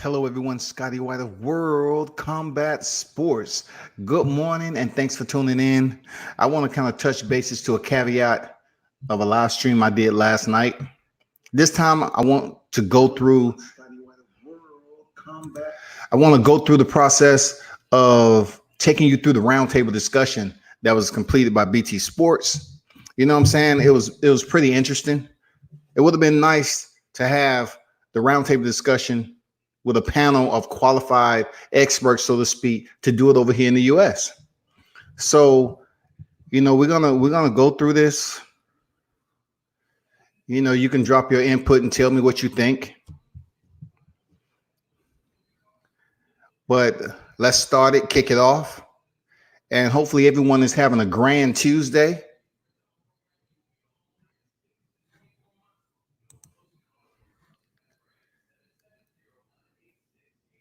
Hello, everyone. Scotty White of World Combat Sports. Good morning, and thanks for tuning in. I want to kind of touch bases to a caveat of a live stream I did last night. This time, I want to go through. I want to go through the process of taking you through the roundtable discussion that was completed by BT Sports. You know what I'm saying? It was pretty interesting. It would have been nice to have the roundtable discussion with a panel of qualified experts, so to speak, to do it over here in the U.S. So, we're gonna go through this. You can drop your input and tell me what you think. But let's start it, kick it off, and hopefully everyone is having a grand Tuesday.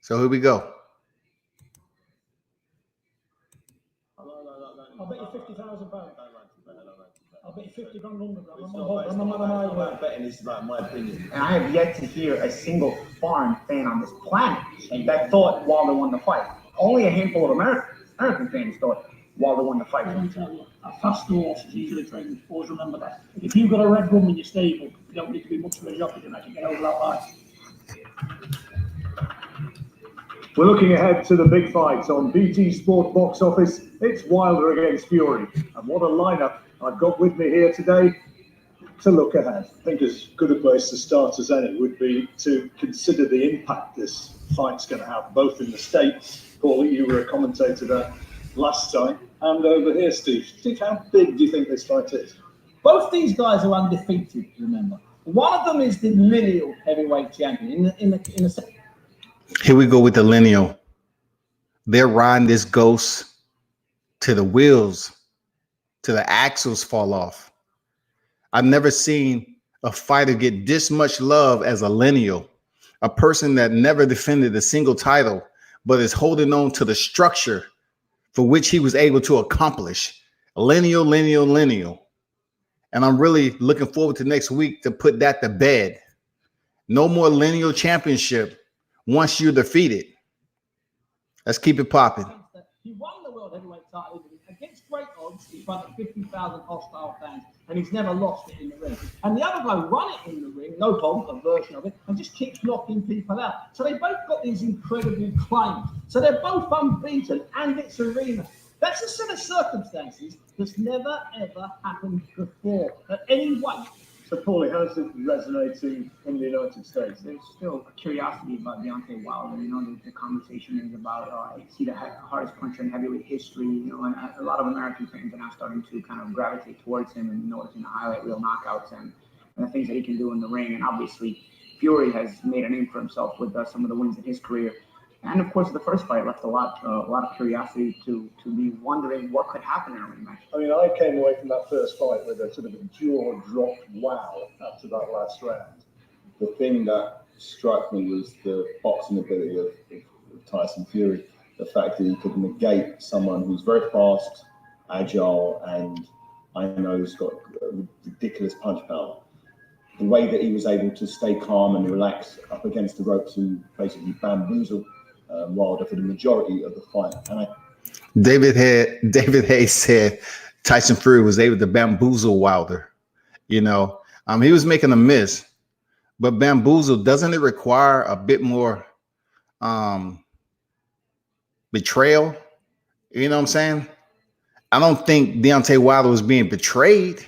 So here we go. I'll bet you £50,000. I'll bet you 50 grand on the betting is like my opinion. And I have yet to hear a single foreign fan on this planet that thought Wilder won the fight. Only a handful of American fans thought Wilder won the fight. A fast horse is easily trained. Always remember that. If you've got a red rum in your stable, you don't need to be much of a jockey to make it get over that line. We're looking ahead to the big fight on BT Sport box office. It's Wilder against Fury. And what a lineup I've got with me here today to look ahead. I think as good a place to start as any would be to consider the impact this fight's going to have, both in the States. Paul, you were a commentator there last time, and over here, Steve. Steve, how big do you think this fight is? Both these guys are undefeated, remember. One of them is the lineal heavyweight champion in the Here we go with the lineal. They're riding this ghost to the wheels, to the axles fall off. I've never seen a fighter get this much love as a lineal, a person that never defended a single title, but is holding on to the structure for which he was able to accomplish. Lineal. And I'm really looking forward to next week to put that to bed. No more lineal championship once you're defeated. Let's keep it popping. He won the world heavyweight title against great odds in front of 50,000 hostile fans, and he's never lost it in the ring. And the other guy won it in the ring, no problem, a version of it, and just keeps knocking people out. So they both got these incredible claims. So they're both unbeaten, and it's arena. That's a set of circumstances that's never, ever happened before at any weight. So, Paulie, how's it resonating in the United States? There's still a curiosity about Deontay Wilder. The conversation is about is he the hardest puncher in heavyweight history? And a lot of American fans are now starting to kind of gravitate towards him and noticing the highlight reel knockouts and the things that he can do in the ring. And obviously, Fury has made a name for himself with some of the wins in his career. And of course, the first fight left a lot of curiosity to be wondering what could happen in a rematch. I mean, I came away from that first fight with a sort of a jaw-dropped wow after that last round. The thing that struck me was the boxing ability of Tyson Fury. The fact that he could negate someone who's very fast, agile, and I know he's got ridiculous punch power. The way that he was able to stay calm and relax up against the ropes and basically bamboozle Wilder for the majority of the fight. And David Hayes said Tyson Fury was able to bamboozle Wilder. He was making a miss, but bamboozle, doesn't it require a bit more betrayal? You know what I'm saying? I don't think Deontay Wilder was being betrayed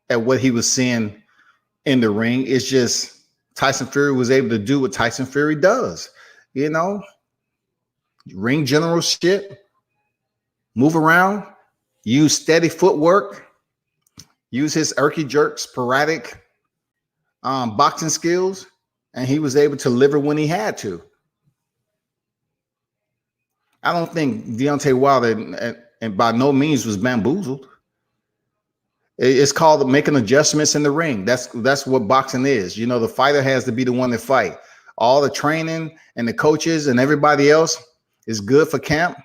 at what he was seeing in the ring. It's just Tyson Fury was able to do what Tyson Fury does, ring generalship, move around, use steady footwork, use his erky jerk, sporadic boxing skills, and he was able to deliver when he had to. I don't think Deontay Wilder, and by no means, was bamboozled. It's called making adjustments in the ring. That's what boxing is. The fighter has to be the one to fight. All the training and the coaches and everybody else is good for camp.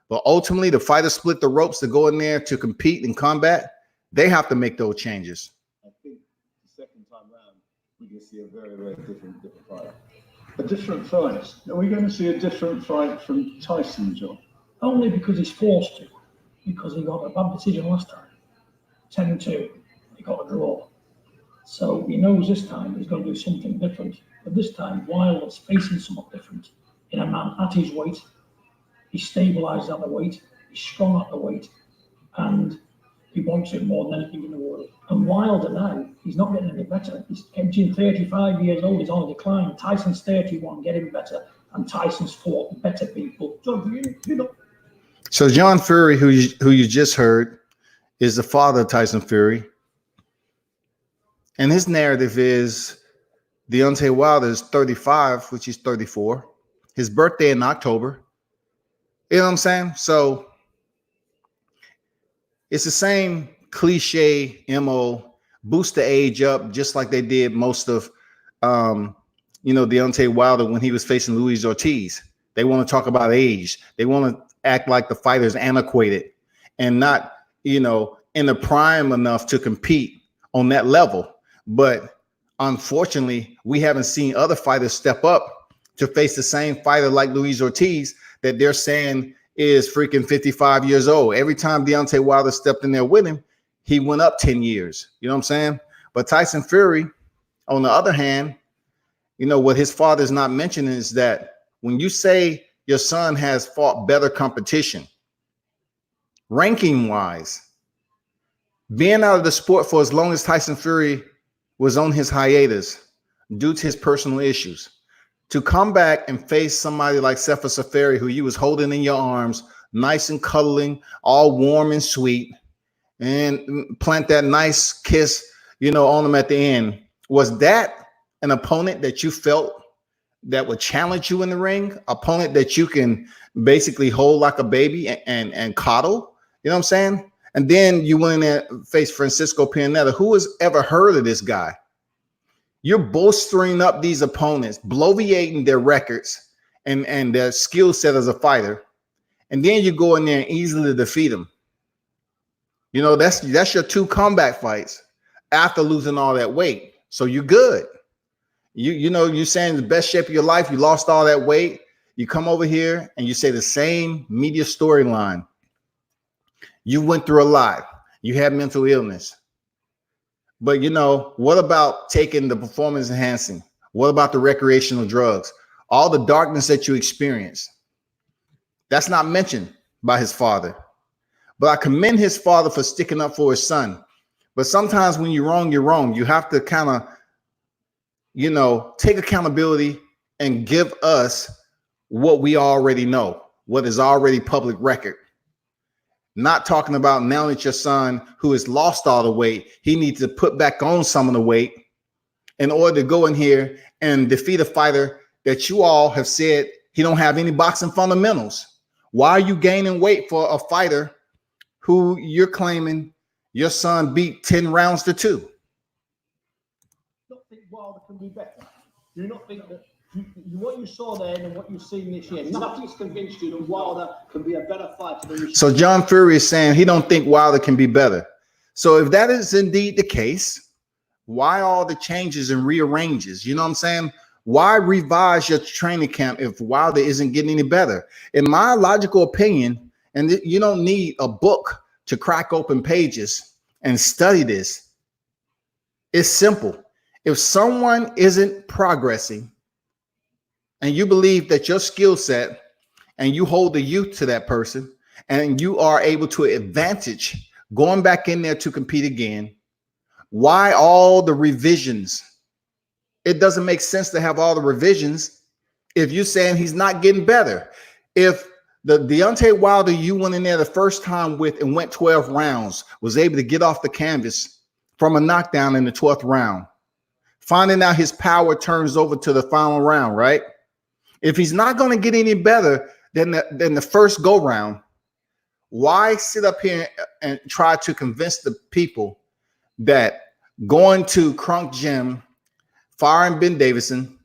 But ultimately, the fighters split the ropes to go in there to compete in combat. They have to make those changes. I think the second time round, we can see a very, very different fighter. A different fight. Are we going to see a different fight from Tyson, John? Only because he's forced to, because he got a bad decision last time. 10-2, he got a draw. So he knows this time he's going to do something different. But this time, Wilder's facing something different. In a man at his weight, he's stabilised at the weight, he's strong at the weight, and he wants it more than anything in the world. And Wilder now, he's not getting any better. He's edging 35 years old, he's on a decline. Tyson's 31, getting better, and Tyson's fought better people. So you know. So John Fury, who you just heard, is the father of Tyson Fury. And his narrative is Deontay Wilder is 35, which he's 34. His birthday in October. You know what I'm saying? So it's the same cliche MO, boost the age up, just like they did most of, Deontay Wilder when he was facing Luis Ortiz. They want to talk about age. They want to act like the fighter's antiquated and not, in the prime enough to compete on that level. But unfortunately, we haven't seen other fighters step up to face the same fighter like Luis Ortiz that they're saying is freaking 55 years old. Every time Deontay Wilder stepped in there with him, he went up 10 years. You know what I'm saying? But Tyson Fury, on the other hand, what his father is not mentioning is that when you say your son has fought better competition, ranking wise, being out of the sport for as long as Tyson Fury was on his hiatus due to his personal issues, to come back and face somebody like Sefer Seferi, who you was holding in your arms, nice and cuddling, all warm and sweet, and plant that nice kiss, on him at the end. Was that an opponent that you felt that would challenge you in the ring? Opponent that you can basically hold like a baby and coddle? You know what I'm saying? And then you went in there and faced Francisco Pianetta. Who has ever heard of this guy? You're bolstering up these opponents, bloviating their records and their skill set as a fighter. And then you go in there and easily defeat them. That's your 2 comeback fights after losing all that weight. So you're good. You're saying the best shape of your life. You lost all that weight. You come over here and you say the same media storyline. You went through a lot. You had mental illness. But what about taking the performance enhancing? What about the recreational drugs? All the darkness that you experienced. That's not mentioned by his father. But I commend his father for sticking up for his son. But sometimes when you're wrong, you're wrong. You have to kind of, take accountability and give us what we already know, what is already public record. Not talking about now that your son, who has lost all the weight, he needs to put back on some of the weight in order to go in here and defeat a fighter that you all have said he don't have any boxing fundamentals. Why are you gaining weight for a fighter who you're claiming your son beat 10 rounds to 2? I don't think Wilder can be better. Do you not think that what you saw there and what you've seen this year, nothing's convinced you that Wilder can be a better fighter than you? So John Fury is saying he don't think Wilder can be better. So if that is indeed the case, why all the changes and rearranges? You know what I'm saying? Why revise your training camp if Wilder isn't getting any better? In my logical opinion, and you don't need a book to crack open pages and study this. It's simple. If someone isn't progressing, and you believe that your skill set and you hold the youth to that person and you are able to advantage going back in there to compete again, why all the revisions? It doesn't make sense to have all the revisions if you're saying he's not getting better. If the Deontay Wilder you went in there the first time with and went 12 rounds was able to get off the canvas from a knockdown in the 12th round, finding out his power turns over to the final round, right? If he's not going to get any better than the first go round, why sit up here and try to convince the people that going to Crunk Gym, firing Ben Davison,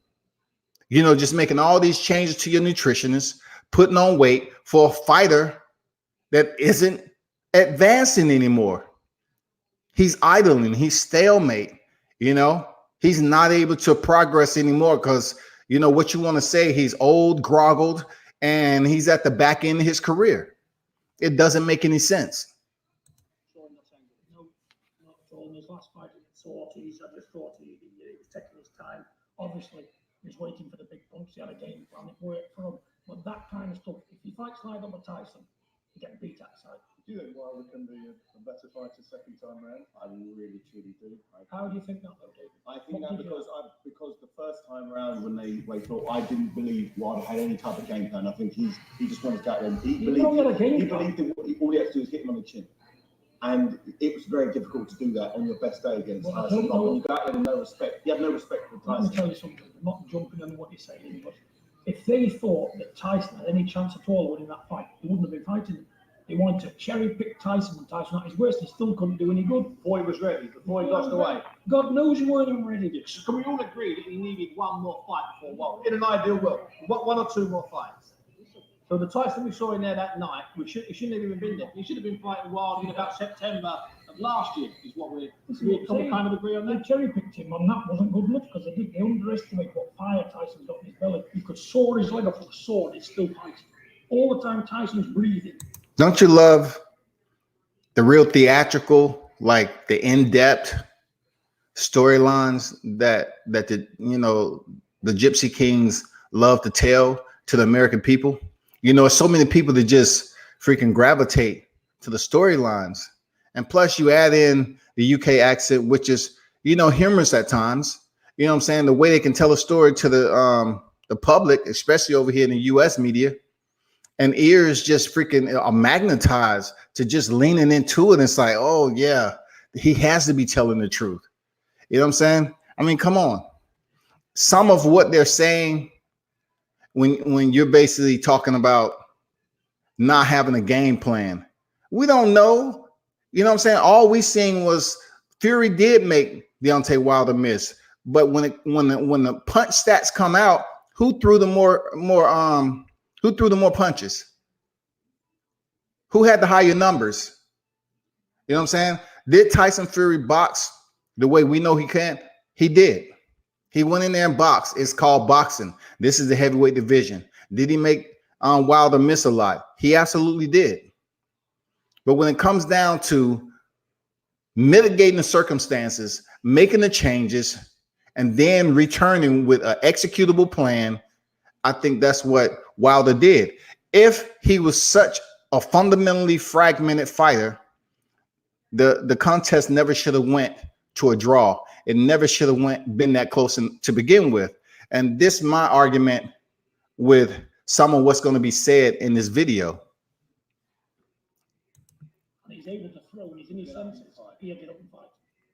just making all these changes to your nutritionist, putting on weight for a fighter that isn't advancing anymore? He's idling. He's stalemate. He's not able to progress anymore because You know what you want to say? He's old, groggled, and he's at the back end of his career. It doesn't make any sense. No, not at all. In his last fight against Ortiz, I just thought he was taking his time. Obviously, he was waiting for the big punch. He had a game plan. It worked for him. But that kind of stuff, if he fights like that with Tyson, he get beat outside. Do you think Wilder can be a better fighter second time round? I really truly do. How do you think that, though, David? I think that because the first time round when they fought, I didn't believe Wilder had any type of game plan. I think he just wanted to go out there and he believed that all he had to do was hit him on the chin. And it was very difficult to do that on your best day against Tyson. But when you go out there with no respect, you have no respect for Tyson. Let me tell you something. I'm not jumping on what you're saying, but if they thought that Tyson had any chance at all winning that fight, they wouldn't have been fighting him. They wanted to cherry pick Tyson when Tyson at his worst. He still couldn't do any good. Before he was ready, before he lost away. God knows he weren't even ready. Can we all agree that he needed one more fight before Wilder? In an ideal world, one or two more fights. So the Tyson we saw in there that night, he shouldn't have even been there. He should have been fighting Wilder in about September of last year, is what we kind of agree on They that. cherry picked him, and that wasn't good enough because they underestimate what fire Tyson's got in his belly. You could saw his leg off with a sword, it's still fighting. All the time Tyson's breathing. Don't you love the real theatrical, like the in-depth storylines that the Gypsy Kings love to tell to the American people? You know, so many people that just freaking gravitate to the storylines. And plus you add in the UK accent, which is, humorous at times. You know what I'm saying? The way they can tell a story to the public, especially over here in the US media, and ears just freaking are magnetized to just leaning into it. And it's like, oh yeah, he has to be telling the truth. You know what I'm saying? I mean, come on. Some of what they're saying when you're basically talking about not having a game plan, we don't know. You know what I'm saying? All we seen was Fury did make Deontay Wilder miss, but when the punch stats come out, who threw the more punches? Who had the higher numbers? You know what I'm saying? Did Tyson Fury box the way we know he can? He did. He went in there and boxed. It's called boxing. This is the heavyweight division. Did he make Wilder miss a lot? He absolutely did. But when it comes down to mitigating the circumstances, making the changes, and then returning with an executable plan, I think that's what Wilder did. If he was such a fundamentally fragmented fighter, the contest never should have went to a draw. It never should have been that close to begin with. And this is my argument with some of what's going to be said in this video. And he's able to throw when he's in his senses. He'll get up and fight.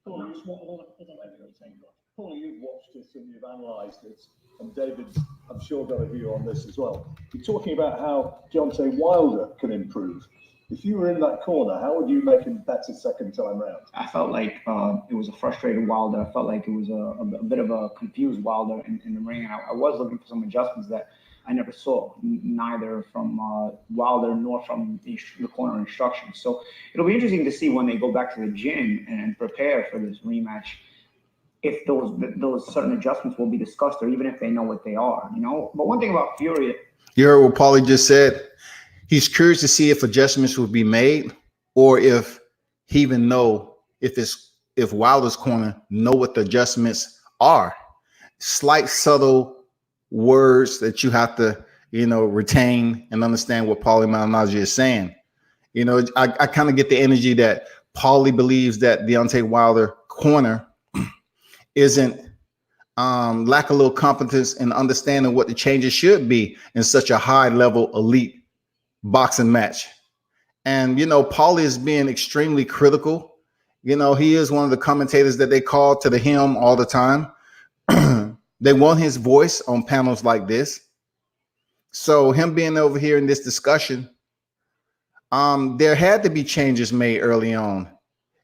And that's what a lot of other heavyweights ain't got. Paul, you've watched this and you've analysed it, and David's, I'm sure, got a view on this as well. You're talking about how Deontay Wilder can improve. If you were in that corner, how would you make him better second time round? I felt like it was a frustrated Wilder. I felt like it was a bit of a confused Wilder in the ring. And I was looking for some adjustments that I never saw, neither from Wilder nor from the corner instructions. So it'll be interesting to see when they go back to the gym and prepare for this rematch, if those certain adjustments will be discussed, or even if they know what they are, But one thing about Fury, you heard what Paulie just said. He's curious to see if adjustments will be made, or if he even know if Wilder's corner know what the adjustments are. Slight, subtle words that you have to, retain and understand what Paulie Malignaggi is saying. I kind of get the energy that Paulie believes that Deontay Wilder corner isn't lack a little competence in understanding what the changes should be in such a high level elite boxing match. And Paulie is being extremely critical. He is one of the commentators that they call to the him all the time. They want his voice on panels like this. So him being over here in this discussion, there had to be changes made early on.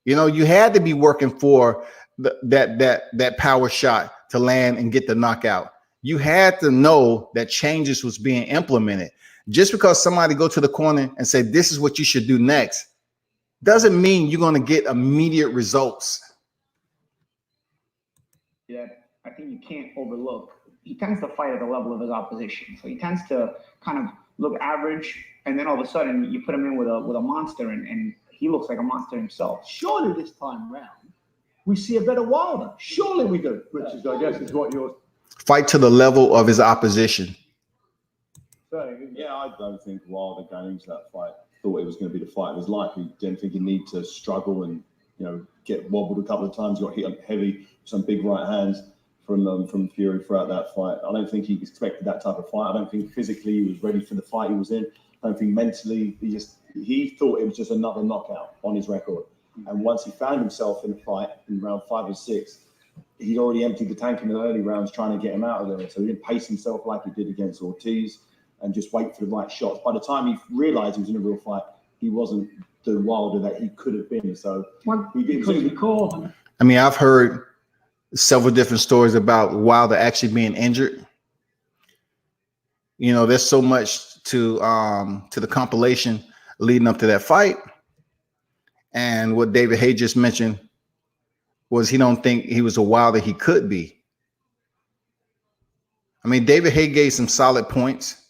You had to be working for that power shot to land and get the knockout. You had to know that changes was being implemented. Just because somebody go to the corner and say, this is what you should do next, doesn't mean you're going to get immediate results. yeah, I think you can't overlook he tends to fight at the level of his opposition. So he tends to kind of look average, and then all of a sudden you put him in with a monster, and he looks like a monster himself. Surely this time round we see a better Wilder. Surely we do. Richard, I guess is what you're Fight to the level of his opposition. saying. Yeah, I don't think Wilder going into that fight thought it was going to be the fight of his life. He didn't think he'd need to struggle and get wobbled a couple of times. He got hit up heavy, some big right hands from Fury throughout that fight. I don't think he expected that type of fight. I don't think physically he was ready for the fight he was in. I don't think mentally he thought it was just another knockout on his record. And once he found himself in a fight in round 5 or 6, he'd already emptied the tank in the early rounds trying to get him out of there. So he didn't pace himself like he did against Ortiz and just wait for the right shots. By the time he realized he was in a real fight, he wasn't the Wilder that he could have been. So he did. Because he caught him. I mean, I've heard several different stories about Wilder actually being injured. There's so much to the compilation leading up to that fight. And what David Hay just mentioned was he don't think he was a Wilder he could be. I mean, David Hay gave some solid points,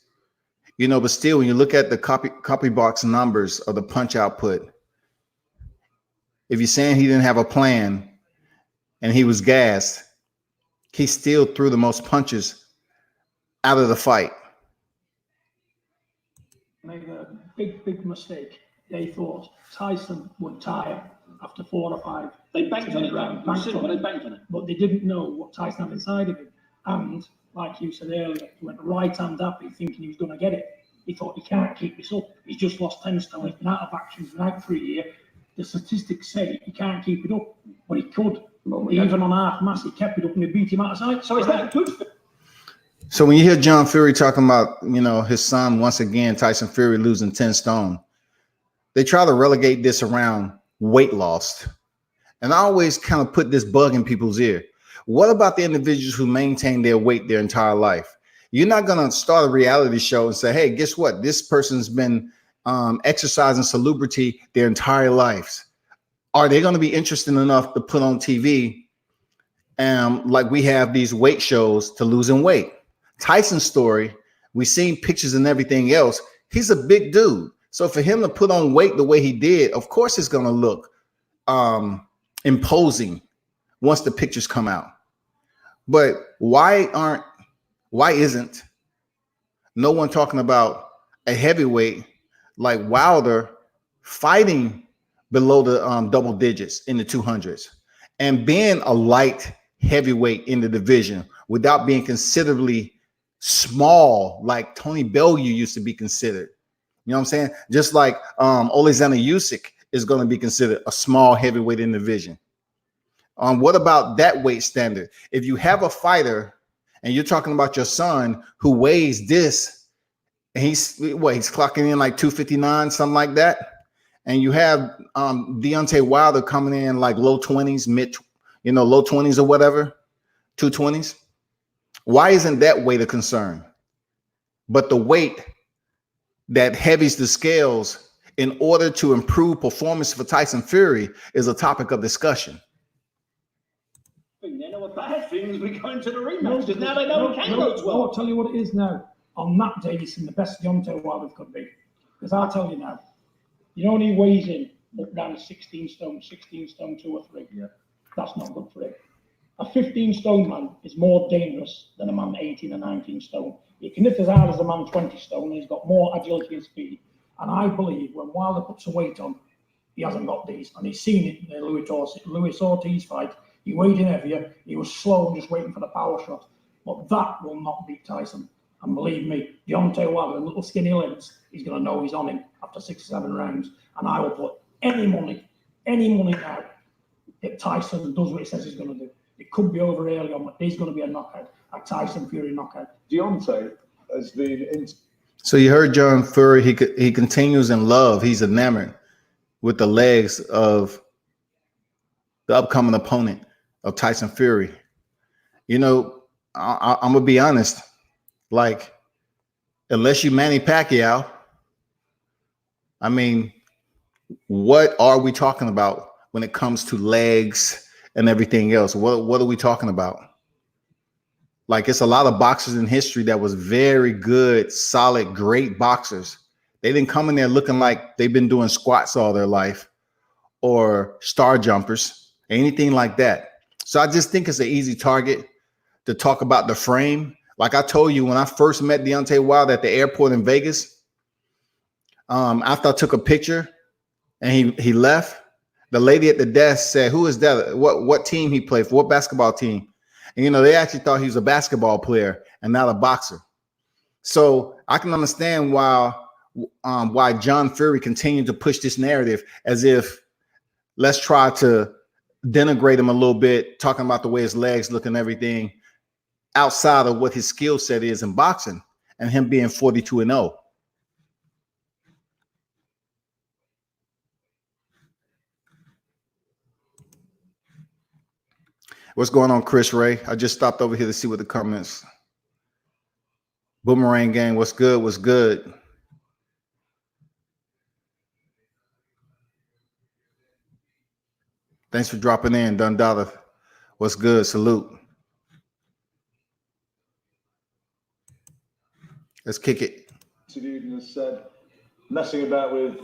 but still, when you look at the copy box numbers of the punch output, if you're saying he didn't have a plan and he was gassed, he still threw the most punches out of the fight. Made a big mistake. They thought Tyson would tire after 4 or 5. They banked on it, right? They banked on it. But they didn't know what Tyson had inside of him. And like you said earlier, he went right hand happy thinking he was going to get it. He thought he can't keep this up. He's just lost 10 stone. He's been out of action. He's been out for a year. The statistics say he can't keep it up, but he could. Even on half mass, he kept it up and they beat him out of sight. So is that good? So when you hear John Fury talking about, his son, once again, Tyson Fury losing 10 stone, they try to relegate this around weight loss. And I always kind of put this bug in people's ear. What about the individuals who maintain their weight their entire life? You're not going to start a reality show and say, hey, guess what? This person's been exercising salubrity their entire lives. Are they going to be interested enough to put on TV like we have these weight shows to losing weight? Tyson's story, we've seen pictures and everything else. He's a big dude. So for him to put on weight the way he did, of course it's going to look imposing once the pictures come out. But why isn't no one talking about a heavyweight like Wilder fighting below the double digits in the 200s and being a light heavyweight in the division without being considerably small like Tony Bellew used to be considered? You know what I'm saying? Just like Alexander Usyk is going to be considered a small heavyweight in the division. What about that weight standard? If you have a fighter and you're talking about your son who weighs this, and he's clocking in like 259, something like that. And you have Deontay Wilder coming in like low 20s, low 20s or whatever, 220s. Why isn't that weight a concern? But the weight that heavies the scales in order to improve performance for Tyson Fury is a topic of discussion. They know a bad thing as we go into the rematch because now they know it can go as well. I'll tell you what it is now. On that day, he's in the best Deontay Wilder could be. Because I'll tell you now, when he weighs in around 16 stone, 2 or 3. Yeah. That's not good for him. A 15 stone man is more dangerous than a man 18 or 19 stone. He can lift as hard as a man 20 stone, and he's got more agility and speed. And I believe when Wilder puts a weight on, he hasn't got these. And he's seen it in the Luis Ortiz fight. He weighed in heavier. He was slow and just waiting for the power shot. But that will not beat Tyson. And believe me, Deontay Wilder, little skinny limbs, he's going to know he's on him after 6 or 7 rounds. And I will put any money now that Tyson does what he says he's going to do. It could be over early on, but there's going to be a knockout, a Tyson Fury knockout. Deontay has been. So you heard John Fury. He continues in love. He's enamored with the legs of the upcoming opponent of Tyson Fury. I'm gonna be honest. Like, unless you Manny Pacquiao, I mean, what are we talking about when it comes to legs and everything else? What are we talking about? Like it's a lot of boxers in history that was very good, solid, great boxers. They didn't come in there looking like they've been doing squats all their life or star jumpers, anything like that. So I just think it's an easy target to talk about the frame. Like I told you, when I first met Deontay Wilder at the airport in Vegas, after I took a picture and he left, the lady at the desk said, "Who is that? What team he played for? What basketball team?" And you know, they actually thought he was a basketball player and not a boxer. So I can understand why John Fury continued to push this narrative as if let's try to denigrate him a little bit, talking about the way his legs look and everything outside of what his skill set is in boxing and him being 42-0. What's going on, Chris Ray? I just stopped over here to see what the comments. Boomerang gang, what's good? What's good? Thanks for dropping in, Dundada. What's good? Salute. Let's kick it. Interviewed has said messing about with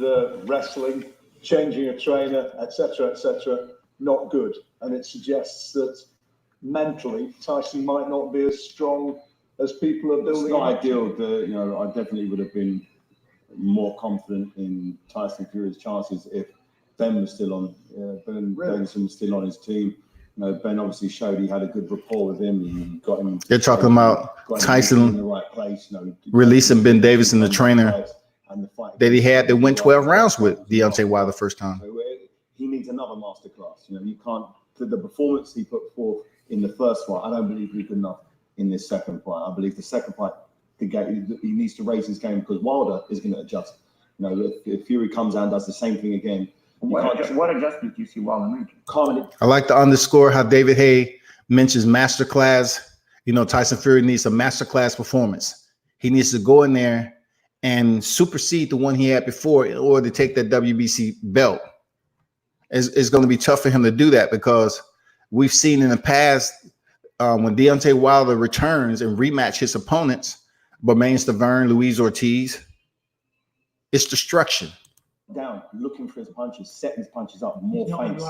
wrestling, changing a trainer, etc., not good. And it suggests that mentally Tyson might not be as strong as people are building. It's not ideal. I definitely would have been more confident in Tyson Fury's chances if Ben was still on. Ben Davison was still on his team. Ben obviously showed he had a good rapport with him. He got him. They're talking about Tyson in the right place. Releasing Ben Davison, the trainer that he had that went 12 rounds with Deontay Wilder the first time. So he needs another masterclass. You can't. The performance he put forth in the first fight, I don't believe he's good enough in this second fight. I believe the second fight, he needs to raise his game because Wilder is going to adjust. If Fury comes out and does the same thing again. What adjustment do you see Wilder making? I like to underscore how David Hay mentions masterclass. Tyson Fury needs a masterclass performance. He needs to go in there and supersede the one he had before in order to take that WBC belt. It's going to be tough for him to do that because we've seen in the past when Deontay Wilder returns and rematch his opponents, Bermane Stiverne, Luis Ortiz, it's destruction. Down, looking for his punches, setting his punches up more feints.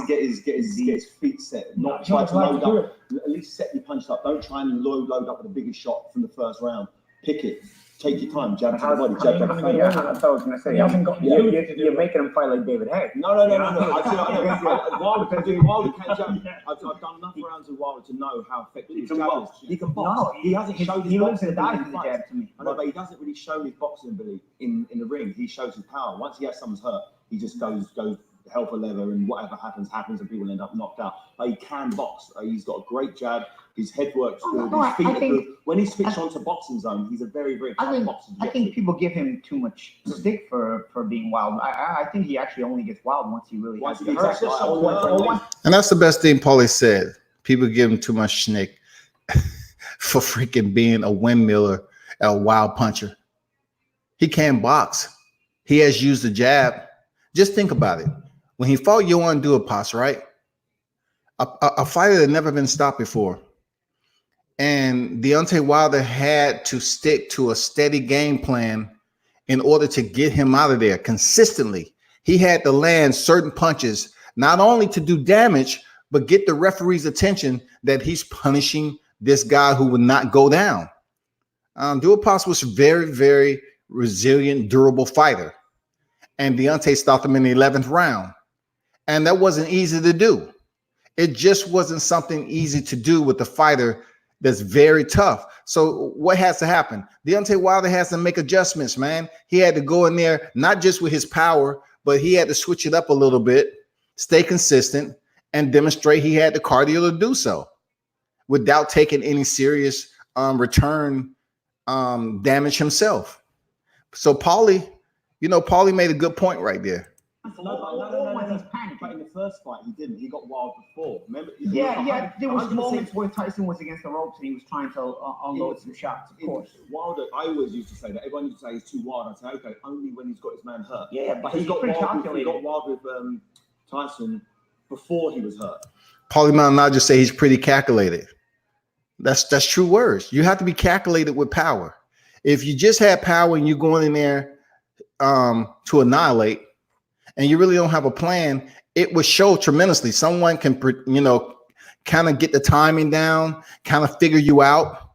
Get his feet set. Not try to load up. At least set your punches up. Don't try and load up with the biggest shot from the first round. Pick it. Take your time. Jab to the body. Jab to the body. I thought I was going to say, you're making him fight like David Hay. No. Wilder can jab. I've done enough rounds with Wilder to know how effective his jab is. He can box. He hasn't shown his boxing ability in the jab to me. I know, but he doesn't really show his boxing ability in the ring. He shows his power. Once he has someone's hurt, he just goes hell for leather, and whatever happens, and people end up knocked out. But he can box. He's got a great jab. His head works good. His feet are good. When he switched onto boxing zone, he's a very, very tough boxer. I think people give him too much stick for being wild. I think he actually only gets wild once he really has to hurt. And that's the best thing Paulie said. People give him too much schnick for freaking being a windmiller, a wild puncher. He can box. He has used the jab. Just think about it. When he fought Johan Duhaupas, right? A fighter that had never been stopped before. And Deontay Wilder had to stick to a steady game plan in order to get him out of there consistently. He had to land certain punches, not only to do damage, but get the referee's attention that he's punishing this guy who would not go down. Duhaupas was a very, very resilient, durable fighter. And Deontay stopped him in the 11th round. And that wasn't easy to do. It just wasn't something easy to do with a fighter that's very tough. So what has to happen? Deontay Wilder has to make adjustments, man. He had to go in there, not just with his power, but he had to switch it up a little bit, stay consistent, and demonstrate he had the cardio to do so without taking any serious return damage himself. So Paulie made a good point right there. But in the first fight, he didn't. He got wild before. Remember? There was moments where Tyson was against the ropes and he was trying to unload some shots. Of course, Wilder. I always used to say that. Everyone used to say he's too wild. I'd say, okay, only when he's got his man hurt. Yeah, but he got wild with Tyson before he was hurt. Paulie Maldonado just say he's pretty calculated. That's true words. You have to be calculated with power. If you just had power and you're going in there to annihilate, and you really don't have a plan, it would show tremendously. Someone can, kind of get the timing down, kind of figure you out,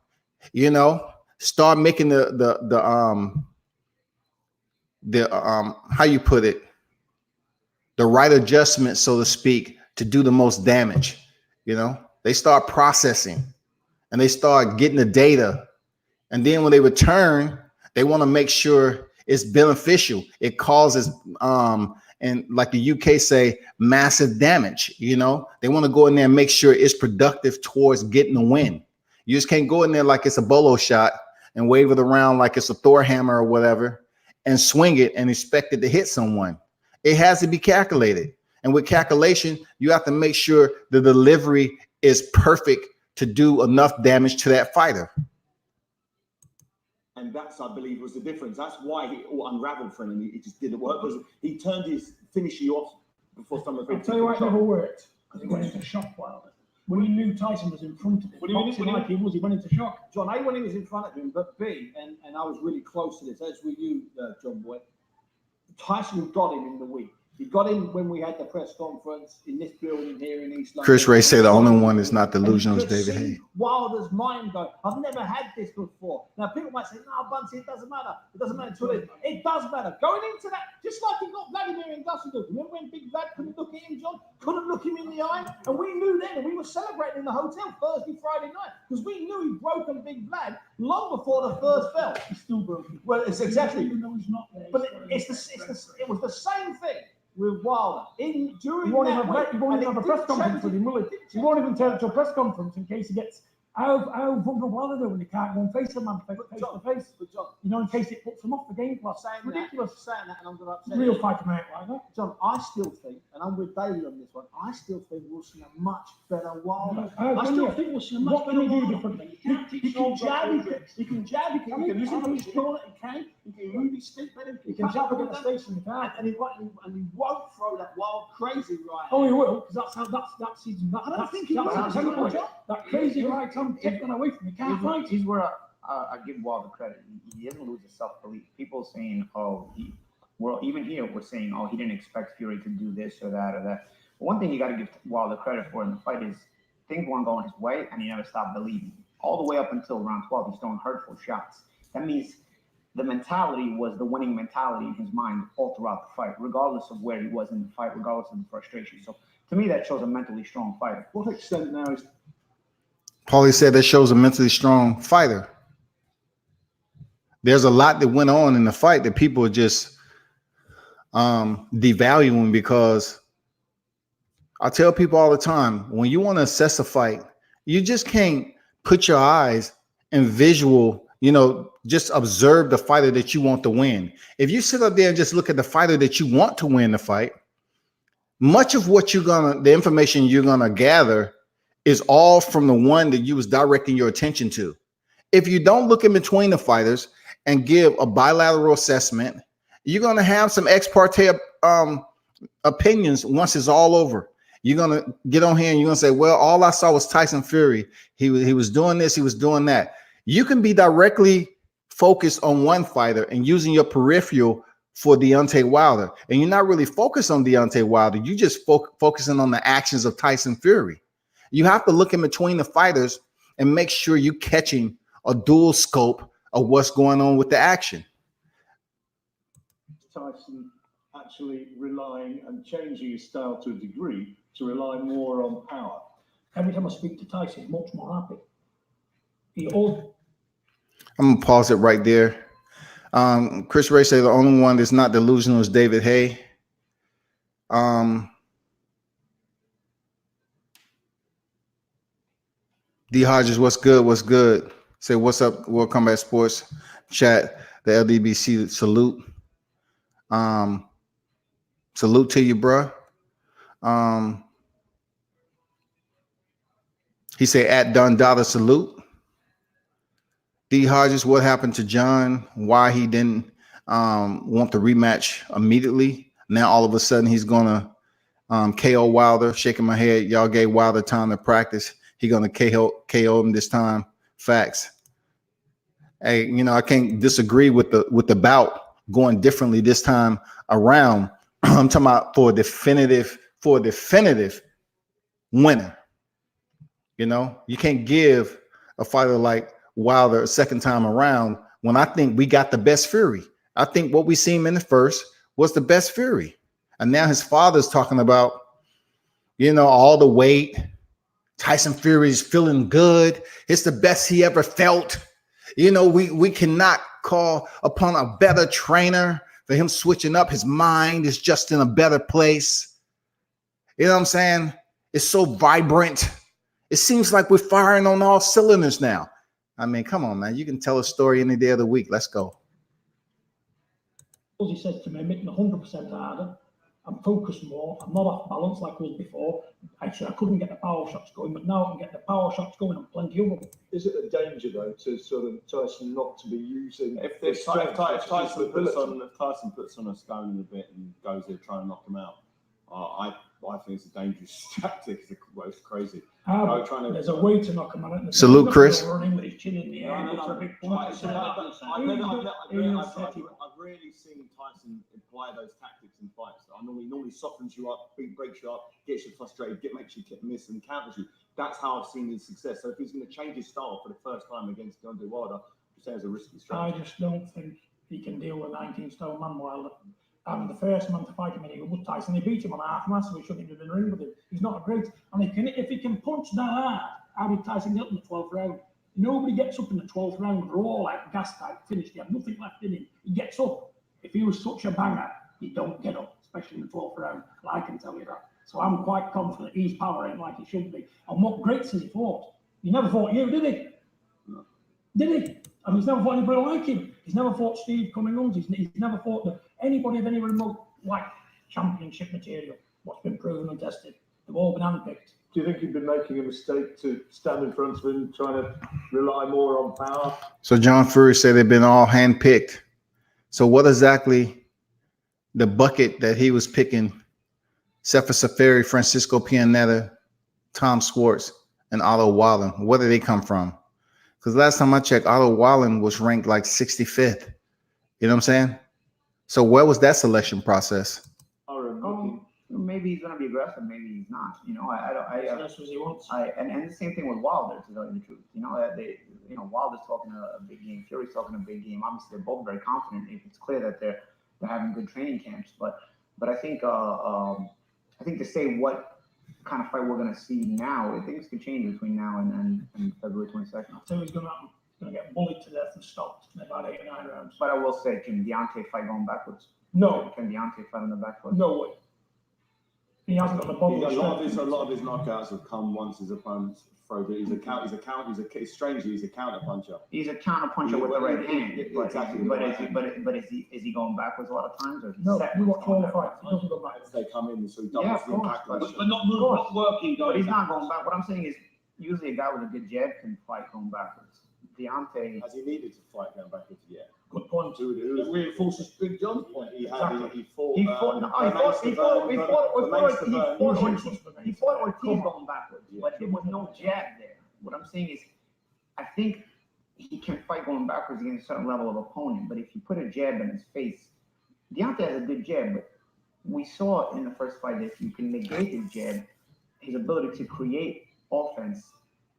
start making the how you put it, the right adjustment, so to speak, to do the most damage. They start processing and they start getting the data. And then when they return, they want to make sure it's beneficial. It causes, and like the UK say, massive damage. They want to go in there and make sure it's productive towards getting the win. You just can't go in there like it's a bolo shot and wave it around like it's a Thor hammer or whatever and swing it and expect it to hit someone. It has to be calculated. And with calculation, you have to make sure the delivery is perfect to do enough damage to that fighter. And that's, I believe, was the difference. That's why it all unraveled for him. It just didn't work because he turned his finishing off before some of the. I'll tell you why it never worked, because he went into shock Wilder. When he knew Tyson was in front of him, he went into shock. John, A, when he was in front of him, but B, and I was really close to this, as with you, John Boy, Tyson got him in the week. He got him when we had the press conference in this building here in East London. Chris Ray said the only one is not delusional is David Haye. Wilder's mind go, I've never had this before. Now, people might say, no, Bunty, it doesn't matter. It doesn't matter until it does matter. Going into that, just like he got Vladimir in Dusseldorf. Remember when Big Vlad couldn't look at him, John? Couldn't look him in the eye? And we knew then, and we were celebrating in the hotel Thursday, Friday night, because we knew he'd broken Big Vlad long before the first bell. He's still broken. Well, it's exactly. Even though he's not there. But it was the same thing with Wilder. During he won't that even week, have a press conference with him, will he? He won't even turn to a press conference in case he gets how vulnerable Wilder do when he can't go and face a man face to face. But John, in case it puts him off the game plan. ridiculous saying that, and I'm going to upset Real you. fighter mate like that. John, I still think, and I'm with Bailey on this one, I still think we'll see a much better Wilder. I still think we'll see a much better Wilder. He can jab, he can listen to his corner, he can move his feet better. He can jab against the station, he can't. And he won't throw that wild, crazy right. Oh, he will, because that's his. I don't think he will. That crazy right hand taken away from him. He can't fight. He's where I give Wilder credit. He doesn't lose his self-belief. People saying, even here, we're saying, he didn't expect Fury to do this or that or that. But one thing you got to give Wilder credit for in the fight is things weren't going his way, and he never stopped believing. All the way up until round 12, he's throwing hurtful shots. That means the mentality was the winning mentality in his mind all throughout the fight, regardless of where he was in the fight, regardless of the frustration. So to me, that shows a mentally strong fighter. What extent now is Paulie said that shows a mentally strong fighter. There's a lot that went on in the fight that people are just devaluing, because I tell people all the time, when you want to assess a fight, you just can't put your eyes and visual, just observe the fighter that you want to win. If you sit up there and just look at the fighter that you want to win the fight, much of what the information you're gonna gather is all from the one that you was directing your attention to. If you don't look in between the fighters and give a bilateral assessment, you're gonna have some ex parte opinions once it's all over. You're gonna get on here and you're gonna say, well, all I saw was Tyson Fury. He was doing this, he was doing that. You can be directly focused on one fighter and using your peripheral for Deontay Wilder, and you're not really focused on Deontay Wilder. You just focusing on the actions of Tyson Fury. You have to look in between the fighters and make sure you're catching a dual scope of what's going on with the action. Tyson actually relying and changing his style to a degree to rely more on power? Every time I speak to Tyson, he's much more happy. I'm gonna pause it right there. Chris Ray said the only one that's not delusional is David Haye. D Hodges, what's good? What's good? Say what's up, World Combat Sports chat. The LDBC salute. Salute to you, bro. He said at Don Dada salute. D Hodges, what happened to John? Why he didn't want the rematch immediately? Now all of a sudden he's gonna KO Wilder. Shaking my head. Y'all gave Wilder time to practice. he gonna KO him this time. Facts. Hey, I can't disagree with the bout going differently this time around. I'm talking about for a definitive winner. You can't give a fighter like Wilder a second time around when I think we got the best Fury. I think what we seen in the first was the best Fury. And now his father's talking about, all the weight. Tyson Fury is feeling good. It's the best he ever felt. We cannot call upon a better trainer for him switching up. His mind is just in a better place. You know what I'm saying? It's so vibrant. It seems like we're firing on all cylinders now. I mean, come on, man. You can tell a story any day of the week. Let's go. He says to me, making 100% harder. I'm focused more. I'm not off balance like I was before. Actually, I couldn't get the power shots going, but now I can get the power shots going and plenty of them. Is it a danger though to sort of Tyson not to be using? If Tyson puts on a stone a bit and goes there trying to knock him out, I think it's a dangerous tactic. It's crazy. There's a way to knock him out. Salute, Chris. Running with his chin in the air. I've really seen Tyson apply those tactics in fights. Normally softens you up, breaks you up, gets you frustrated, makes you miss and counters you. That's how I've seen his success. So if he's going to change his style for the first time against Deontay Wilder, I'm saying it's a risky strategy. I just don't think he can deal with 19-stone man Wilder. The first man to fight him in was Tyson. He beat him on half mass, so he shouldn't have been in the ring with him. He's not a great. And if he can punch that hard, how did Tyson get up in the 12th round? Nobody gets up in the 12th round raw like gas type, finished. He had nothing left in him. He gets up. If he was such a banger, he don't get up, especially in the 12th round. And I can tell you that. So I'm quite confident he's powering like he should be. And what great since he fought. He never fought you, did he? No. Did he? I mean, he's never fought anybody like him. He's never fought Steve Cunningham. He's never fought anybody of any remote like championship material. What's been proven and tested. They've all been handpicked. Do you think he'd been making a mistake to stand in front of him, trying to rely more on power? So John Fury said they've been all handpicked. So what exactly the bucket that he was picking? Sefer Safari, Francisco Pianetta, Tom Schwartz, and Otto Wallen. Where did they come from? Because last time I checked, Otto Wallen was ranked like 65th. You know what I'm saying? So where was that selection process? Maybe he's going to be aggressive. Maybe he's not. That's what he wants. And the same thing with Wilder, to tell you the truth. Wilder's talking a big game. Fury's talking a big game. Obviously, they're both very confident. It's clear that they're having good training camps. But I think to say what kind of fight we're going to see now, things can change between now and February 22nd. I'll tell you what's going to happen. He's going to get bullied to death and stopped in about 8 or 9 rounds. But I will say, can Deontay fight going backwards? No. Can Deontay fight on the back foot? No way. He hasn't got the body. A lot of his knockouts have come once his opponents throw. Strangely, he's a counter puncher. He's a counter puncher with the right hand. Exactly. But is he going backwards a lot of times? Or No, you watch all the fights. He doesn't go backwards. They come in, so he doubles the impact. But not working. But he's not going back. What I'm saying is, usually a guy with a good jab can fight going backwards. Deontay, has he needed to fight going backwards yet? Good point. It reinforces Big John's point. He fought Ortiz going backwards, but there was no jab there. What I'm saying is, I think he can fight going backwards against a certain level of opponent, but if you put a jab in his face, Deontay has a good jab, but we saw in the first fight that if you can negate his jab, his ability to create offense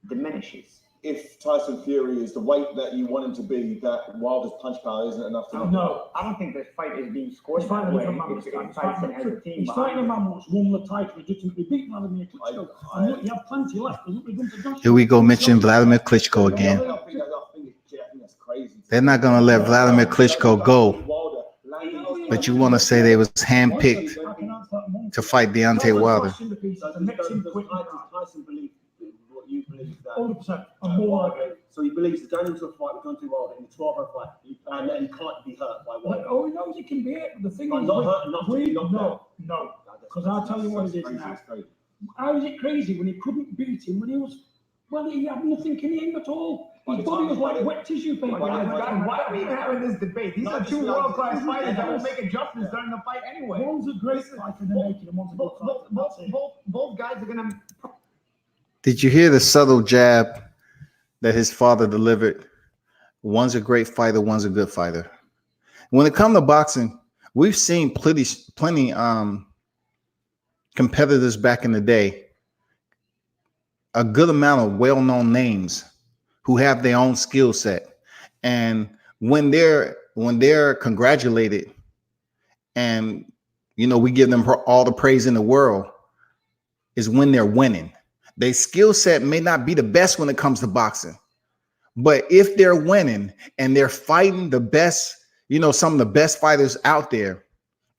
diminishes. If Tyson Fury is the weight that you want him to be, that Wilder's punch power isn't enough to No. I don't think this fight is being scored He's fighting that way. a man He's fighting a man who's won the title legitimately, beat Vladimir Klitschko. And look, you have plenty left. Here we go mention Vladimir Klitschko again. I think that's crazy. They're not going to let Vladimir Klitschko go. But you want to say they was handpicked to fight Deontay Wilder. Tyson believes what you believe that. 100%. I'm more like it. So he believes he's going into a fight with Deontay Wilder in the 12-round fight, and then he can't be hurt by Wilder. Oh, he knows he can be it. But the thing is, not hurt enough to be knocked out. No. Because I'll tell you what it is now. How is it crazy when he couldn't beat him when he was, he had nothing in him at all. His body was like wet tissue paper. Why are we even having this debate? These are two world-class fighters that will make adjustments during the fight anyway. One's a great fighter in the making and one's a good fighter. Both guys are going to Did you hear the subtle jab that his father delivered? One's a great fighter, one's a good fighter. When it comes to boxing, we've seen plenty competitors back in the day, a good amount of well-known names who have their own skill set. And when they're congratulated and we give them all the praise in the world is when they're winning. Their skill set may not be the best when it comes to boxing, but if they're winning and they're fighting the best, some of the best fighters out there,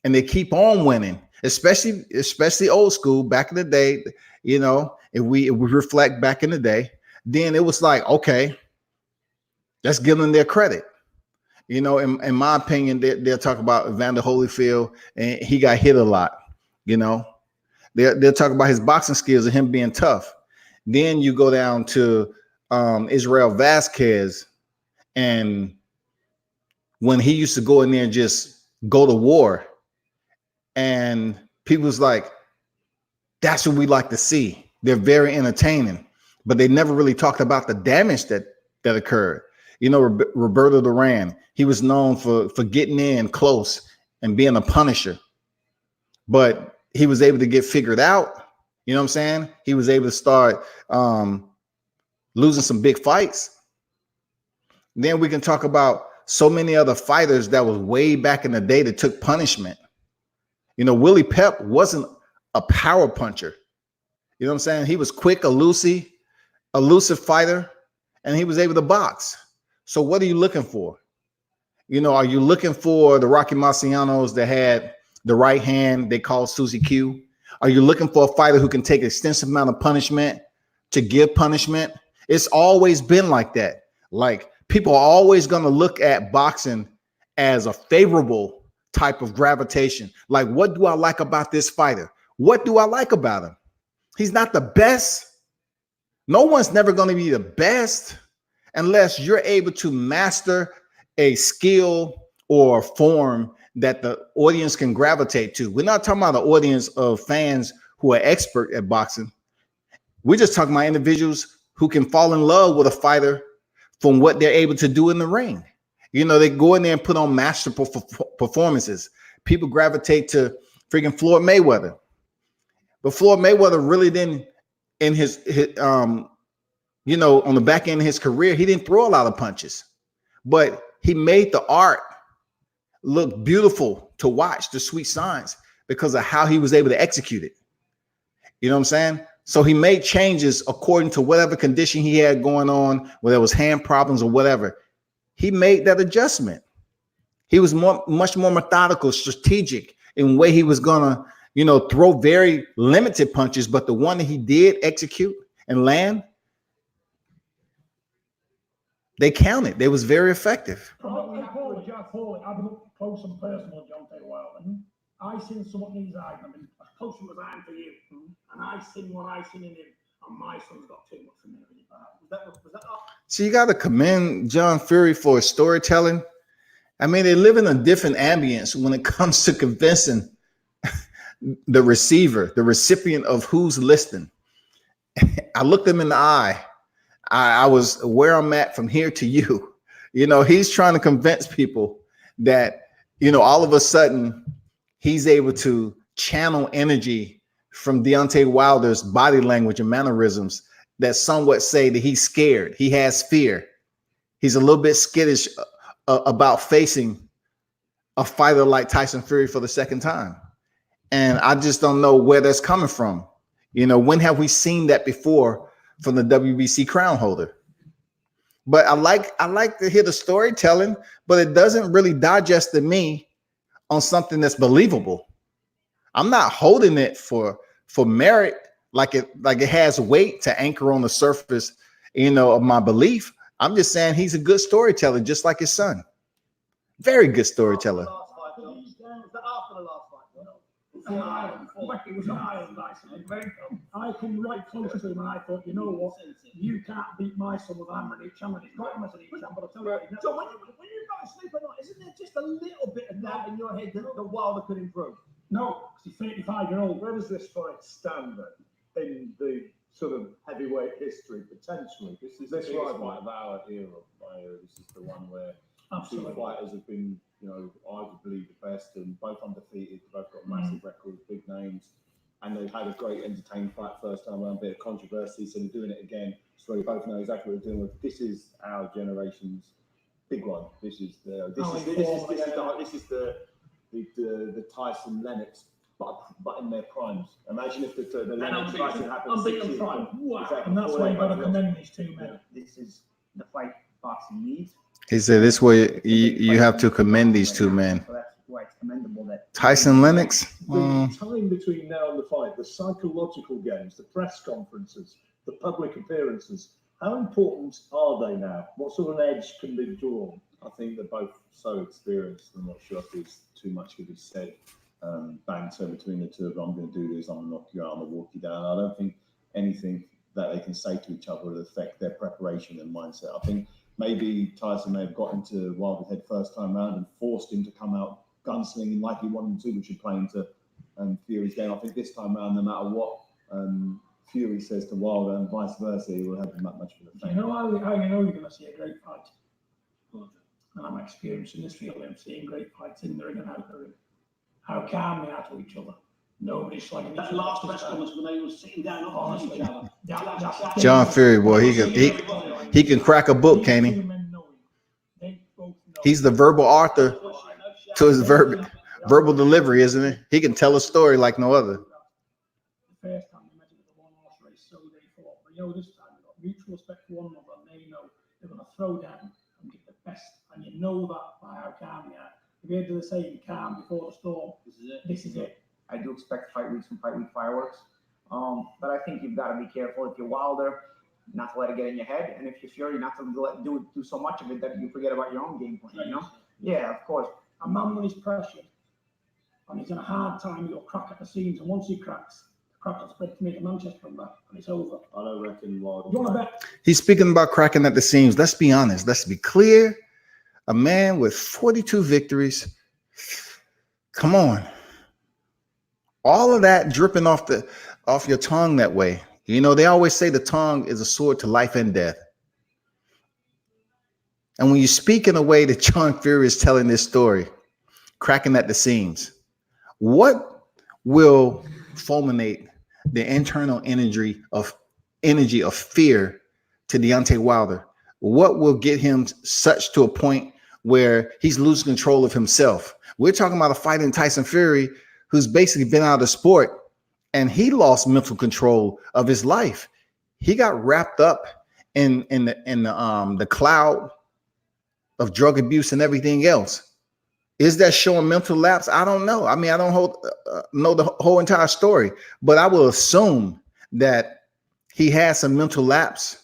and they keep on winning, especially old school back in the day, if we reflect back in the day, then it was like, okay, let's give them their credit. In my opinion, they'll talk about Evander Holyfield, and he got hit a lot. They'll talk about his boxing skills and him being tough. Then you go down to Israel Vasquez, and when he used to go in there and just go to war, and people was like, that's what we like to see. They're very entertaining, but they never really talked about the damage that occurred. Roberto Duran, he was known for getting in close and being a punisher, but he was able to get figured out. You know what I'm saying? He was able to start losing some big fights. Then we can talk about so many other fighters that was way back in the day that took punishment. Willie Pep wasn't a power puncher. You know what I'm saying? He was quick, elusive fighter, and he was able to box. So what are you looking for? Are you looking for the Rocky Marcianos that had the right hand they call Susie Q? Are you looking for a fighter who can take an extensive amount of punishment to give punishment? It's always been like that. Like, people are always going to look at boxing as a favorable type of gravitation. Like, what do I like about this fighter? What do I like about him? He's not the best. No one's never going to be the best unless you're able to master a skill or form that the audience can gravitate to. We're not talking about an audience of fans who are expert at boxing. We're just talking about individuals who can fall in love with a fighter from what they're able to do in the ring. They go in there and put on masterful performances. People gravitate to freaking Floyd Mayweather. But Floyd Mayweather really didn't, in his on the back end of his career, he didn't throw a lot of punches, but he made the art look beautiful to watch, the sweet science, because of how he was able to execute it. You know what I'm saying? So he made changes according to whatever condition he had going on, whether it was hand problems or whatever. He made that adjustment. He was much more methodical, strategic in the way he was gonna, throw very limited punches, but the one that he did execute and land, they counted. They was very effective. I've been up close and personal with John Taylor Wilder. I seen some of these eyes. I mean, as close as I am to you, and I seen what I seen in him, and my son's got too much from him. Was that? So you got to commend John Fury for his storytelling. I mean, they live in a different ambience when it comes to convincing the recipient of who's listening. I looked him in the eye. I was where I'm at from here to you. He's trying to convince people that, all of a sudden he's able to channel energy from Deontay Wilder's body language and mannerisms that somewhat say that he's scared. He has fear. He's a little bit skittish about facing a fighter like Tyson Fury for the second time. And I just don't know where that's coming from. When have we seen that before from the WBC crown holder? But I like to hear the storytelling, but it doesn't really digest to me on something that's believable. I'm not holding it for merit, like it has weight to anchor on the surface, of my belief. I'm just saying he's a good storyteller, just like his son. Very good storyteller. It was an island, I come right close to him, and I thought, you know what? You can't beat my son with hammer and each hand. It's not hammer and each hand, but I'll tell you what. So when you go to sleep at night, isn't there just a little bit of doubt in your head that Wilder could improve? No, because he's 35-year-old. Where does this fight stand then in the sort of heavyweight history potentially. This is This the biggest rivalry. fight of our era. This is the one where Absolutely. two fighters have been, arguably the best, and both undefeated. Both got massive records, big names, and they've had a great entertaining fight first time around. Bit of controversy, so they're doing it again. So we both know exactly what we're doing with. This is our generation's big one. This is the Tyson Lennox, but in their primes. Imagine if the Lennox Tyson happened 6 years ago. Wow. Exactly. And that's why you got to commend these two men. This is the fight boxing needs. He said this way you have to commend these two men. So that's why it's commendable that Tyson Lennox. The time between now and the fight, the psychological games, the press conferences, the public appearances, how important are they now? What sort of an edge can be drawn? I think they're both so experienced. I'm not sure if there's too much to be said. Banter between the two of them. I'm going to do this. I'm going to knock you out. I'm going to walk you down. I don't think anything that they can say to each other will affect their preparation and mindset. I think maybe Tyson may have got into Wilder's head first time round and forced him to come out gunslinging like he wanted to, which would play into Fury's game. I think this time round, no matter what Fury says to Wilder and vice versa, he will have that much of an effect. You know how you know you're going to see a great fight? And I'm experienced in this field. I'm seeing great fights in the ring and out the ring. How calm they are to each other. Nobody's slagging each That other. last press conference when they were sitting down opposite each other. That's John Fury, boy, he can crack a book, can't he? They both know. He's the verbal author to his verbal delivery, isn't he? He can tell a story like no other. The first time they met in the one horse race, so they fought. But this time they've got mutual respect for one another, and they know they're going to throw down and get the best. And you know that by how calm they are. If you heard the saying, calm before the storm, this is it. I do expect fight weeks and fight week fireworks. But I think you've got to be careful if you're Wilder, not to let it get in your head, and if you're Fury, not to do so much of it that you forget about your own game plan. Yeah, of course. A man when he's pressured and he's in a hard time, he'll crack at the seams, and once he cracks, the crack will spread to make a Manchester from that, and it's over. I don't reckon Wilder. You want to bet? He's speaking about cracking at the seams. Let's be honest. Let's be clear. A man with 42 victories. Come on. All of that dripping off your tongue that way. They always say the tongue is a sword to life and death. And when you speak in a way that John Fury is telling this story, cracking at the seams, what will fulminate the internal energy of fear to Deontay Wilder? What will get him such to a point where he's losing control of himself? We're talking about a fight in Tyson Fury who's basically been out of the sport, and he lost mental control of his life. He got wrapped up in the cloud of drug abuse and everything else. Is that showing mental lapse? I don't know. I mean, I don't know the whole entire story, but I will assume that he had some mental lapse.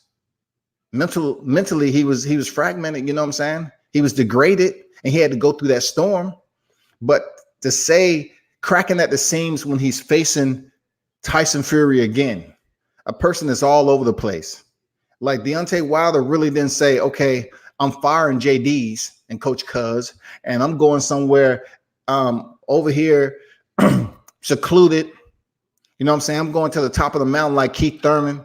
Mentally, he was fragmented. You know what I'm saying? He was degraded, and he had to go through that storm. But to say cracking at the seams when he's facing Tyson Fury again, a person that's all over the place, like Deontay Wilder really didn't say, okay, I'm firing JD's and Coach Cuz, and I'm going somewhere over here secluded. You know what I'm saying? I'm going to the top of the mountain like Keith Thurman.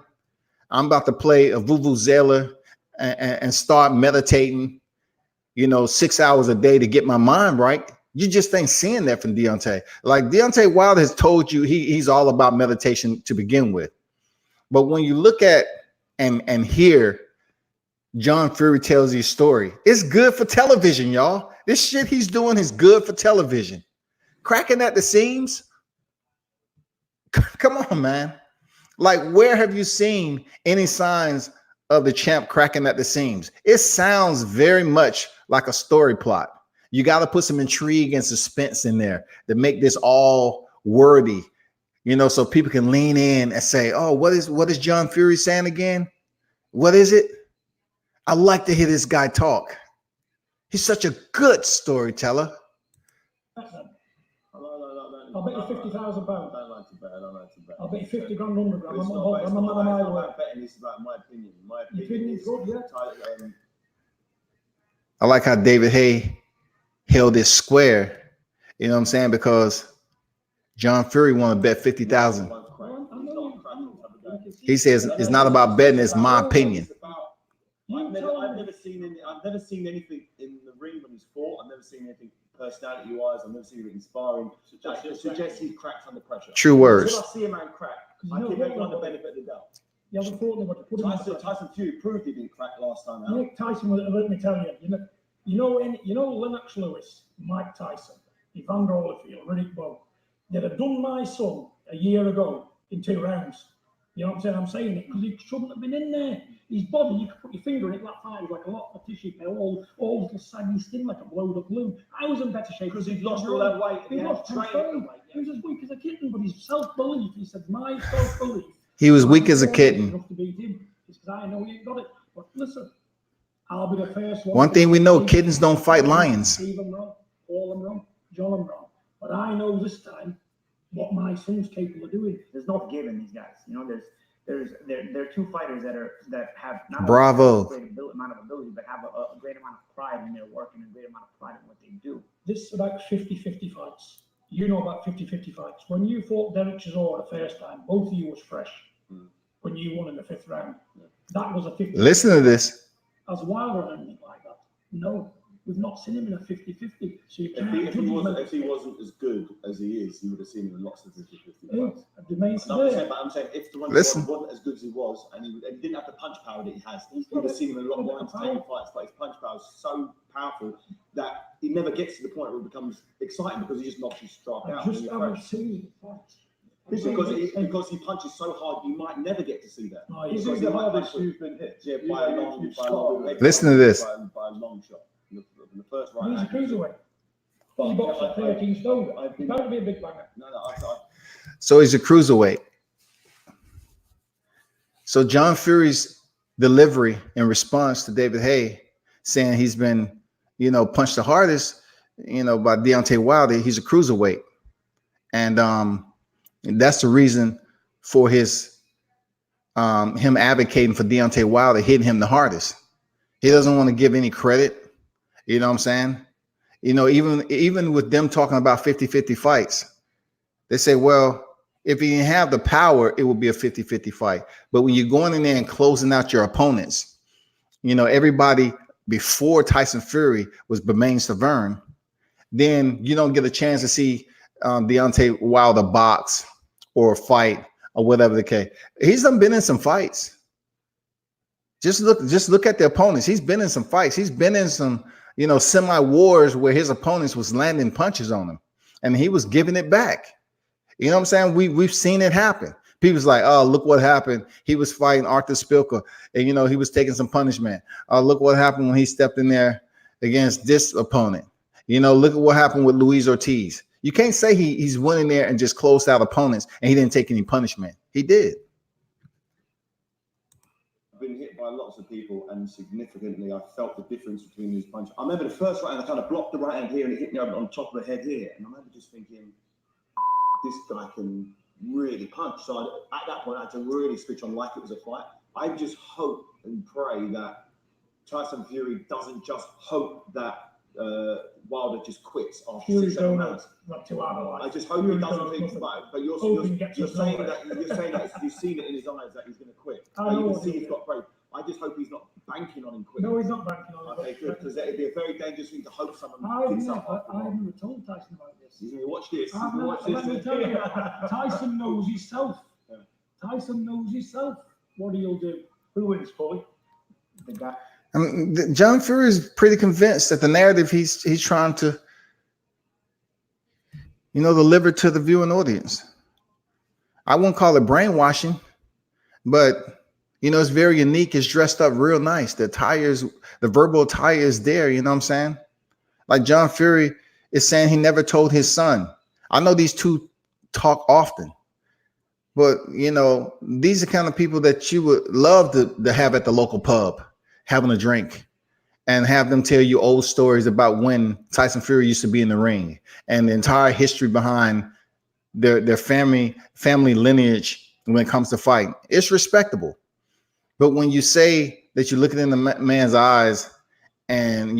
I'm about to play a vuvuzela and start meditating, 6 hours a day to get my mind right. You just ain't seeing that from Deontay. Like Deontay Wilder has told you he's all about meditation to begin with. But when you look at and hear John Fury tells his story, it's good for television, y'all. This shit he's doing is good for television. Cracking at the seams. Come on, man. Like, where have you seen any signs of the champ cracking at the seams? It sounds very much like a story plot. You got to put some intrigue and suspense in there to make this all worthy, so people can lean in and say, oh, what is John Fury saying again? What is it? I like to hear this guy talk. He's such a good storyteller. I'll bet you £50,000. I don't like to bet. I'll bet you 50 grand, 100 grand. It's I'm not about betting. It's about my opinion. My Your opinion opinion's is good, yeah. I like how David Hay held this square. You know what I'm saying? Because John Fury want to bet 50,000. He says it's not about betting, it's my opinion. I've never seen anything in the ring when he's fought. I've never seen anything personality-wise. I've never seen anything inspiring that suggests he cracks under pressure. True words. Until I see a man crack, I give everyone the benefit of the doubt. Yeah, we thought they were to put him Tyson Fury proved he didn't crack last time out. Mike Tyson, let me tell you, you know Lennox Lewis, Mike Tyson, Evander Holyfield, Riddick Bowe. They'd have done my son a year ago in 2 rounds. You know what I'm saying? I'm saying it because he shouldn't have been in there. His body, you could put your finger in it, that fight was like a lot of tissue, all little saggy skin, like a blowed up balloon. I was in better shape because he'd lost all that weight. He lost 10 stone. He was as weak as a kitten, but his self-belief, he said, my self-belief. He was weak as a kitten. Enough to beat him, because I know he ain't got it. But listen, I'll be the first one. One thing we know, kittens don't fight lions. Steve them wrong, Paul them wrong, John them wrong. But I know this time what my son's capable of doing. There's no forgiving these guys. You know, there are 2 fighters that have not Bravo. a great amount of ability, but have a great amount of pride in their work and a great amount of pride in what they do. This is about 50-50 fights. You know about 50-50 fights. When you fought Derek Chisora the first time, both of you was fresh. When you won in the 5th round, that was a 50. Listen to this. As Wilder or anything like that? No, we've not seen him in a 50-50. So you can't if he wasn't as good as he is, you would have seen him in lots of 50-50 fights. I'm saying if the one wasn't as good as he was, and he didn't have the punch power that he has, you would have seen him in a lot more entertaining fights. But his punch power is so powerful that he never gets to the point where it becomes exciting because he just knocks you straight out. Just haven't seen fights. Because he punches so hard, you might never get to see that. This is the hardest you've been hit. Yeah, by a long Listen to this. By a long shot. In the first round. He's a cruiserweight. He boxed at 13 stone. He's going to be a big banger. So he's a cruiserweight. So John Fury's delivery in response to David Haye saying he's been, punched the hardest, by Deontay Wilder, he's a cruiserweight. And that's the reason for his him advocating for Deontay Wilder hitting him the hardest. He doesn't want to give any credit. You know what I'm saying? Even with them talking about 50-50 fights, they say, well, if he didn't have the power, it would be a 50-50 fight. But when you're going in there and closing out your opponents, everybody before Tyson Fury was Bermain Stavern, then you don't get a chance to see Deontay Wilder box or fight or whatever the case. He's been in some fights. Just look at the opponents. He's been in some fights. He's been in some, semi-wars where his opponents was landing punches on him and he was giving it back. You know what I'm saying? We've seen it happen. People's like, oh, look what happened. He was fighting Arthur Spilka and, he was taking some punishment. Oh, look what happened when he stepped in there against this opponent. Look at what happened with Luis Ortiz. You can't say he's winning there and just closed out opponents and he didn't take any punishment. He did. I've been hit by lots of people, and significantly, I felt the difference between these punches. I remember the first right hand, I kind of blocked the right hand here, and it hit me on top of the head here. And I remember just thinking, this guy can really punch. So at that point, I had to really switch on like it was a fight. I just hope and pray that Tyson Fury doesn't just hope that Wilder just quits after 6-7 rounds. Not too hard of life. I just hope he doesn't think about it. But you're saying that you've seen it in his eyes that he's going to quit. You can see he's got brave. I just hope he's not banking on him quitting. No, he's not banking on him. Okay, good, because it'd be a very dangerous thing to hope someone gets up. I haven't told Tyson about this. He's going to watch this. Let me tell you, Tyson knows himself. Yeah. Tyson knows himself what he'll do. Who wins, Paulie? The guy. I mean, John Fury is pretty convinced that the narrative he's trying to, deliver to the viewing audience. I won't call it brainwashing, but it's very unique. It's dressed up real nice. The verbal attire is there. You know what I'm saying? Like John Fury is saying he never told his son. I know these two talk often, but these are the kind of people that you would love to have at the local pub, having a drink, and have them tell you old stories about when Tyson Fury used to be in the ring and the entire history behind their family lineage when it comes to fighting. It's respectable. But when you say that you're looking in the man's eyes and,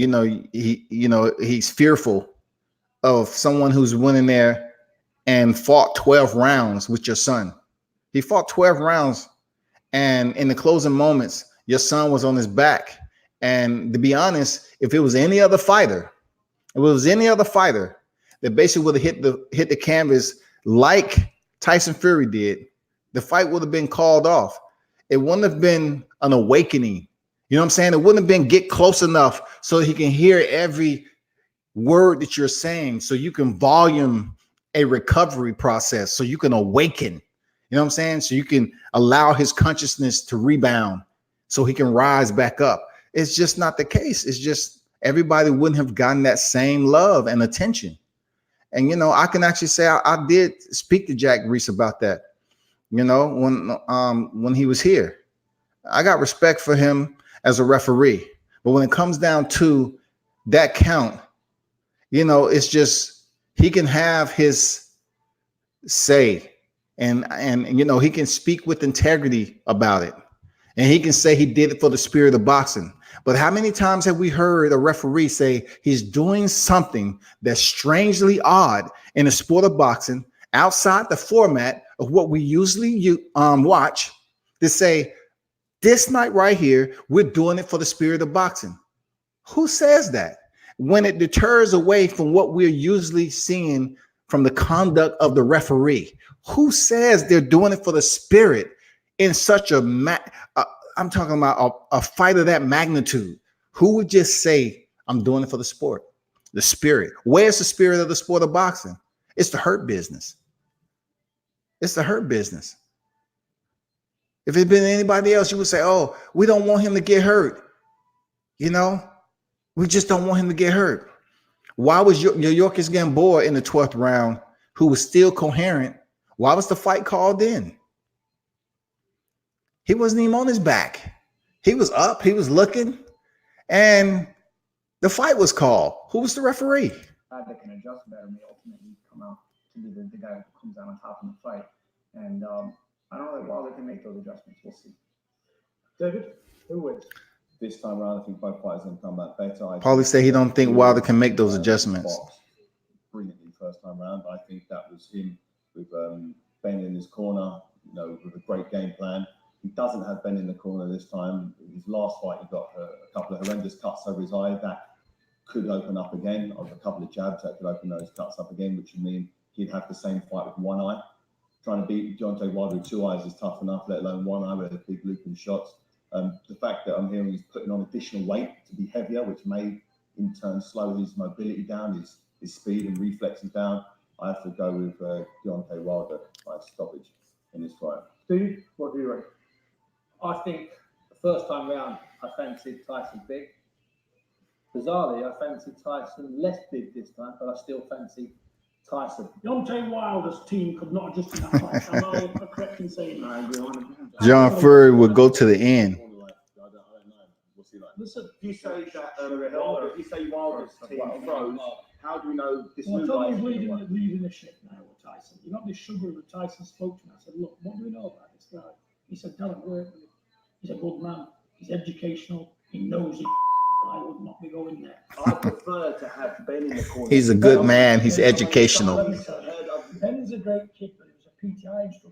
he's fearful of someone who's went in there and fought 12 rounds with your son. He fought 12 rounds And in the closing moments, your son was on his back. And to be honest, if it was any other fighter, that basically would have hit the canvas like Tyson Fury did, the fight would have been called off. It wouldn't have been an awakening. You know what I'm saying? It wouldn't have been get close enough so he can hear every word that you're saying, so you can volume a recovery process, so you can awaken. You know what I'm saying? So you can allow his consciousness to rebound so he can rise back up. It's just not the case. It's just everybody wouldn't have gotten that same love and attention. And, you know, I can actually say I did speak to Jack Reese about that, you know, when he was here. I got respect for him as a referee. But when it comes down to that count, you know, it's just he can have his say and you know, he can speak with integrity about it. And he can say he did it for the spirit of boxing. But how many times have we heard a referee say he's doing something that's strangely odd in the sport of boxing, outside the format of what we usually watch, to say, this night right here, we're doing it for the spirit of boxing? Who says that? When it deters away from what we're usually seeing from the conduct of the referee. Who says they're doing it for the spirit in such a I'm talking about a fight of that magnitude? Who would just say, I'm doing it for the sport, the spirit? Where's the spirit of the sport of boxing? It's the hurt business. It's the hurt business. If it'd been anybody else, you would say, oh, we don't want him to get hurt. You know, we just don't want him to get hurt. Why was Yorkis Gamboa in the 12th round, who was still coherent? Why was the fight called in? He wasn't even on his back. He was up, he was looking, and the fight was called. Who was the referee? That can adjust better may ultimately come out to be the guy who comes out on top in the fight. And I don't know that Wilder can make those adjustments. We'll see. David, who wins? This time around, I think both fighters going to come back better. Paulie say he don't think Wilder can make those adjustments. Brilliantly first time around. I think that was him with Ben in his corner, you know, with a great game plan. He doesn't have Ben in the corner this time. In his last fight, he got a couple of horrendous cuts over his eye that could open up again, or a couple of jabs that could open those cuts up again, which would mean he'd have the same fight with one eye. Trying to beat Deontay Wilder with two eyes is tough enough, let alone one eye with a big looping shots. The fact that I'm hearing he's putting on additional weight to be heavier, which may in turn slow his mobility down, his speed and reflexes down. I have to go with Deontay Wilder by stoppage in this fight. Steve, what do you reckon? I think the first time round, I fancied Tyson big. Bizarrely, I fancied Tyson less big this time, but I still fancy Tyson. Deontay Wilder's team could not adjust in that fight. Am I correct in saying that? I agree on it. John Fury would go to the end. Listen, If you say that Wilder's team froze, how do we know this well, new Tony guy's was going to leading the ship now with Tyson. You got this sugar that Tyson spoke to me. I said, look, what do we know about this guy? He said, tell him, work with him. He's a good man. He's educational. He knows it. I would not be going there. I prefer to have Ben in the corner. He's a good man. He's educational. Ben's a great kid, but he was a PTI instructor.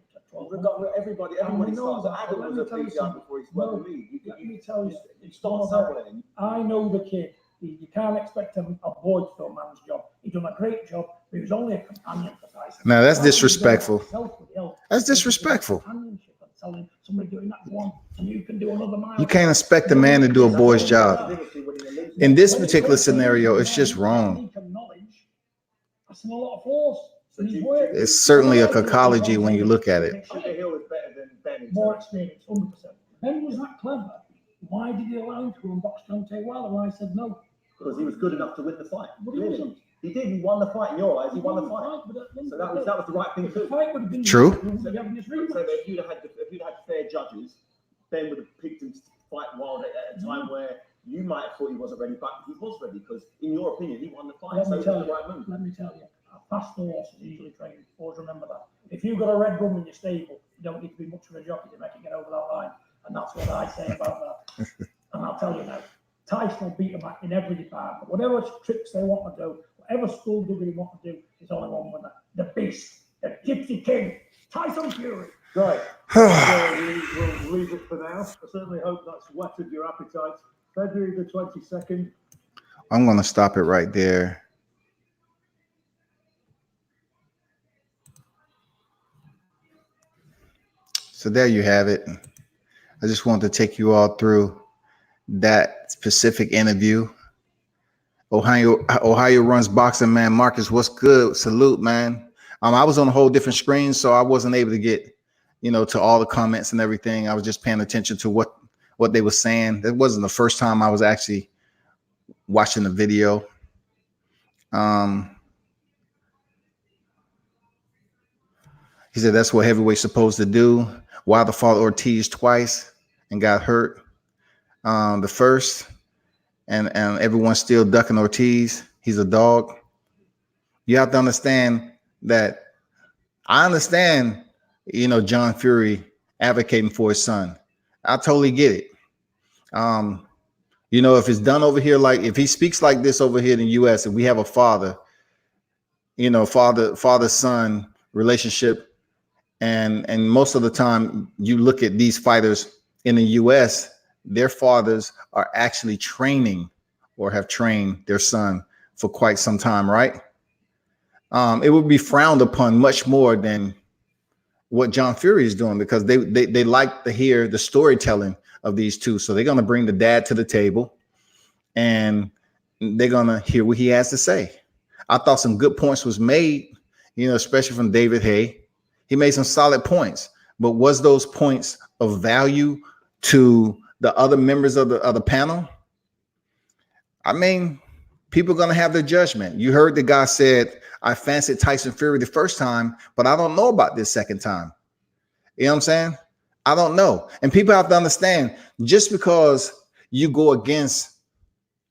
Everybody starts. Adam was a PTI before he spoke with me. Let me tell you, it's not somewhere. I know the kid. You can't expect a boy to do a man's job. He done a great job, but he was only a companion for Tyson. Now that's disrespectful. That's disrespectful. Telling somebody doing that one, and you can do another mile. You can't expect a man to do a boy's job. In this particular scenario, it's just wrong. That's a lot of force. It's certainly a cacology when you look at it. Sugar Hill is better than Ben. More experience, 100%. Ben was that clever. Why did he allow him to unbox Deontay Wilder? And I said no. Because he was good enough to win the fight. But he wasn't. He did. He won the fight in your eyes. He won the fight. So that was the right thing to The do. fight would have been True. So if you'd had fair judges, Ben would have picked him to fight Wilder at a time where you might have thought he wasn't ready, but he was ready because, in your opinion, he won the fight. Let So me it was tell the you, right move. let me tell you, a fast horse is usually trained. Always remember that. If you've got a red rum in your stable, you don't need to be much of a jockey to make it get over that line. And that's what I say about that. And I'll tell you now, Tyson will beat him in every department. Whatever tricks they want to do, whatever skullduggery they want to do, there's only one winner. The Beast, the Gypsy King, Tyson Fury. Right. We'll leave it that's whetted your appetite. February the 22nd. I'm going to stop it right there. So there you have it. I just wanted to take you all through that specific interview. Ohio runs boxing, man. Marcus, what's good? Salute, man. I was on a whole different screen, so I wasn't able to get, to all the comments and everything. I was just paying attention to what they were saying. That wasn't the first time I was actually watching the video. He said that's what heavyweight's supposed to do. Wilder fought Ortiz twice and got hurt the first, and everyone's still ducking Ortiz. He's a dog. You have to understand that. I understand, John Fury advocating for his son. I totally get it. If it's done over here, like if he speaks like this over here in the U.S., if we have a father, father-son relationship, and most of the time you look at these fighters in the U.S., their fathers are actually training or have trained their son for quite some time, right? It would be frowned upon much more than what John Fury is doing, because they like to hear the storytelling of these two. So they're going to bring the dad to the table and they're going to hear what he has to say. I thought some good points was made, especially from David Hay. He made some solid points, but was those points of value to the other members of the panel? I mean, people are going to have their judgment. You heard the guy said, I fancied Tyson Fury the first time, but I don't know about this second time. You know what I'm saying? I don't know. And people have to understand, just because you go against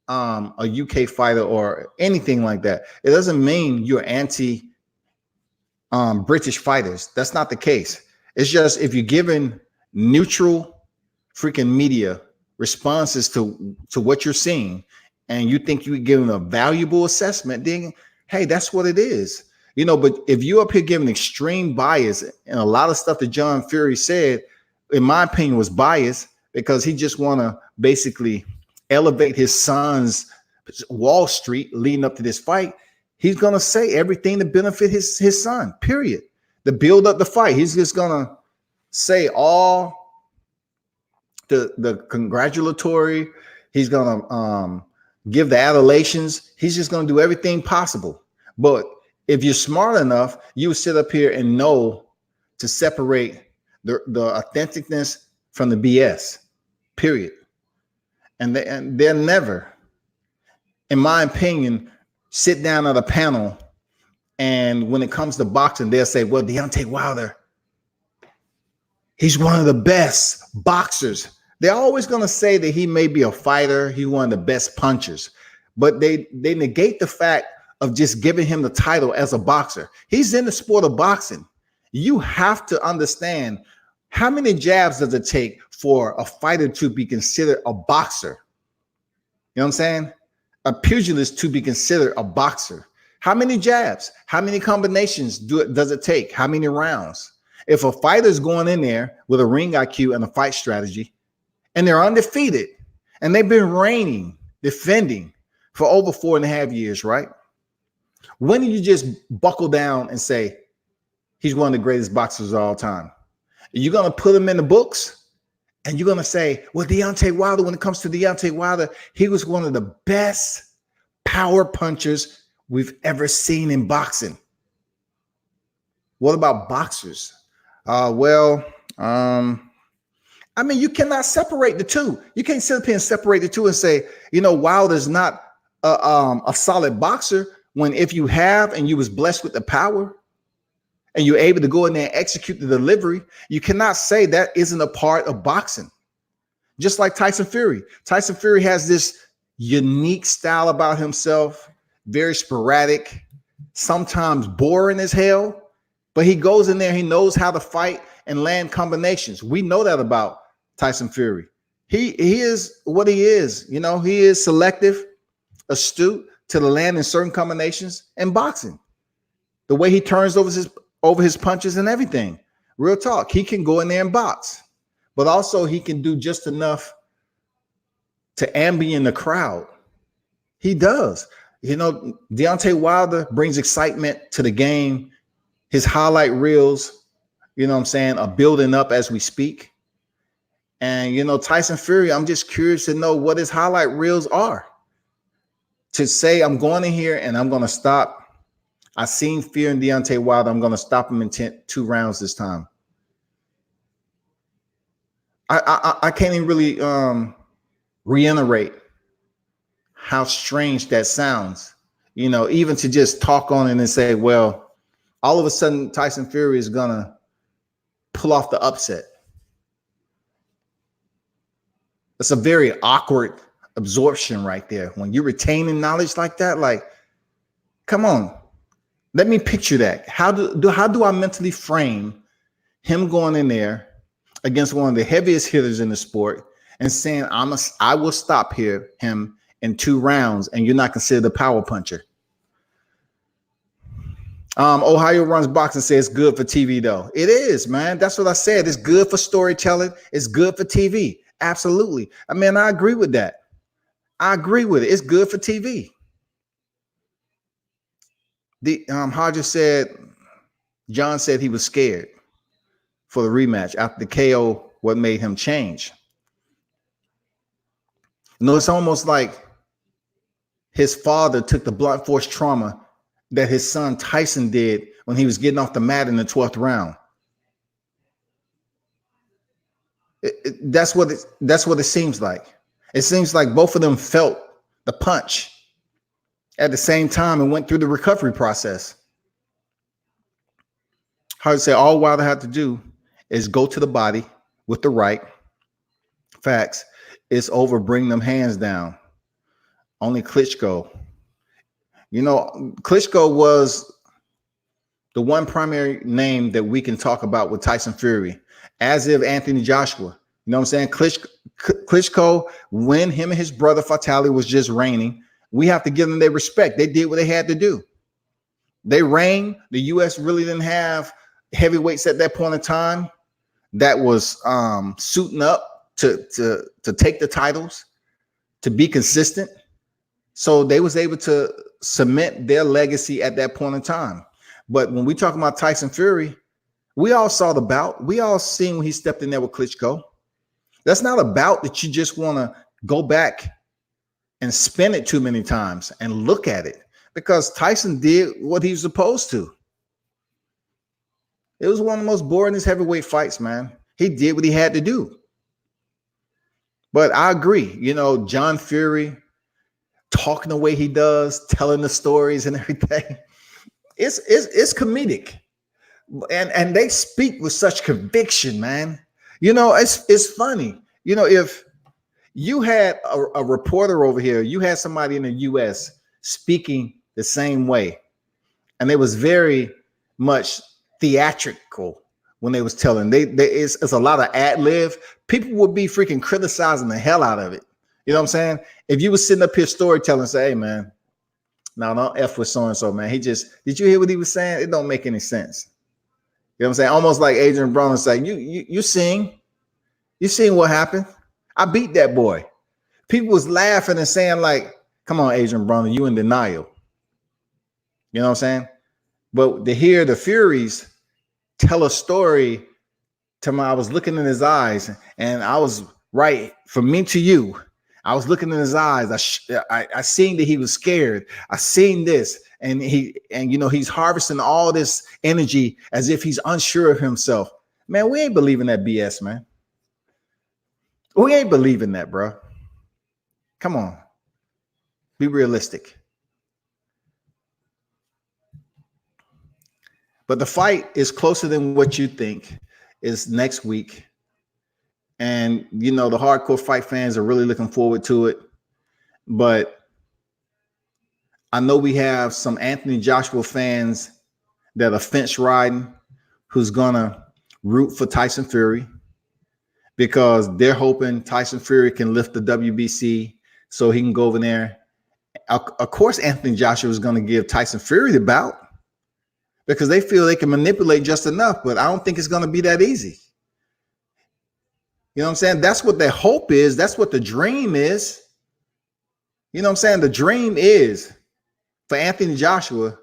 a UK fighter or anything like that, it doesn't mean you're anti British fighters. That's not the case. It's just if you're given neutral freaking media responses to what you're seeing, and you think you're giving a valuable assessment, then hey, that's what it is. But if you're up here giving extreme bias, and a lot of stuff that John Fury said, in my opinion, was biased, because he just want to basically elevate his son's Wall Street leading up to this fight. He's going to say everything to benefit his son, period. To build up the fight. He's just going to say all the congratulatory. He's going to give the adulations. He's just going to do everything possible. But if you're smart enough, you would sit up here and know to separate the authenticness from the BS, period. And they're never, in my opinion, sit down at a panel, and when it comes to boxing, they'll say, well, Deontay Wilder, he's one of the best boxers. They're always going to say that he may be a fighter, he's one of the best punchers, but they negate the fact of just giving him the title as a boxer. He's in the sport of boxing. You have to understand, how many jabs does it take for a fighter to be considered a boxer? You know what I'm saying? A pugilist to be considered a boxer. How many jabs? How many combinations does it take? How many rounds? If a fighter's going in there with a ring IQ and a fight strategy, and they're undefeated, and they've been reigning, defending for over 4.5 years, right? When do you just buckle down and say he's one of the greatest boxers of all time? You're going to put him in the books, and you're going to say, well, Deontay Wilder, when it comes to Deontay Wilder, he was one of the best power punchers we've ever seen in boxing. What about boxers? I mean, you cannot separate the two. You can't sit up here and separate the two and say, Wilder's not a solid boxer, when if you have and you was blessed with the power and you're able to go in there and execute the delivery, you cannot say that isn't a part of boxing. Just like Tyson Fury. Tyson Fury has this unique style about himself, very sporadic, sometimes boring as hell, but he goes in there, he knows how to fight and land combinations. We know that about Tyson Fury. He is what he is. He is selective, astute to the land in certain combinations and boxing. The way he turns over his punches and everything. Real talk. He can go in there and box, but also he can do just enough to ambient the crowd. He does. You know, Deontay Wilder brings excitement to the game. His highlight reels, you know what I'm saying, are building up as we speak. And, you know, Tyson Fury, I'm just curious to know what his highlight reels are. To say I'm going in here and I'm going to stop. I seen fear in Deontay Wilder. I'm going to stop him in 2 rounds this time. I can't even really reiterate how strange that sounds. You know, even to just talk on it and say, well, all of a sudden Tyson Fury is going to pull off the upset. It's a very awkward absorption right there. When you're retaining knowledge like that, like, come on, let me picture that. How do I mentally frame him going in there against one of the heaviest hitters in the sport and saying, I will stop him in 2 rounds, and you're not considered a power puncher? Ohio Runs Boxing says it's good for TV, though. It is, man. That's what I said. It's good for storytelling. It's good for TV. Absolutely. I mean, I agree with that. I agree with it. It's good for TV. The Hodges said, John said he was scared for the rematch after the KO. What made him change? You know, it's almost like his father took the blunt force trauma that his son Tyson did when he was getting off the mat in the 12th round. That's what it seems like. It seems like both of them felt the punch at the same time and went through the recovery process. Hard to say. All Wilder had to do is go to the body with the right. Facts. It's over. Bring them hands down. Only Klitschko. You know, Klitschko was the one primary name that we can talk about with Tyson Fury, as if Anthony Joshua. You know what I'm saying? Klitschko, when him and his brother Fatali was just reigning, we have to give them their respect. They did what they had to do. They reigned. The U.S. really didn't have heavyweights at that point in time that was suiting up to take the titles, to be consistent. So they was able to cement their legacy at that point in time. But when we talk about Tyson Fury, we all saw the bout. We all seen when he stepped in there with Klitschko. That's not a bout that you just want to go back and spin it too many times and look at it, because Tyson did what he was supposed to. It was one of the most boringest heavyweight fights, man. He did what he had to do. But I agree, you know, John Fury talking the way he does, telling the stories and everything, it's comedic. And they speak with such conviction, man. You know, it's funny. You know, if you had a reporter over here, you had somebody in the U.S. speaking the same way, and it was very much theatrical when they was telling. It's a lot of ad lib. People would be freaking criticizing the hell out of it. You know what I'm saying? If you was sitting up here storytelling, say, hey, man, no, don't F with so-and-so, man. Did you hear what he was saying? It don't make any sense. You know what I'm saying? Almost like Adrian Broner saying, you seen what happened? I beat that boy. People was laughing and saying, like, come on, Adrian Broner, you in denial. You know what I'm saying? But to hear the Furies tell a story to me, I was looking in his eyes, and I was right from me to you. I was looking in his eyes. I seen that he was scared. I seen this, and you know, he's harvesting all this energy as if he's unsure of himself. Man, we ain't believing that BS, man. We ain't believing that, bro. Come on, be realistic. But the fight is closer than what you think. It's next week. And, you know, the hardcore fight fans are really looking forward to it. But I know we have some Anthony Joshua fans that are fence riding, who's going to root for Tyson Fury because they're hoping Tyson Fury can lift the WBC so he can go over there. Of course, Anthony Joshua is going to give Tyson Fury the bout because they feel they can manipulate just enough. But I don't think it's going to be that easy. You know what I'm saying? That's what their hope is. That's what the dream is. You know what I'm saying? The dream is for Anthony Joshua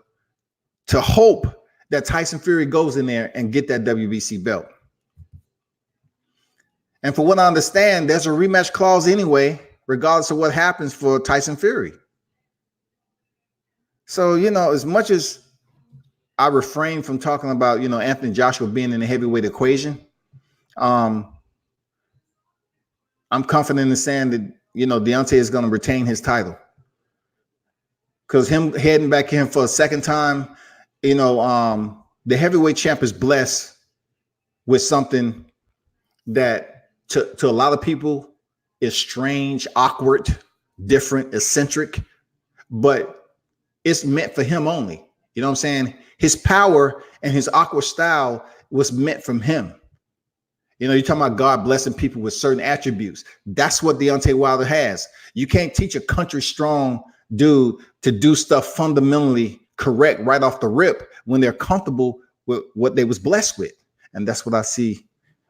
to hope that Tyson Fury goes in there and get that WBC belt. And for what I understand, there's a rematch clause anyway, regardless of what happens for Tyson Fury. So, you know, as much as I refrain from talking about, you know, Anthony Joshua being in the heavyweight equation, I'm confident in saying that, you know, Deontay is going to retain his title. Because him heading back in for a second time, you know, the heavyweight champ is blessed with something that to a lot of people is strange, awkward, different, eccentric, but it's meant for him only. You know what I'm saying? His power and his awkward style was meant from him. You know, you're talking about God blessing people with certain attributes. That's what Deontay Wilder has. You can't teach a country strong dude to do stuff fundamentally correct right off the rip when they're comfortable with what they was blessed with. And that's what I see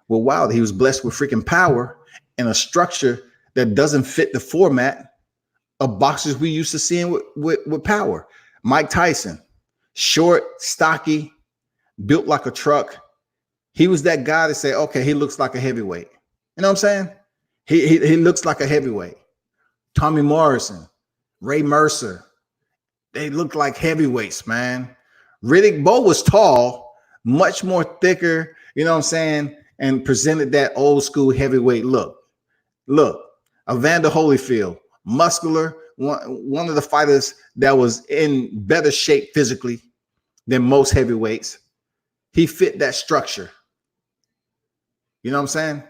with Wilder. He was blessed with freaking power and a structure that doesn't fit the format of boxers we used to seeing with power. Mike Tyson, short, stocky, built like a truck. He was that guy to say, okay, he looks like a heavyweight. You know what I'm saying? He looks like a heavyweight. Tommy Morrison, Ray Mercer, they look like heavyweights, man. Riddick Bowe was tall, much more thicker, you know what I'm saying, and presented that old school heavyweight look. Look, Evander Holyfield, muscular, one of the fighters that was in better shape physically than most heavyweights. He fit that structure. You know what I'm saying?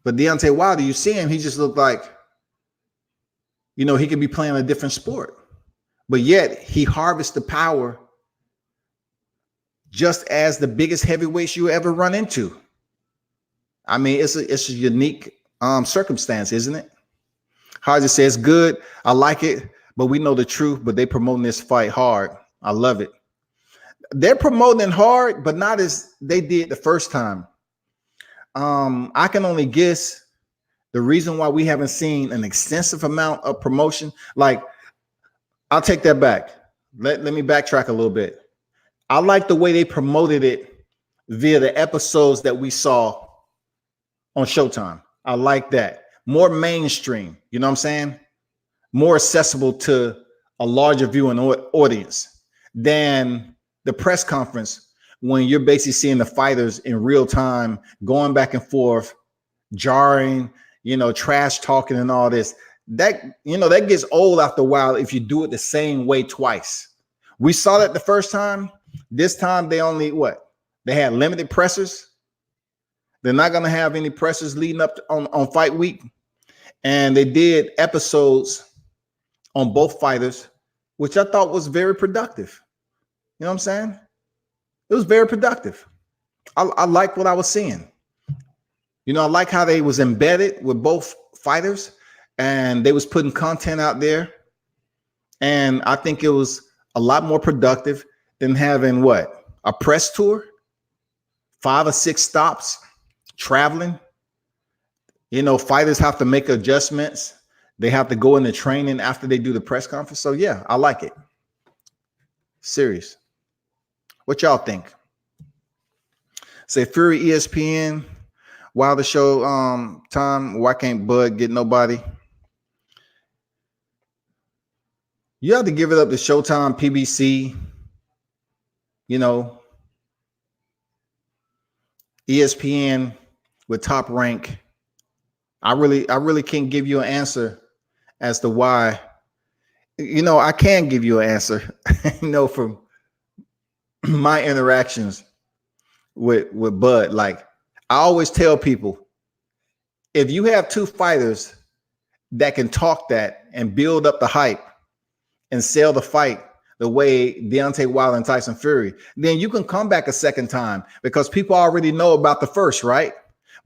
But Deontay Wilder, you see him, he just looked like, you know, he could be playing a different sport. But yet he harvests the power just as the biggest heavyweights you ever run into. I mean, it's a unique circumstance, isn't it? Hard to say it's good. I like it, but we know the truth, but they promoting this fight hard. I love it. They're promoting hard, but not as they did the first time. I can only guess the reason why we haven't seen an extensive amount of promotion. Like, I'll take that back. Let me backtrack a little bit. I like the way they promoted it via the episodes that we saw on Showtime. I like that. More mainstream, you know what I'm saying? More accessible to a larger viewing audience than the press conference when you're basically seeing the fighters in real time, going back and forth, jarring, you know, trash talking and all this. That, you know, that gets old after a while if you do it the same way twice. We saw that the first time. This time they only they had limited pressers. They're not going to have any pressers leading up to, on fight week. And they did episodes on both fighters, which I thought was very productive. You know what I'm saying? It was very productive. I like what I was seeing. You know, I like how they was embedded with both fighters and they was putting content out there. And I think it was a lot more productive than having a press tour, 5 or 6 stops, traveling. You know, fighters have to make adjustments. They have to go into training after they do the press conference. So yeah, I like it. Serious. What y'all think? Say Fury ESPN, Wilder show time. Why can't Bud get nobody? You have to give it up to Showtime, PBC, you know, ESPN with Top Rank. I really can't give you an answer as to why. You know, I can give you an answer, you know, from my interactions with Bud. Like, I always tell people, if you have 2 fighters that can talk that and build up the hype and sell the fight the way Deontay Wilder and Tyson Fury, then you can come back a second time because people already know about the first, right?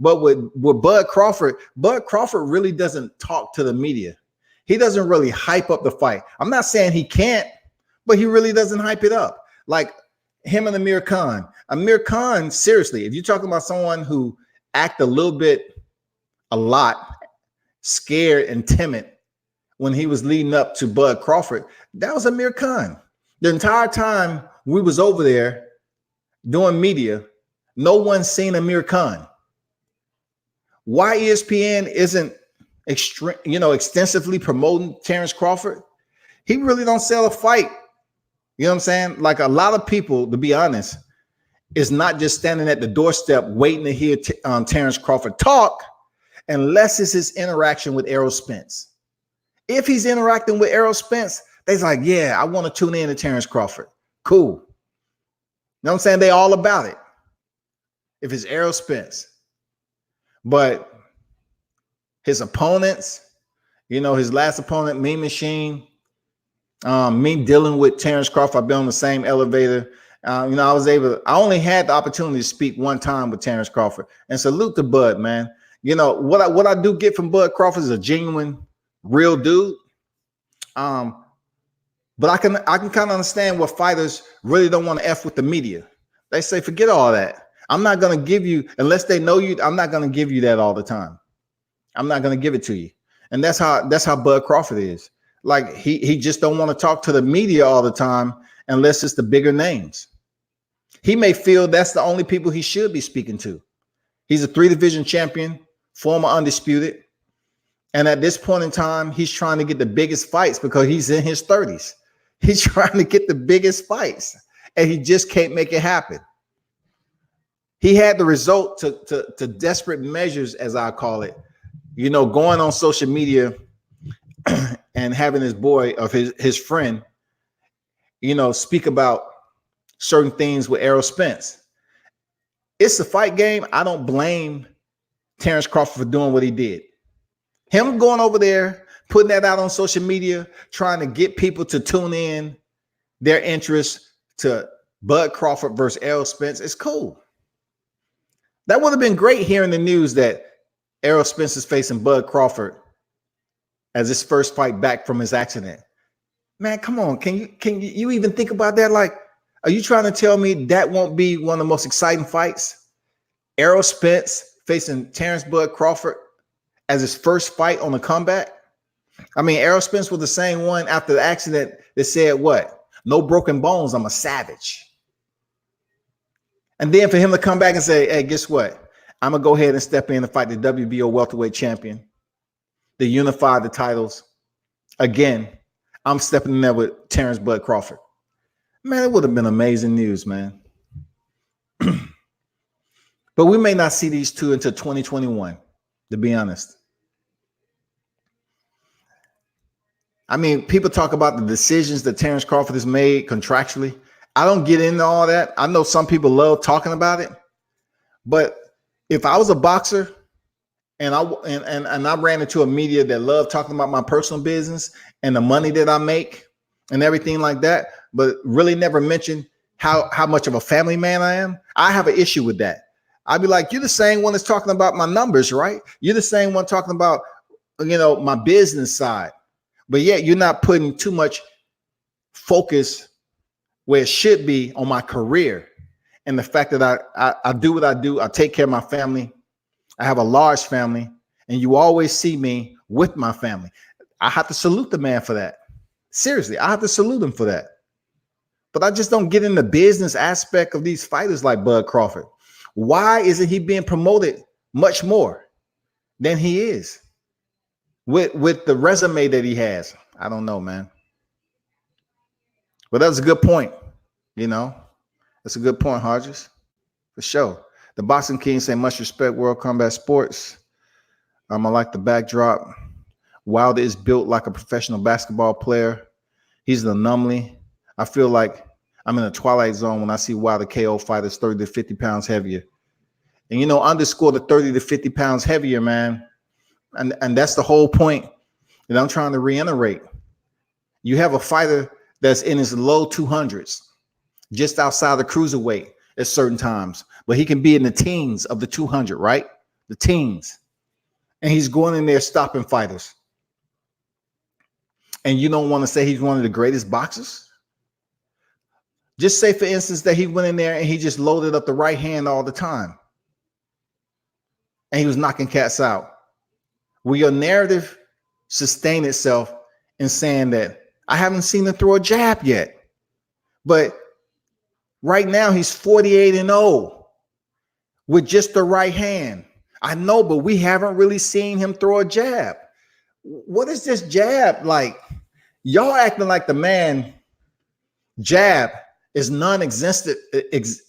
But with Bud Crawford really doesn't talk to the media. He doesn't really hype up the fight. I'm not saying he can't, but he really doesn't hype it up. Like him and Amir Khan. Amir Khan, seriously, if you're talking about someone who act a lot scared and timid when he was leading up to Bud Crawford, that was Amir Khan. The entire time we was over there doing media, no one's seen Amir Khan. Why ESPN isn't extensively promoting Terrence Crawford? He really don't sell a fight. You know what I'm saying? Like a lot of people, to be honest, is not just standing at the doorstep waiting to hear Terrence Crawford talk, unless it's his interaction with Errol Spence. If he's interacting with Errol Spence, they're like, yeah, I want to tune in to Terrence Crawford. Cool. You know what I'm saying? They all about it. If it's Errol Spence. But his opponents, his last opponent, Mean Machine, me dealing with Terrence Crawford, I've been on the same elevator. I only had the opportunity to speak one time with Terrence Crawford. And salute to Bud, man. What I do get from Bud Crawford is a genuine, real dude. But I can kind of understand what fighters really don't want to F with the media. They say, forget all that. I'm not going to give you, unless they know you, I'm not going to give you that all the time. I'm not going to give it to you. And that's how Bud Crawford is. Like he just don't want to talk to the media all the time unless it's the bigger names. He may feel that's the only people he should be speaking to. He's a 3-division champion, former undisputed. And at this point in time, he's trying to get the biggest fights because he's in his 30s. He's trying to get the biggest fights and he just can't make it happen. He had the result to desperate measures, as I call it, going on social media and having his friend, speak about certain things with Errol Spence. It's a fight game. I don't blame Terrence Crawford for doing what he did. Him going over there, putting that out on social media, trying to get people to tune in their interest to Bud Crawford versus Errol Spence. It's cool. That would have been great hearing the news that Errol Spence is facing Bud Crawford as his first fight back from his accident. Man, come on. Can you even think about that? Like, are you trying to tell me that won't be one of the most exciting fights? Errol Spence facing Terrence Bud Crawford as his first fight on the comeback? I mean, Errol Spence was the same one after the accident that said what? No broken bones, I'm a savage. And then for him to come back and say, hey, guess what? I'm going to go ahead and step in and fight the WBO welterweight champion, to unify the titles. Again, I'm stepping in there with Terrence Bud Crawford. Man, it would have been amazing news, man. But we may not see these two until 2021, to be honest. I mean, people talk about the decisions that Terrence Crawford has made contractually. I don't get into all that. I know some people love talking about it. But if I was a boxer and I ran into a media that loved talking about my personal business and the money that I make and everything like that, but really never mentioned how much of a family man I am, I have an issue with that. I'd be like, you're the same one that's talking about my numbers, right? You're the same one talking about, my business side, but yet you're not putting too much focus where it should be on my career. And the fact that I do what I do, I take care of my family. I have a large family, and you always see me with my family. I have to salute the man for that. Seriously, I have to salute him for that. But I just don't get in the business aspect of these fighters like Bud Crawford. Why isn't he being promoted much more than he is with the resume that he has? I don't know, man. But that's a good point. That's a good point, Hodges, for sure. The Boxing King say, much respect, World Combat Sports. I like the backdrop. Wilder is built like a professional basketball player. He's an anomaly. I feel like I'm in a twilight zone when I see Wilder KO fighters 30 to 50 pounds heavier. And, underscore the 30 to 50 pounds heavier, man. And that's the whole point that I'm trying to reiterate. You have a fighter that's in his low 200s, just outside the cruiserweight at certain times, but he can be in the teens of the 200, right? The teens. And he's going in there stopping fighters. And you don't want to say he's one of the greatest boxers? Just say, for instance, that he went in there and he just loaded up the right hand all the time. And he was knocking cats out. Will your narrative sustain itself in saying that I haven't seen him throw a jab yet. But right now he's 48-0 with just the right hand. I know, but we haven't really seen him throw a jab. What is this jab like? Y'all acting like the man jab is non-existent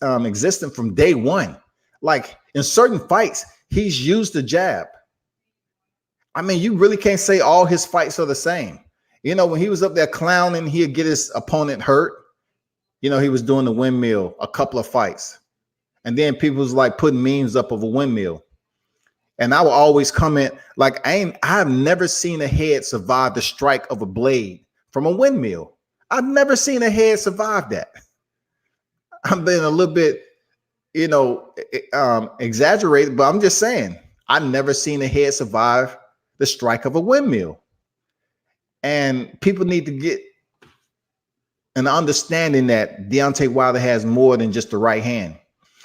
existent from day one. Like in certain fights, he's used the jab. I mean, you really can't say all his fights are the same. You know, when he was up there clowning, he'd get his opponent hurt. You know, he was doing the windmill a couple of fights. And then people was like putting memes up of a windmill. And I will always comment, like, I've never seen a head survive the strike of a blade from a windmill. I've never seen a head survive that. I'm being a little bit, you know, exaggerated, but I'm just saying, I've never seen a head survive the strike of a windmill. And people need to get an understanding that Deontay Wilder has more than just the right hand.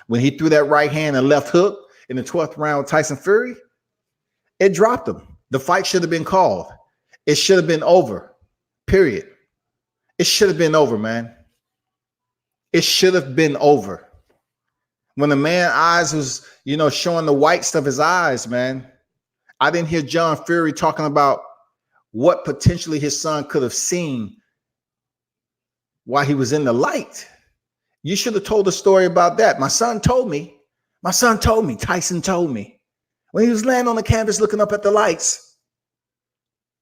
When he threw that right hand and left hook in the 12th round with Tyson Fury, it dropped him. The fight should have been called. It should have been over, period. It should have been over, man. It should have been over. When the man's eyes was, you know, showing the whites of his eyes, man, I didn't hear John Fury talking about what potentially his son could have seen while he was in the light. You should have told a story about that. My son told me, Tyson told me, when he was laying on the canvas looking up at the lights,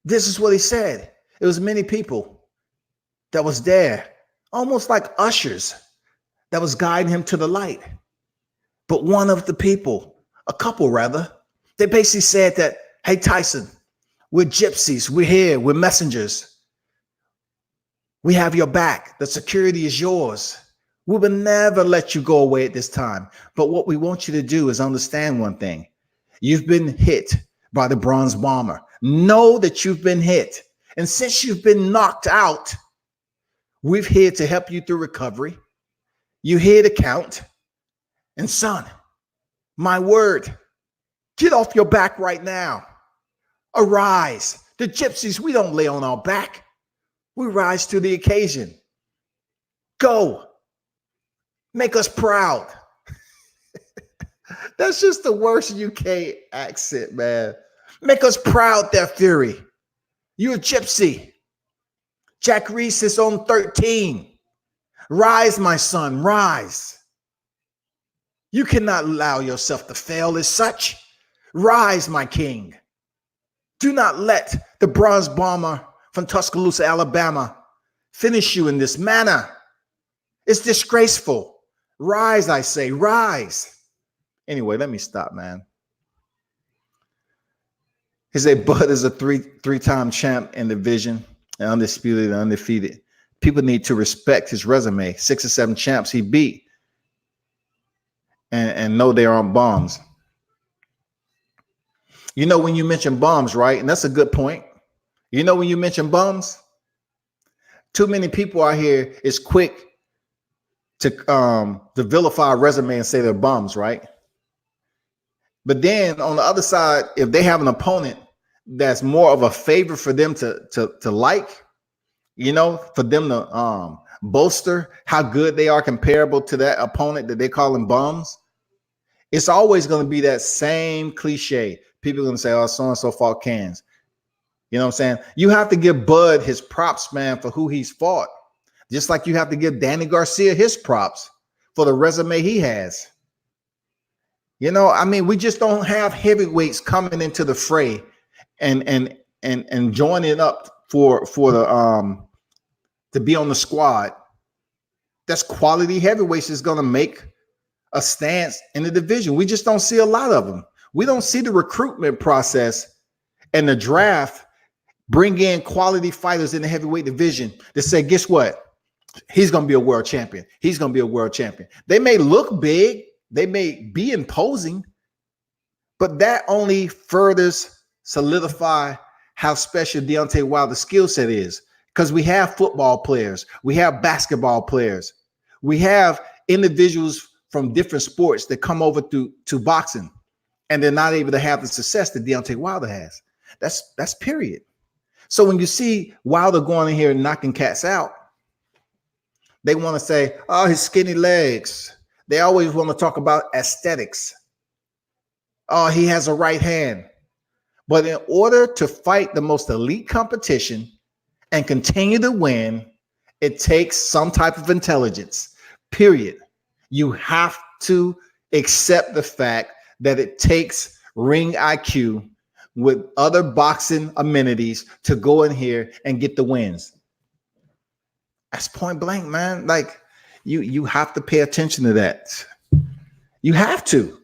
this is what he said. It was many people that was there, almost like ushers that was guiding him to the light. But one of the people, a couple rather, they basically said that, hey, Tyson, we're gypsies. We're here. We're messengers. We have your back. The security is yours. We will never let you go away at this time. But what we want you to do is understand one thing. You've been hit by the bronze bomber. Know that you've been hit. And since you've been knocked out, we're here to help you through recovery. You're here to count. And son, my word, get off your back right now. Arise. The gypsies, we don't lay on our back. We rise to the occasion. Go. Make us proud. That's just the worst UK accent, man. Make us proud there, Fury. You're a gypsy. Jack Reese is on 13. Rise, my son, rise. You cannot allow yourself to fail as such. Rise, my king. Do not let the bronze bomber from Tuscaloosa, Alabama, finish you in this manner. It's disgraceful. Rise, I say, rise. Anyway, let me stop, man. He said Bud is a three-time champ in the division, and undisputed and undefeated. People need to respect his resume. 6 or 7 champs he beat, and know they aren't bombs. You know, when you mention bombs, right? And that's a good point. You know, when you mention bums, too many people out here is quick to vilify a resume and say they're bums, right? But then on the other side, if they have an opponent that's more of a favor for them to like, you know, for them to bolster how good they are comparable to that opponent that they call them bums, it's always going to be that same cliche. People are going to say, oh, so-and-so fought cans. You know what I'm saying? You have to give Bud his props, man, for who he's fought. Just like you have to give Danny Garcia his props for the resume he has. You know, I mean, we just don't have heavyweights coming into the fray and joining up for the to be on the squad. That's quality heavyweights is going to make a stance in the division. We just don't see a lot of them. We don't see the recruitment process and the draft bring in quality fighters in the heavyweight division that say, guess what? He's going to be a world champion. He's going to be a world champion. They may look big. They may be imposing, but that only furthers solidify how special Deontay Wilder's skill set is, because we have football players. We have basketball players. We have individuals from different sports that come over to boxing, and they're not able to have the success that Deontay Wilder has. That's period. So when you see Wilder going in here and knocking cats out, they want to say, oh, his skinny legs. They always want to talk about aesthetics. Oh, he has a right hand. But in order to fight the most elite competition and continue to win, it takes some type of intelligence, period. You have to accept the fact that it takes ring IQ with other boxing amenities to go in here and get the wins. That's point blank, man. Like you have to pay attention to that. You have to.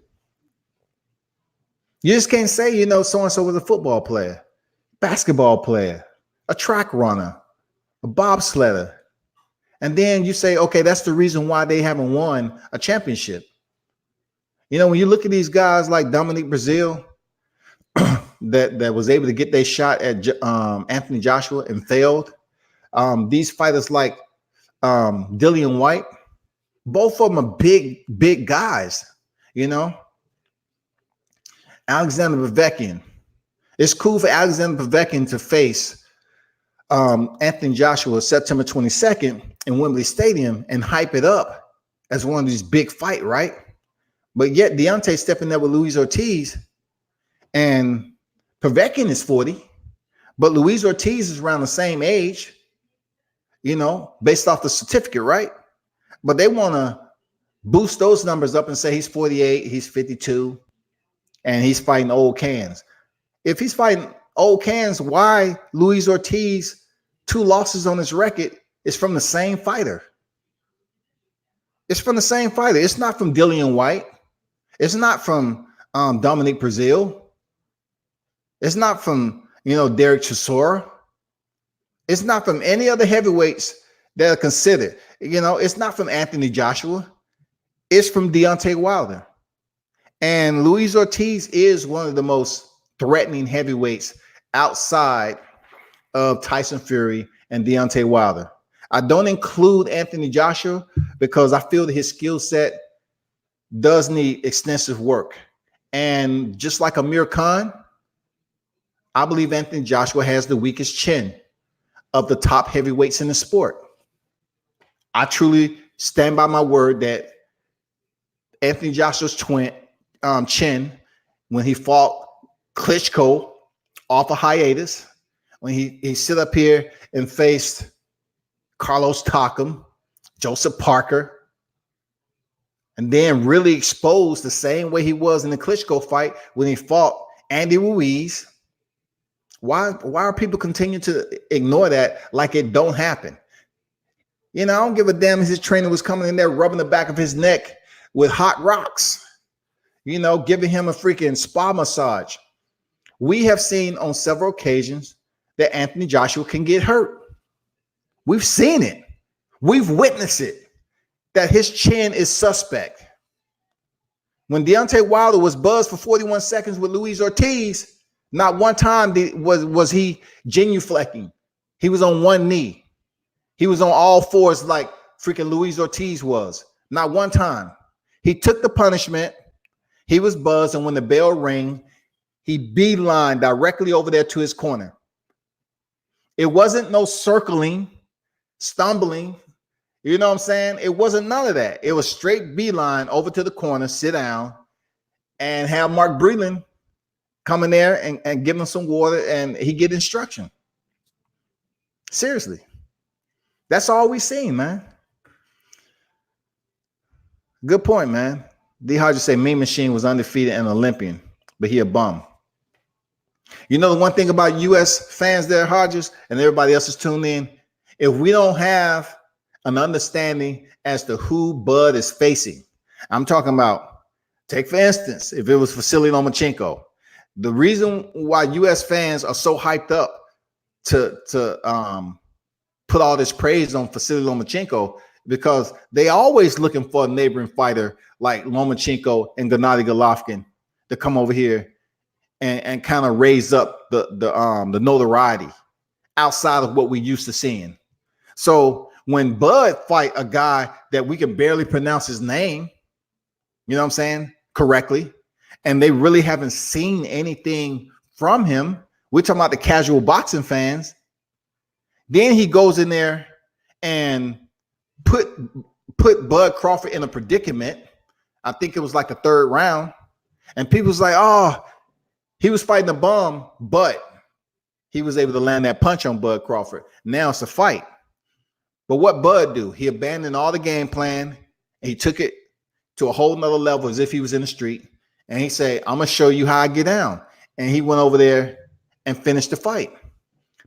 You just can't say, you know, so-and-so was a football player, basketball player, a track runner, a bobsledder. And then you say, okay, that's the reason why they haven't won a championship. You know, when you look at these guys like Dominique Brazil, that was able to get their shot at Anthony Joshua and failed. These fighters like Dillian White, both of them are big guys, you know. Alexander Povetkin. It's cool for Alexander Povetkin to face Anthony Joshua September 22nd in Wembley Stadium and hype it up as one of these big fight, right? But yet Deontay stepping there with Luis Ortiz, and Povetkin is 40, but Luis Ortiz is around the same age, you know, based off the certificate, right? But they want to boost those numbers up and say he's 48, he's 52, and he's fighting old cans. If he's fighting old cans, why Luis Ortiz 2 losses on his record is from the same fighter? It's from the same fighter. It's not from Dillian White. It's not from Dominique Brazil. It's not from, you know, Derek Chisora. It's not from any other heavyweights that are considered. You know, it's not from Anthony Joshua. It's from Deontay Wilder. And Luis Ortiz is one of the most threatening heavyweights outside of Tyson Fury and Deontay Wilder. I don't include Anthony Joshua because I feel that his skill set does need extensive work. And just like Amir Khan, I believe Anthony Joshua has the weakest chin of the top heavyweights in the sport. I truly stand by my word that Anthony Joshua's chin, when he fought Klitschko off a hiatus, when he sit up here and faced Carlos Takam, Joseph Parker, and then really exposed the same way he was in the Klitschko fight when he fought Andy Ruiz. Why are people continuing to ignore that like it don't happen? You know, I don't give a damn if his trainer was coming in there rubbing the back of his neck with hot rocks, you know, giving him a freaking spa massage. We have seen on several occasions that Anthony Joshua can get hurt. We've seen it. We've witnessed it, that his chin is suspect. When Deontay Wilder was buzzed for 41 seconds with Luis Ortiz, not one time was he genuflecting. He was on one knee. He was on all fours like freaking Luis Ortiz was. Not one time. He took the punishment. He was buzzed, and when the bell rang, he beelined directly over there to his corner. It wasn't no circling, stumbling. You know what I'm saying? It wasn't none of that. It was straight beeline over to the corner, sit down, and have Mark Breland come in there and give him some water, and he get instruction. Seriously. That's all we seen, man. Good point, man. D. Hodges say Mean Machine was undefeated and Olympian, but he a bum. You know the one thing about U.S. fans there, Hodges, and everybody else is tuned in, if we don't have an understanding as to who Bud is facing, I'm talking about, take for instance, if it was Vasily Lomachenko, the reason why U.S. fans are so hyped up to put all this praise on Vasily Lomachenko, because they always looking for a neighboring fighter like Lomachenko and Gennady Golovkin to come over here and kind of raise up the notoriety outside of what we used to seeing. So when Bud fight a guy that we can barely pronounce his name, you know what I'm saying, correctly, and they really haven't seen anything from him, We're talking about the casual boxing fans. Then he goes in there and put Bud Crawford in a predicament. I think it was like the third round. And people was like, oh, he was fighting a bum, but he was able to land that punch on Bud Crawford. Now it's a fight. But what Bud do? He abandoned all the game plan and he took it to a whole nother level as if he was in the street. And he said, I'm going to show you how I get down. And he went over there and finished the fight.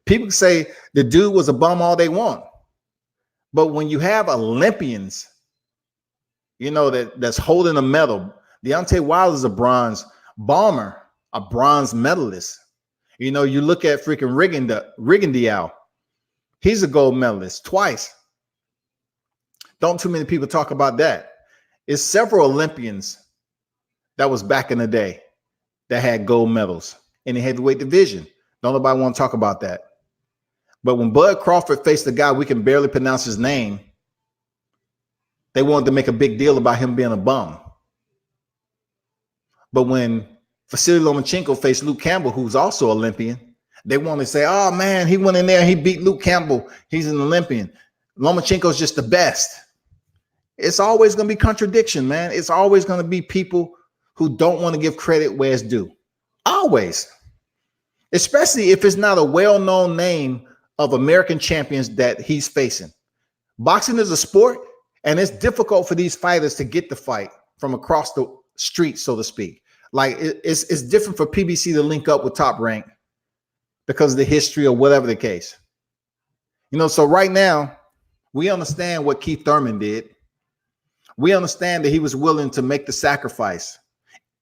People say the dude was a bum all they want. But when you have Olympians, you know, that's holding a medal, Deontay Wilder is a bronze bomber, a bronze medalist. You know, you look at freaking Rigondeaux. He's a gold medalist twice. Don't too many people talk about that. It's several Olympians that was back in the day that had gold medals in the heavyweight division. Don't nobody want to talk about that. But when Bud Crawford faced a guy we can barely pronounce his name, they wanted to make a big deal about him being a bum. But when Vasily Lomachenko faced Luke Campbell, who's also Olympian, they want to say, oh man, he went in there, he beat Luke Campbell, he's an Olympian. Lomachenko's just the best. It's always going to be contradiction, man. It's always going to be people who don't want to give credit where it's due. Always. Especially if it's not a well-known name of American champions that he's facing. Boxing is a sport, and it's difficult for these fighters to get the fight from across the street, so to speak. Like it's different for PBC to link up with Top Rank because of the history or whatever the case. You know, so right now, we understand what Keith Thurman did. We understand that he was willing to make the sacrifice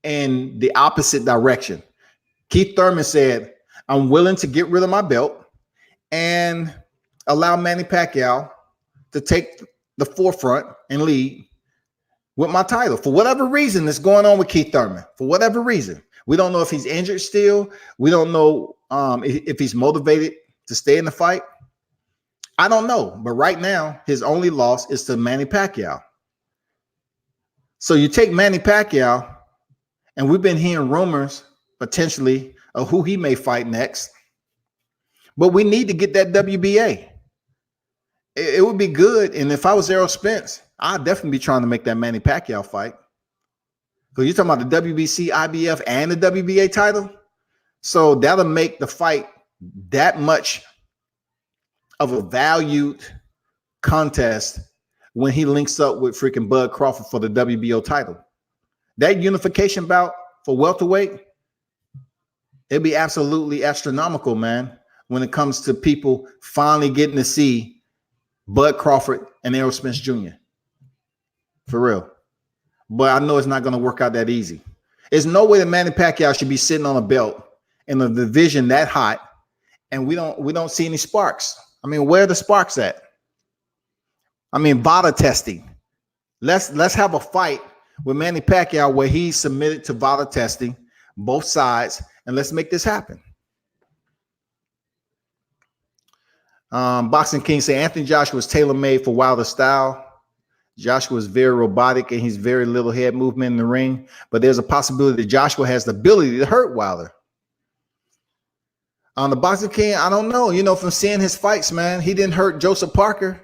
in the opposite direction. Keith Thurman said, I'm willing to get rid of my belt and allow Manny Pacquiao to take the forefront and lead with my title. For whatever reason that's going on with Keith Thurman, for whatever reason. We don't know if he's injured still. We don't know if he's motivated to stay in the fight. I don't know. But right now, his only loss is to Manny Pacquiao. So you take Manny Pacquiao, and we've been hearing rumors potentially of who he may fight next. But we need to get that WBA. It would be good. And if I was Errol Spence, I'd definitely be trying to make that Manny Pacquiao fight. Because you're talking about the WBC, IBF, and the WBA title. So that'll make the fight that much of a valued contest when he links up with freaking Bud Crawford for the WBO title. That unification bout for welterweight, it'd be absolutely astronomical, man, when it comes to people finally getting to see Bud Crawford and Errol Spence Jr. For real. But I know it's not going to work out that easy. There's no way that Manny Pacquiao should be sitting on a belt in a division that hot, and we don't see any sparks. I mean, where are the sparks at? I mean, VADA testing. Let's have a fight with Manny Pacquiao where he's submitted to VADA testing, both sides, and let's make this happen. Boxing King say Anthony Joshua was tailor-made for Wilder's style. Joshua is very robotic and he's very little head movement in the ring, but there's a possibility that Joshua has the ability to hurt Wilder. On the Boxing King, I don't know. You know, from seeing his fights, man, he didn't hurt Joseph Parker.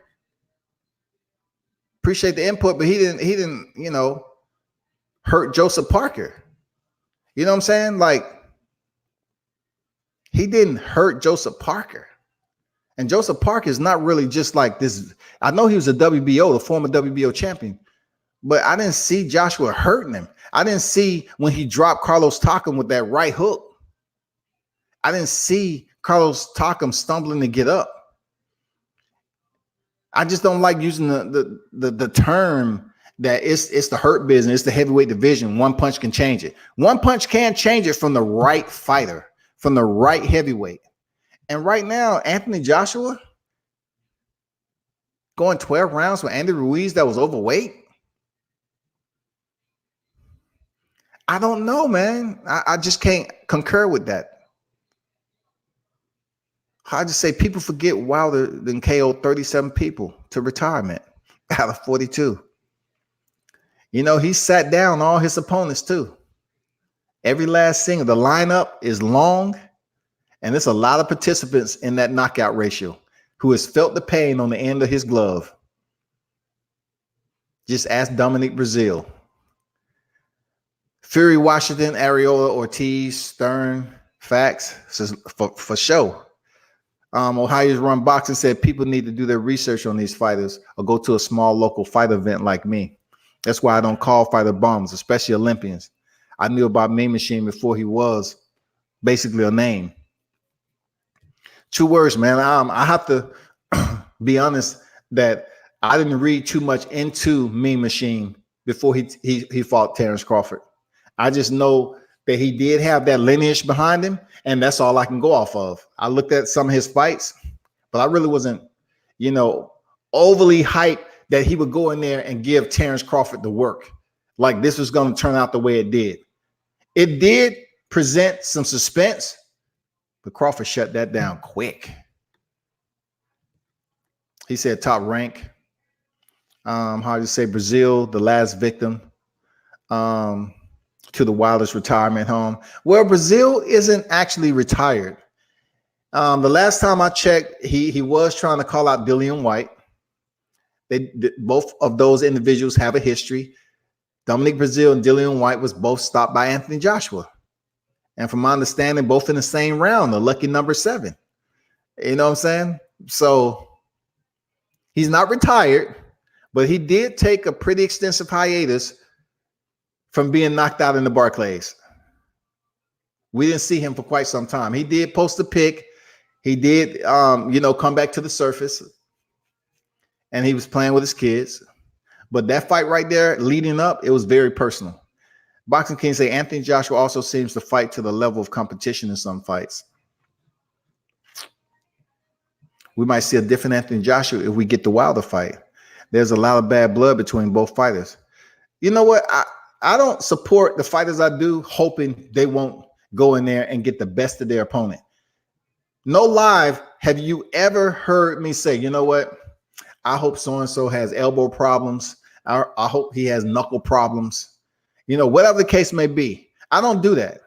Appreciate the input, but he didn't, you know, hurt Joseph Parker. You know what I'm saying? Like, he didn't hurt Joseph Parker. And Joseph Parker is not really just like this. I know he was a WBO, the former WBO champion, but I didn't see Joshua hurting him. I didn't see when he dropped Carlos Takam with that right hook. I didn't see Carlos Takam stumbling to get up. I just don't like using the term that it's the hurt business, it's the heavyweight division. One punch can change it. One punch can change it from the right fighter, from the right heavyweight. And right now, Anthony Joshua going 12 rounds with Andy Ruiz that was overweight. I don't know, man. I just can't concur with that. I just say people forget Wilder then KO'd 37 people to retirement out of 42. You know, he sat down all his opponents too. Every last single. The lineup is long And there's a lot of participants in that knockout ratio who has felt the pain on the end of his glove. Just ask Dominic Brazil. Fury, Washington, Areola, Ortiz, Stern, Facts, for show. Ohio's Run Boxing said people need to do their research on these fighters or go to a small local fight event like me. That's why I don't call fighter bums, especially Olympians. I knew about Mean Machine before he was basically a name. 2 words, man. I have to be honest that I didn't read too much into Mean Machine before he fought Terrence Crawford. I just know that he did have that lineage behind him, and that's all I can go off of. I looked at some of his fights, but I really wasn't, overly hyped that he would go in there and give Terrence Crawford the work. Like this was going to turn out the way it did. It did present some suspense, but Crawford shut that down quick. He said top rank. How do you say Brazil, the last victim to the Wilder's retirement home? Well, Brazil isn't actually retired. The last time I checked, he was trying to call out Dillian White. Both of those individuals have a history. Dominic Brazil and Dillian White was both stopped by Anthony Joshua. And from my understanding, both in the same round, the lucky number 7. You know what I'm saying? So he's not retired, but he did take a pretty extensive hiatus from being knocked out in the Barclays. We didn't see him for quite some time. He did post a pic. He did, come back to the surface, and he was playing with his kids. But that fight right there, leading up, it was very personal. Boxing King say Anthony Joshua also seems to fight to the level of competition in some fights. We might see a different Anthony Joshua if we get the Wilder fight. There's a lot of bad blood between both fighters. You know what? I don't support the fighters I do, hoping they won't go in there and get the best of their opponent. No live, have you ever heard me say, you know what? I hope so-and-so has elbow problems. I hope he has knuckle problems. Whatever the case may be. I don't do that.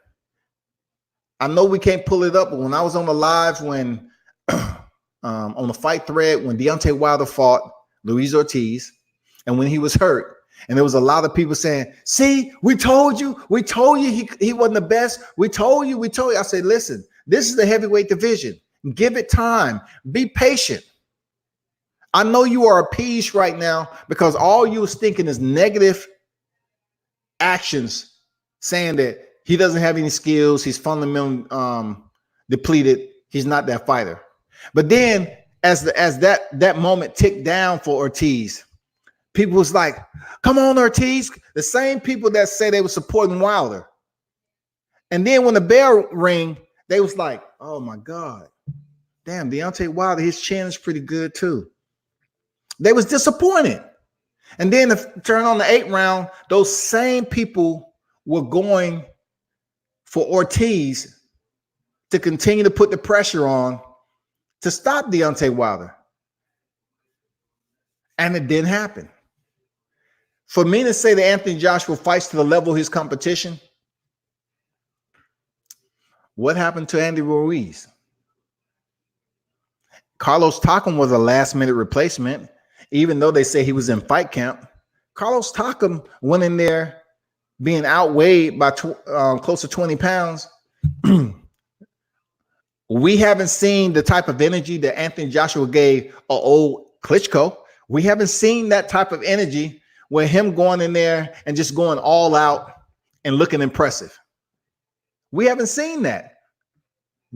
I know we can't pull it up, but when I was on the live, when on the fight thread, when Deontay Wilder fought Luis Ortiz, and when he was hurt, and there was a lot of people saying, see, we told you he wasn't the best. We told you. I said, listen, this is the heavyweight division. Give it time. Be patient. I know you are appeased right now because all you was thinking is negative actions, saying that he doesn't have any skills. He's fundamentally depleted. He's not that fighter. But then as that moment ticked down for Ortiz, people was like, come on, Ortiz. The same people that say they were supporting Wilder. And then when the bell rang, they was like, oh my God, damn, Deontay Wilder, his chin is pretty good too. They was disappointed. And then to turn on the 8th round, those same people were going for Ortiz to continue to put the pressure on to stop Deontay Wilder. And it didn't happen. For me to say that Anthony Joshua fights to the level of his competition, what happened to Andy Ruiz? Carlos Takam was a last-minute replacement, even though they say he was in fight camp. Carlos Takam went in there being outweighed by close to 20 pounds. We haven't seen the type of energy that Anthony Joshua gave old Klitschko. We haven't seen that type of energy where him going in there and just going all out and looking impressive. We haven't seen that.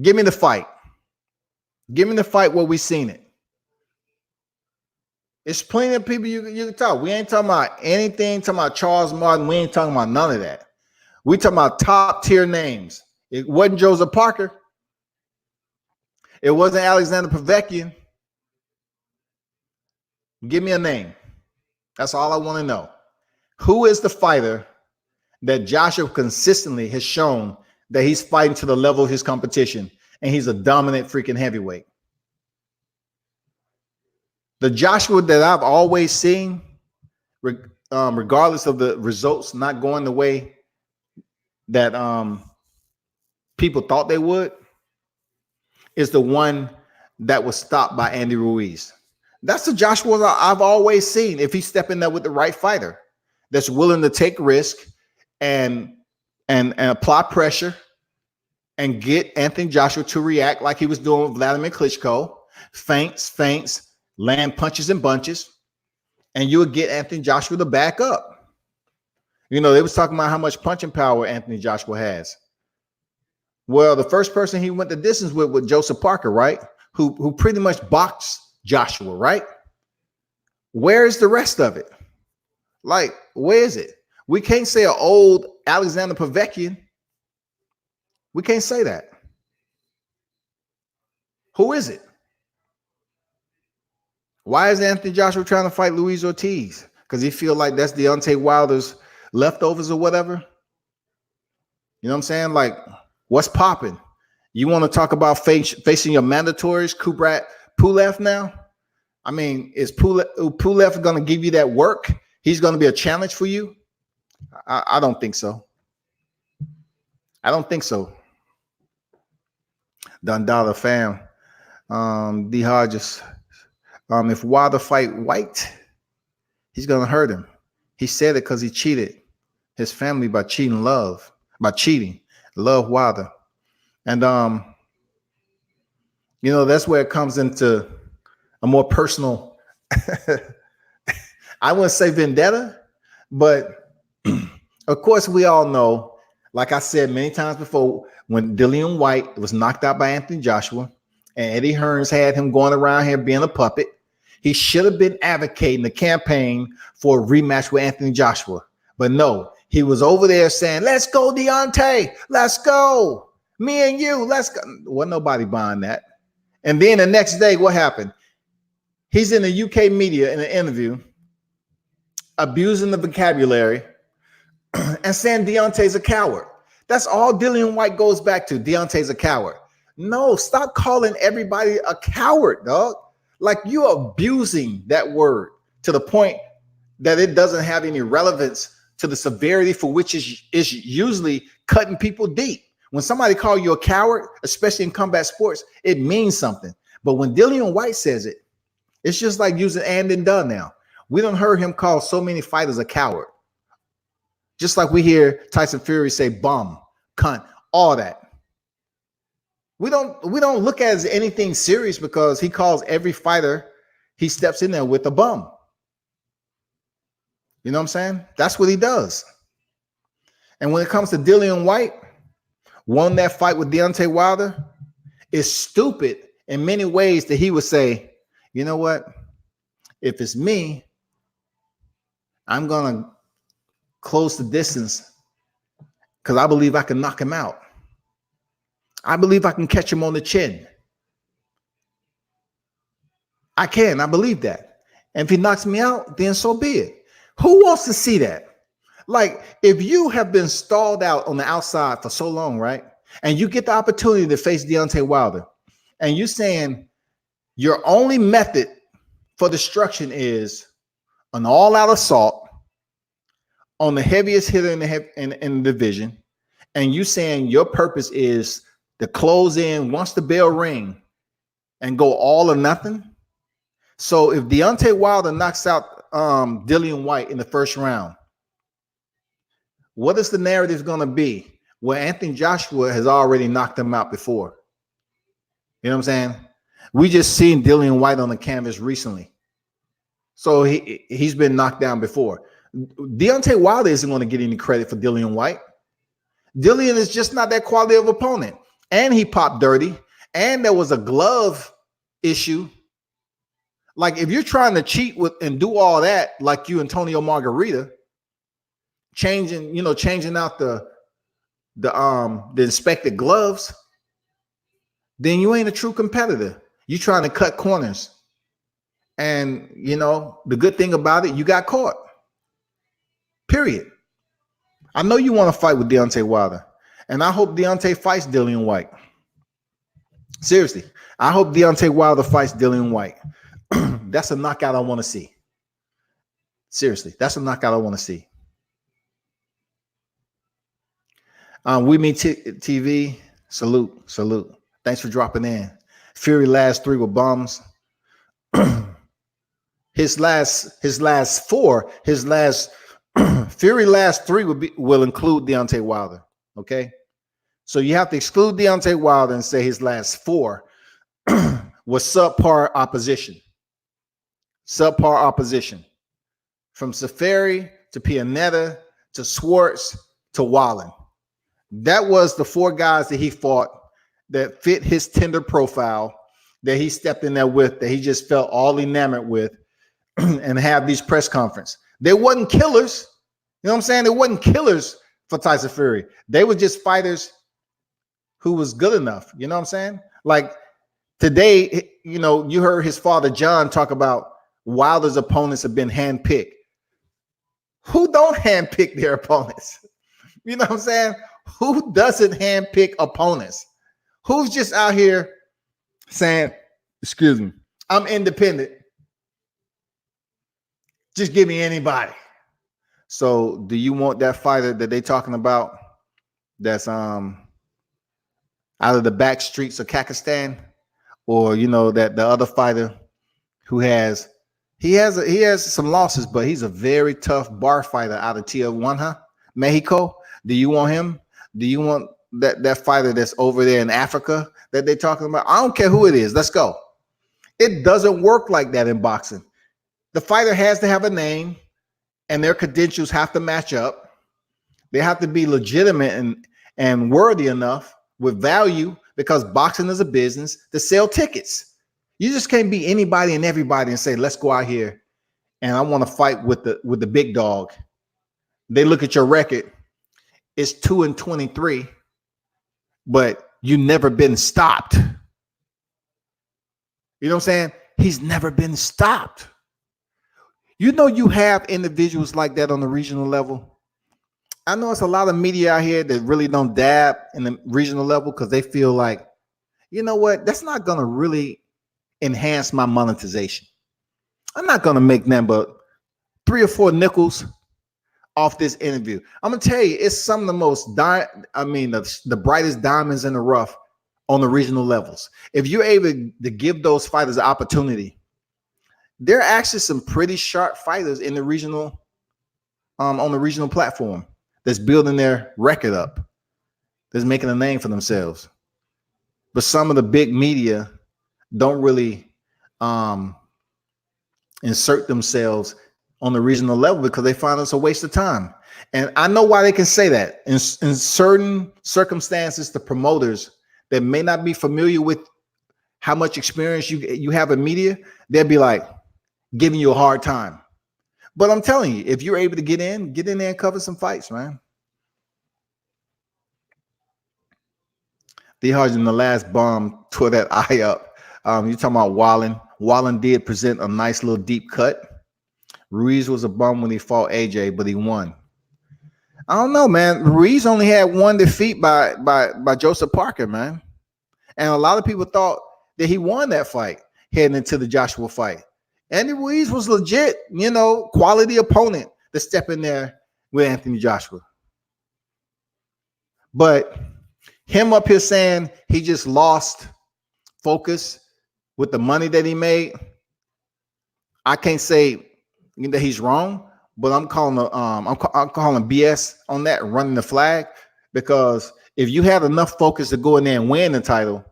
Give me the fight. Give me the fight where we seen it. It's plenty of people you can talk. We ain't talking about anything, talking about Charles Martin. We ain't talking about none of that. We talking about top tier names. It wasn't Joseph Parker. It wasn't Alexander Povetkin. Give me a name. That's all I want to know. Who is the fighter that Joshua consistently has shown that he's fighting to the level of his competition and he's a dominant freaking heavyweight? The Joshua that I've always seen, regardless of the results not going the way that people thought they would, is the one that was stopped by Andy Ruiz. That's the Joshua I've always seen. If he's stepping there with the right fighter that's willing to take risk and apply pressure and get Anthony Joshua to react like he was doing with Vladimir Klitschko, feints, land punches and bunches, and you would get Anthony Joshua to back up. You know, they was talking about how much punching power Anthony Joshua has. Well, the first person he went the distance with Joseph Parker, right? Who pretty much boxed Joshua, right? Where is the rest of it? Like, where is it? We can't say an old Alexander Povetkin. We can't say that. Who is it? Why is Anthony Joshua trying to fight Luis Ortiz? Because he feel like that's Deontay Wilder's leftovers or whatever? You know what I'm saying? Like, what's popping? You want to talk about facing your mandatories, Kubrat Pulev now? I mean, is Pulev going to give you that work? He's going to be a challenge for you? I don't think so. I don't think so. Dundada fam. D Hodges. If Wilder fight White, he's going to hurt him. He said it because he cheated his family by cheating Love Wilder. And, you know, that's where it comes into a more personal, I wouldn't say vendetta, but of course we all know, like I said many times before, when Dillian White was knocked out by Anthony Joshua and Eddie Hearns had him going around here being a puppet, he should have been advocating the campaign for a rematch with Anthony Joshua. But no, he was over there saying, let's go, Deontay, let's go. Me and you, let's go. Wasn't nobody buying that. And then the next day, what happened? He's in the UK media in an interview, abusing the vocabulary and saying Deontay's a coward. That's all Dillian White goes back to. Deontay's a coward. No, stop calling everybody a coward, dog. Like, you're abusing that word to the point that it doesn't have any relevance to the severity for which is usually cutting people deep. When somebody calls you a coward, especially in combat sports, it means something. But when Dillian White says it, it's just like using and done now. We don't heard him call so many fighters a coward. Just like we hear Tyson Fury say bum, cunt, all that. We don't look at it as anything serious because he calls every fighter he steps in there with a bum. You know what I'm saying? That's what he does. And when it comes to Dillian White, won that fight with Deontay Wilder, is stupid in many ways that he would say, you know what? If it's me, I'm going to close the distance because I believe I can knock him out. I believe I can catch him on the chin. I can. I believe that. And if he knocks me out, then so be it. Who wants to see that? Like, if you have been stalled out on the outside for so long, right? And you get the opportunity to face Deontay Wilder, and you're saying your only method for destruction is an all-out assault on the heaviest hitter in the division, and you saying your purpose is to close in once the bell ring and go all or nothing. So if Deontay Wilder knocks out Dillian White in the first round, what is the narrative going to be? Well, Anthony Joshua has already knocked him out before. You know what I'm saying? We just seen Dillian White on the canvas recently. So he's been knocked down before. Deontay Wilder isn't going to get any credit for Dillian White. Dillian is just not that quality of opponent. And he popped dirty. And there was a glove issue. Like, if you're trying to cheat with and do all that, like you Antonio Margarita, changing out the inspected gloves, then you ain't a true competitor. You're trying to cut corners. And, you know, the good thing about it, you got caught. Period. I know you want to fight with Deontay Wilder. And I hope Deontay fights Dillian White. Seriously. I hope Deontay Wilder fights Dillian White. That's a knockout I want to see. Seriously. That's a knockout I want to see. We Meet TV. Salute. Thanks for dropping in. Fury last 3 were bums. his last 4, Fury last 3 will include Deontay Wilder. Okay, so you have to exclude Deontay Wilder and say his last 4 was subpar opposition. Subpar opposition. From Safari to Pianetta to Schwartz to Wallen. That was the 4 guys that he fought that fit his tender profile, that he stepped in there with, that he just felt all enamored with, and have these press conference. They wasn't killers. You know what I'm saying? They wasn't killers for Tyson Fury. They were just fighters who was good enough. You know what I'm saying? Like today, you know, you heard his father John talk about Wilder's opponents have been handpicked. Who don't handpick their opponents? You know what I'm saying? Who doesn't handpick opponents? Who's just out here saying, excuse me, I'm independent. Just give me anybody. So do you want that fighter that they talking about that's out of the back streets of Kakistan? Or, you know, that the other fighter who has some losses, but he's a very tough bar fighter out of Tijuana, Mexico. Do you want him? Do you want that fighter that's over there in Africa that they're talking about? I don't care who it is. Let's go. It doesn't work like that in boxing. The fighter has to have a name and their credentials have to match up. They have to be legitimate and worthy enough with value, because boxing is a business to sell tickets. You just can't be anybody and everybody and say, let's go out here and I want to fight with the big dog. They look at your record. It's 2-23, but you never been stopped. You know what I'm saying? He's never been stopped. You know, you have individuals like that on the regional level. I know it's a lot of media out here that really don't dab in the regional level because they feel like, you know what, that's not going to really enhance my monetization. I'm not going to make nothing but 3 or 4 nickels off this interview. I'm going to tell you, it's some of the most, the brightest diamonds in the rough on the regional levels. If you're able to give those fighters an opportunity, there are actually some pretty sharp fighters in the regional, on the regional platform that's building their record up, that's making a name for themselves. But some of the big media don't really insert themselves on the regional level because they find it's a waste of time. And I know why they can say that. In certain circumstances, the promoters that may not be familiar with how much experience you have in media, they'll be like giving you a hard time. But I'm telling you, if you're able to get in there and cover some fights, man. D. Hodge in the last bomb tore that eye up. You're talking about Wallen. Wallen did present a nice little deep cut. Ruiz was a bum when he fought AJ, but he won. I don't know, man. Ruiz only had 1 defeat by Joseph Parker, man. And a lot of people thought that he won that fight heading into the Joshua fight. Andy Ruiz was legit, you know, quality opponent to step in there with Anthony Joshua. But him up here saying he just lost focus with the money that he made, I can't say that he's wrong, but I'm calling BS on that, running the flag, because if you had enough focus to go in there and win the title,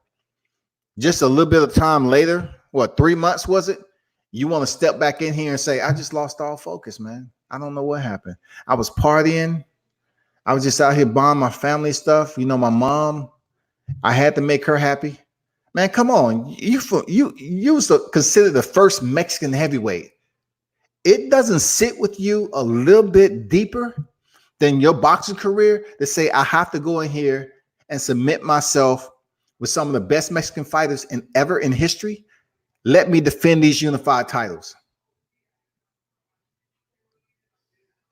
just a little bit of time later, 3 months was it? You want to step back in here and say, I just lost all focus, man. I don't know what happened. I was partying. I was just out here buying my family stuff. You know, my mom, I had to make her happy. Man, come on. You was considered the first Mexican heavyweight. It doesn't sit with you a little bit deeper than your boxing career to say, I have to go in here and submit myself with some of the best Mexican fighters ever in history. Let me defend these unified titles.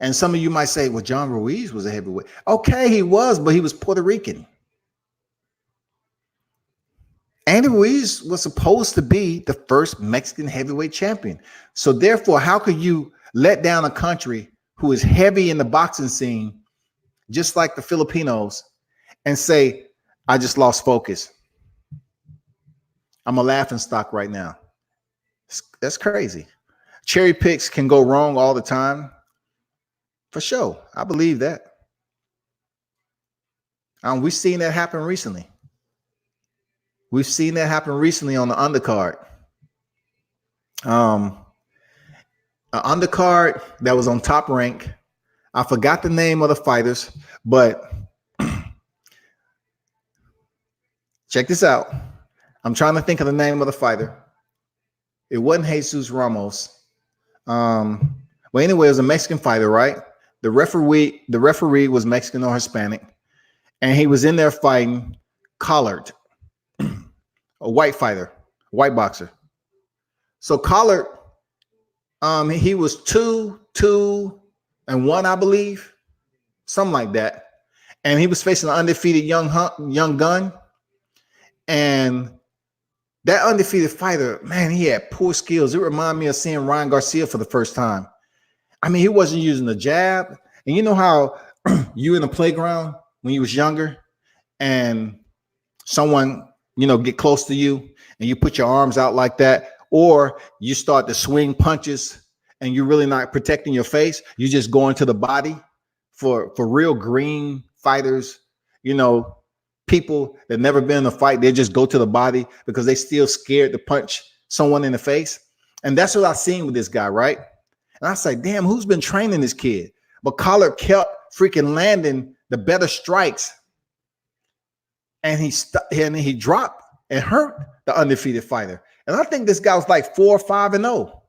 And some of you might say, well, John Ruiz was a heavyweight. Okay, he was, but he was Puerto Rican. Andy Ruiz was supposed to be the first Mexican heavyweight champion. So therefore, how could you let down a country who is heavy in the boxing scene, just like the Filipinos, and say, I just lost focus? I'm a laughing stock right now. That's crazy. Cherry picks can go wrong all the time. For sure. I believe that. We've seen that happen recently. We've seen that happen recently on the undercard. An undercard that was on Top Rank. I forgot the name of the fighters, but check this out. I'm trying to think of the name of the fighter. It wasn't Jesus Ramos. Well, anyway, it was a Mexican fighter, right? The referee was Mexican or Hispanic, and he was in there fighting Collard, a white fighter, white boxer. So Collard, he was 2-1, I believe, something like that, and he was facing an undefeated young gun, and that undefeated fighter, man, he had poor skills. It reminded me of seeing Ryan Garcia for the first time. I mean, he wasn't using the jab. And you know how you in the playground when you was younger and someone, get close to you and you put your arms out like that, or you start to swing punches and you're really not protecting your face. You just go into the body for real green fighters, people that never been in a fight, they just go to the body because they still scared to punch someone in the face. And that's what I seen with this guy, right? And I was like, damn, who's been training this kid? But Collard kept freaking landing the better strikes. And he dropped and hurt the undefeated fighter. And I think this guy was like 4-5-0.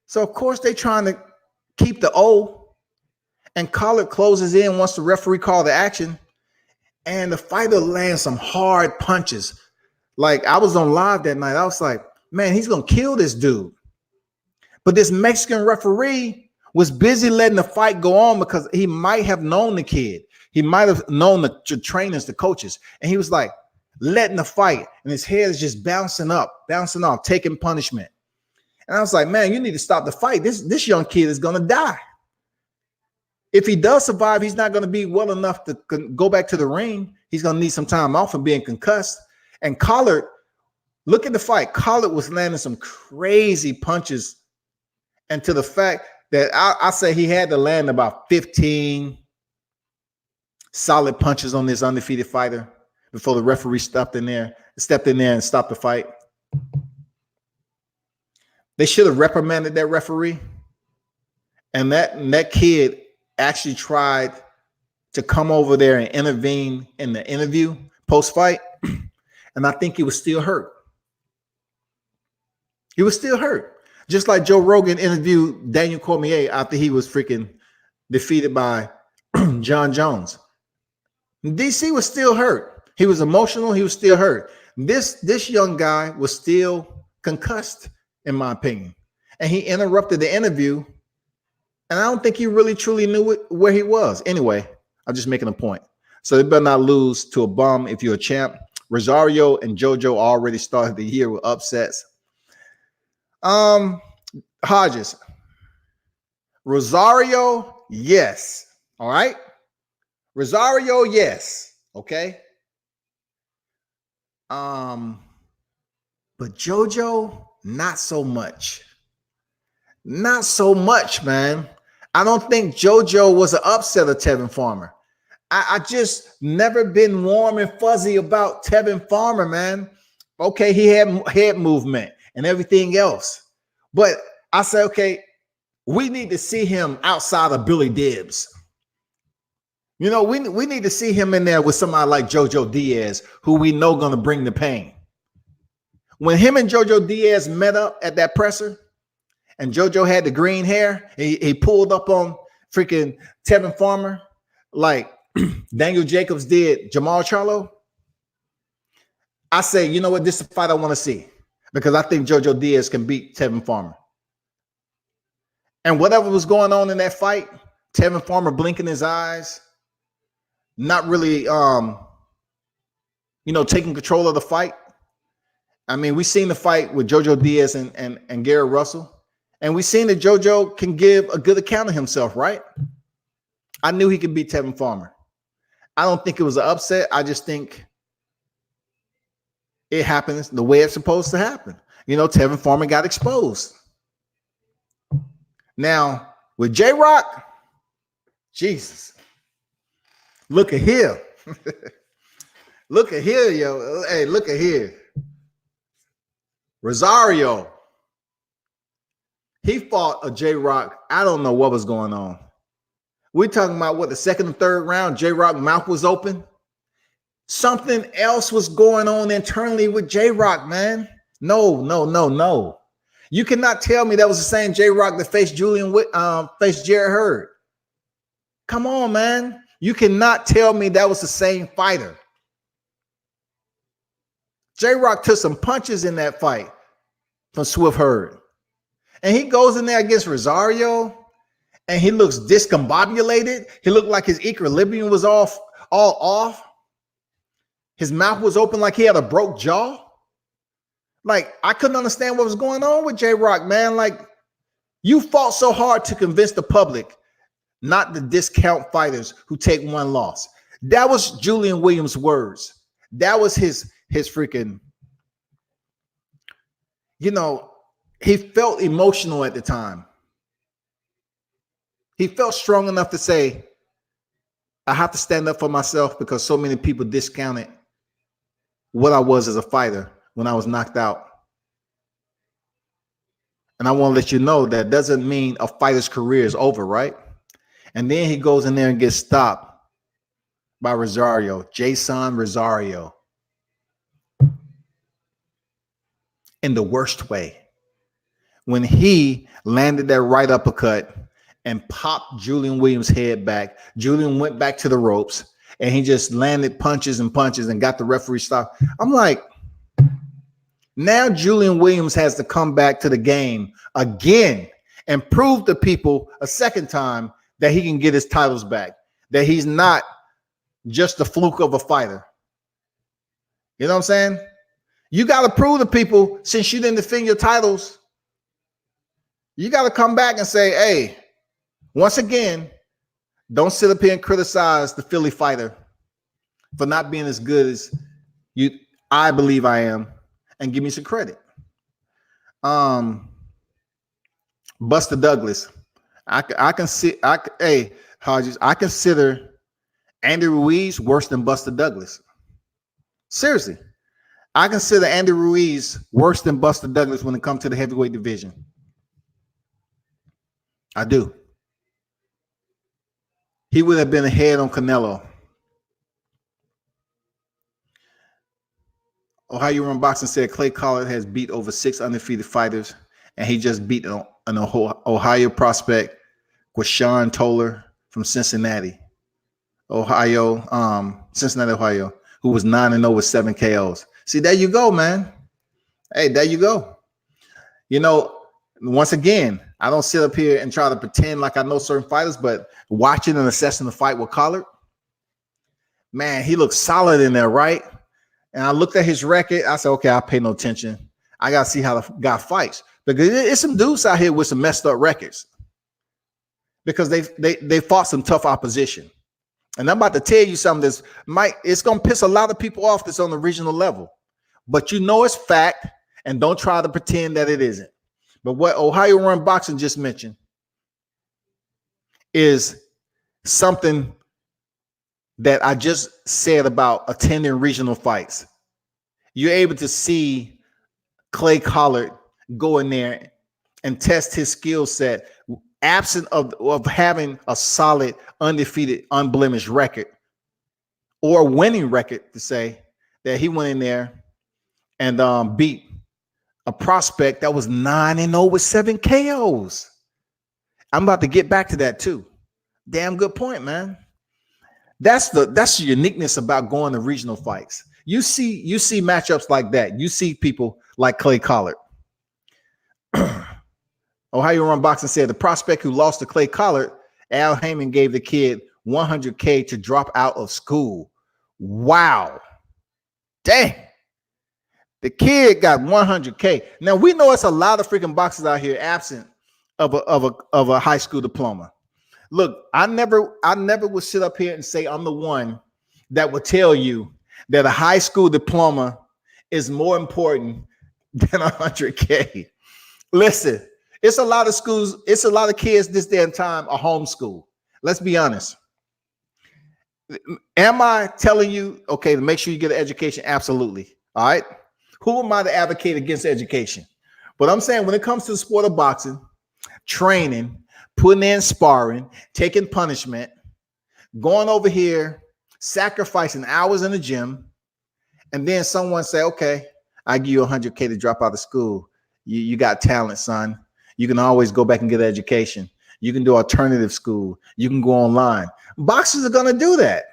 So of course they trying to keep the O. And Collard closes in once the referee called the action. And the fighter lands some hard punches. Like, I was on live that night. I was like, man, he's going to kill this dude. But this Mexican referee was busy letting the fight go on because he might have known the kid. He might have known the trainers, the coaches. And he was like letting the fight. And his head is just bouncing off, taking punishment. And I was like, man, you need to stop the fight. This young kid is going to die. If he does survive, he's not going to be well enough to go back to the ring. He's going to need some time off from being concussed. And Collard, look at the fight. Collard was landing some crazy punches. And to the fact that I say he had to land about 15 solid punches on this undefeated fighter before the referee stepped in there and stopped the fight. They should have reprimanded that referee. And that kid actually tried to come over there and intervene in the interview post-fight, and I think he was still hurt. He was still hurt. Just like Joe Rogan interviewed Daniel Cormier after he was freaking defeated by John Jones. DC was still hurt. He was emotional. He was still hurt. This young guy was still concussed, in my opinion, and he interrupted the interview. And I don't think he really truly knew where he was. Anyway, I'm just making a point. So they better not lose to a bum if you're a champ. Rosario and JoJo already started the year with upsets. Hodges. Rosario, yes. All right. Rosario, yes. Okay. But JoJo, not so much. Not so much, man. I don't think JoJo was an upset of Tevin Farmer. I just never been warm and fuzzy about Tevin Farmer, man. Okay, he had head movement and everything else. But I say, okay, we need to see him outside of Billy Dibbs. We need to see him in there with somebody like Jojo Diaz, who we know going to bring the pain. When him and Jojo Diaz met up at that presser, and JoJo had the green hair, he pulled up on freaking Tevin Farmer like Daniel Jacobs did Jamal Charlo. I say, you know what? This is a fight I want to see because I think Jojo Diaz can beat Tevin Farmer. And whatever was going on in that fight, Tevin Farmer blinking his eyes, not really, taking control of the fight. I mean, we seen the fight with Jojo Diaz and Gary Russell. And we seen that JoJo can give a good account of himself, right? I knew he could beat Tevin Farmer. I don't think it was an upset. I just think it happens the way it's supposed to happen. You know, Tevin Farmer got exposed. Now, with J-Rock, Jesus, look at here. Look at here, yo. Hey, look at here. Rosario. He fought a J-Rock. I don't know what was going on. We're talking about what, the second and third round, J-Rock mouth was open. Something else was going on internally with J-Rock, man. No. You cannot tell me that was the same J-Rock that faced faced Jared Hurd. Come on, man. You cannot tell me that was the same fighter. J-Rock took some punches in that fight from Swift Hurd. And he goes in there against Rosario and he looks discombobulated. He looked like his equilibrium was all off. His mouth was open like he had a broke jaw. Like, I couldn't understand what was going on with J-Rock, man. Like, you fought so hard to convince the public not to discount fighters who take one loss. That was Julian Williams' words. That was his freaking, you know, he felt emotional at the time. He felt strong enough to say, I have to stand up for myself because so many people discounted what I was as a fighter when I was knocked out. And I want to let you know that doesn't mean a fighter's career is over, right? And then he goes in there and gets stopped by Rosario, Jason Rosario, in the worst way. When he landed that right uppercut and popped Julian Williams' head back, Julian went back to the ropes and he just landed punches and got the referee stopped. I'm like, now Julian Williams has to come back to the game again and prove to people a second time that he can get his titles back, that he's not just a fluke of a fighter. You know what I'm saying? You got to prove to people, since you didn't defend your titles, you got to come back and say, hey, once again, don't sit up here and criticize the Philly fighter for not being as good as I believe I am, and give me some credit. Buster Douglas. I consider Andy Ruiz worse than Buster Douglas. Seriously. I consider Andy Ruiz worse than Buster Douglas when it comes to the heavyweight division. I do. He would have been ahead on Canelo. Ohio Run Boxing said Clay Collard has beat over 6 undefeated fighters, and he just beat an Ohio prospect, Quashawn Toller from Cincinnati, Cincinnati, Ohio, who was 9-0 with 7 KOs. See, there you go, man. Hey, there you go. You know, once again, I don't sit up here and try to pretend like I know certain fighters, but watching and assessing the fight with Collard, man, he looks solid in there, right? And I looked at his record. I said, okay, I'll pay no attention. I got to see how the guy fights. Because it's some dudes out here with some messed up records. Because they fought some tough opposition. And I'm about to tell you something it's going to piss a lot of people off that's on the regional level. But you know it's fact, and don't try to pretend that it isn't. But what Ohio Run Boxing just mentioned is something that I just said about attending regional fights. You're able to see Clay Collard go in there and test his skill set, absent of having a solid, undefeated, unblemished record or winning record, to say that he went in there and beat a prospect that was 9-0 with 7 KOs. I'm about to get back to that too. Damn good point, man. That's the uniqueness about going to regional fights. You see matchups like that. You see people like Clay Collard. Ohio Run Boxing said the prospect who lost to Clay Collard, Al Heyman gave the kid $100K to drop out of school. Wow. Dang. The kid got $100K. Now we know it's a lot of freaking boxers out here absent of a high school diploma. Look, I never would sit up here and say I'm the one that would tell you that a high school diploma is more important than 100K. Listen, it's a lot of schools, it's a lot of kids this day and time are homeschooled. Let's be honest. Am I telling you, okay, to make sure you get an education? Absolutely. All right. Who am I to advocate against education? But I'm saying when it comes to the sport of boxing, training, putting in sparring, taking punishment, going over here, sacrificing hours in the gym, and then someone say, okay, I give you 100K to drop out of school. You got talent, son. You can always go back and get an education. You can do alternative school. You can go online. Boxers are going to do that.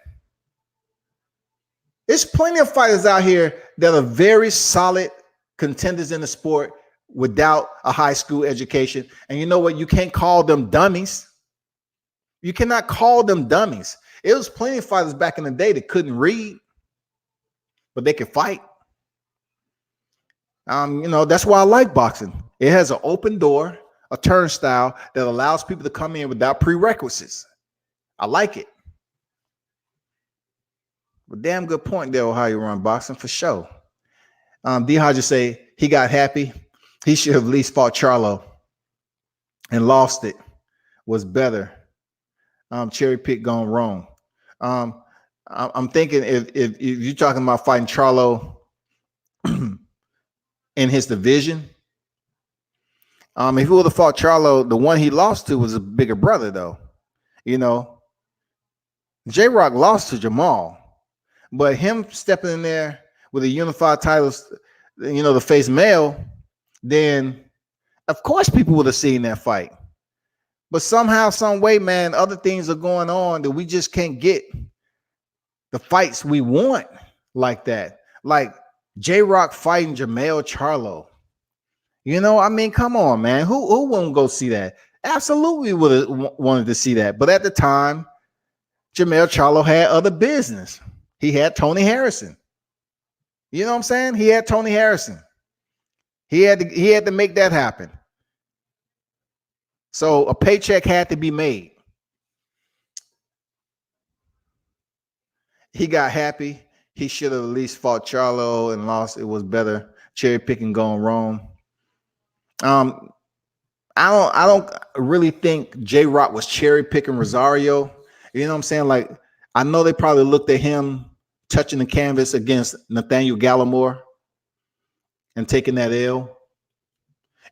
There's plenty of fighters out here that are very solid contenders in the sport without a high school education. And you know what? You can't call them dummies. You cannot call them dummies. It was plenty of fighters back in the day that couldn't read, but they could fight. That's why I like boxing. It has an open door, a turnstile that allows people to come in without prerequisites. I like it. But damn good point there, Ohio Run Boxing, for sure. D. Hodges say he got happy. He should have at least fought Charlo and lost it. Was better. Cherry pick gone wrong. I'm thinking if you're talking about fighting Charlo in his division, if he would have fought Charlo, the one he lost to was a bigger brother, though. J-Rock lost to Jamal, but him stepping in there with a unified title, to face Male, then of course people would have seen that fight. But somehow, some way, man, other things are going on that we just can't get the fights we want like that. Like J-Rock fighting Jermell Charlo. Come on, man. Who wouldn't go see that? Absolutely would have wanted to see that. But at the time, Jermell Charlo had other business. He had Tony Harrison. You know what I'm saying? He had Tony Harrison. He had to make that happen. So a paycheck had to be made. He got happy. He should have at least fought Charlo and lost. It was better. Cherry picking going wrong. I don't really think J-Rock was cherry picking Rosario. You know what I'm saying? Like, I know they probably looked at him touching the canvas against Nathaniel Gallimore and taking that L.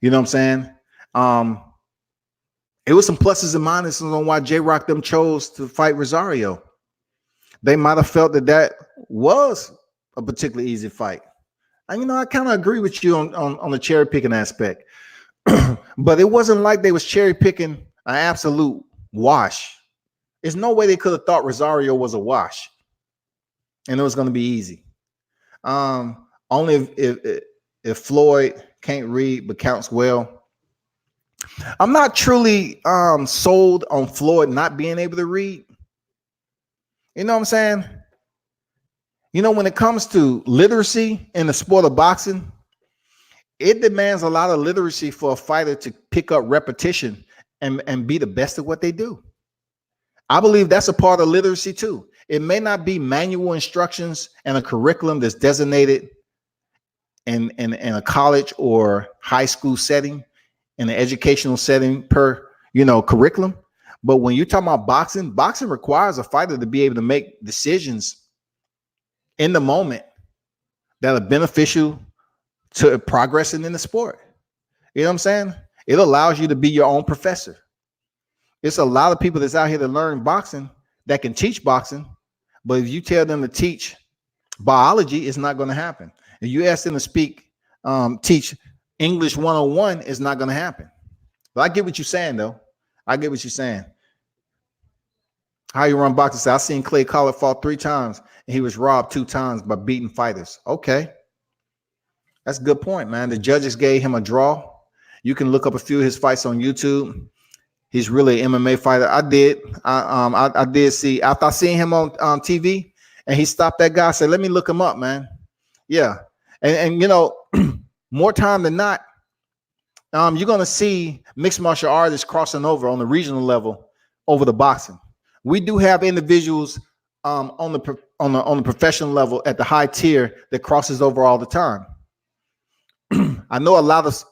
You know what I'm saying? It was some pluses and minuses on why J-Rock them chose to fight Rosario. They might have felt that was a particularly easy fight. And, I kind of agree with you on the cherry picking aspect. But it wasn't like they was cherry picking an absolute wash. There's no way they could have thought Rosario was a wash and it was going to be easy. Only if Floyd can't read but counts well. I'm not truly sold on Floyd not being able to read. You know what I'm saying? When it comes to literacy in the sport of boxing, it demands a lot of literacy for a fighter to pick up repetition and be the best at what they do. I believe that's a part of literacy too. It may not be manual instructions and a curriculum that's designated in a college or high school setting, in an educational setting per, curriculum. But when you're talking about boxing requires a fighter to be able to make decisions in the moment that are beneficial to progressing in the sport. You know what I'm saying? It allows you to be your own professor. It's a lot of people that's out here to learn boxing that can teach boxing, but if you tell them to teach biology, it's not going to happen. If you ask them to teach English 101, it's not going to happen. But I get what you're saying, though. I get what you're saying. How you run boxing? Say, I seen Clay Collard fought 3 times and he was robbed 2 times by beating fighters. Okay. That's a good point, man. The judges gave him a draw. You can look up a few of his fights on YouTube. He's really an MMA fighter. I did see, after I seen him on TV and he stopped that guy, said, let me look him up, man. Yeah. And more time than not, you're going to see mixed martial artists crossing over on the regional level over the boxing. We do have individuals on the on the professional level at the high tier that crosses over all the time. I know a lot of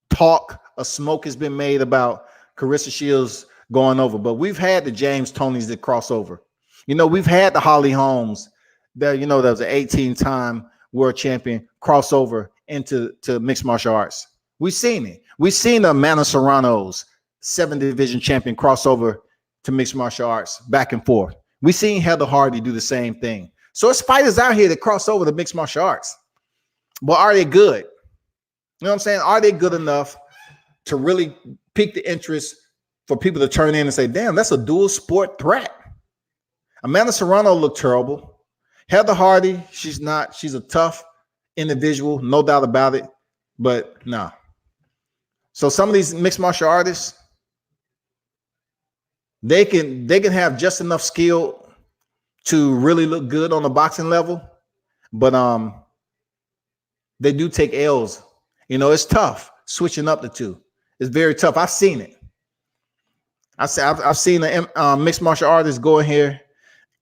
talk of smoke has been made about Carissa Shields going over, but we've had the James Tonys that cross over. You know, we've had the Holly Holmes that, you know, that was an 18-time world champion crossover into mixed martial arts. We've seen it. We've seen Amanda Serrano's 7th division champion crossover to mixed martial arts back and forth. We've seen Heather Hardy do the same thing. So it's fighters out here that cross over to mixed martial arts. But are they good? You know what I'm saying? Are they good enough to really pique the interest for people to turn in and say, damn, that's a dual sport threat? Amanda Serrano looked terrible. Heather Hardy, she's not. She's a tough individual, no doubt about it. But no. So some of these mixed martial artists, they can have just enough skill to really look good on the boxing level, but they do take L's. You know, it's tough switching up the two. It's very tough. I've seen it. I've seen a mixed martial artist go in here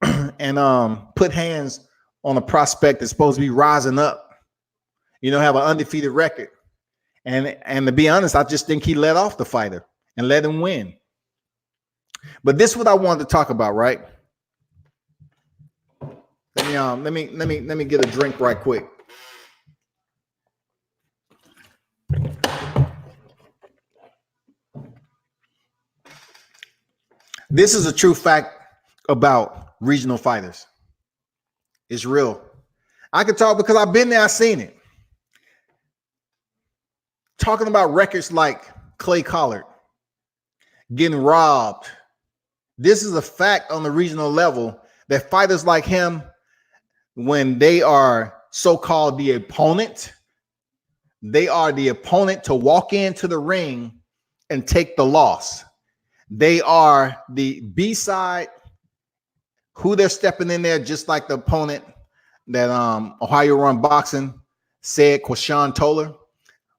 and put hands on a prospect that's supposed to be rising up. You know, have an undefeated record, and to be honest, I just think he let off the fighter and let him win. But this is what I wanted to talk about, right? Let me get a drink right quick. This is a true fact about regional fighters. It's real. I can talk because I've been there, I've seen it. Talking about records like Clay Collard getting robbed. This is a fact on the regional level that fighters like him, when they are so-called the opponent, they are the opponent to walk into the ring and take the loss. They are the B-side, who they're stepping in there, just like the opponent that Ohio Run Boxing said, Quashawn Toller.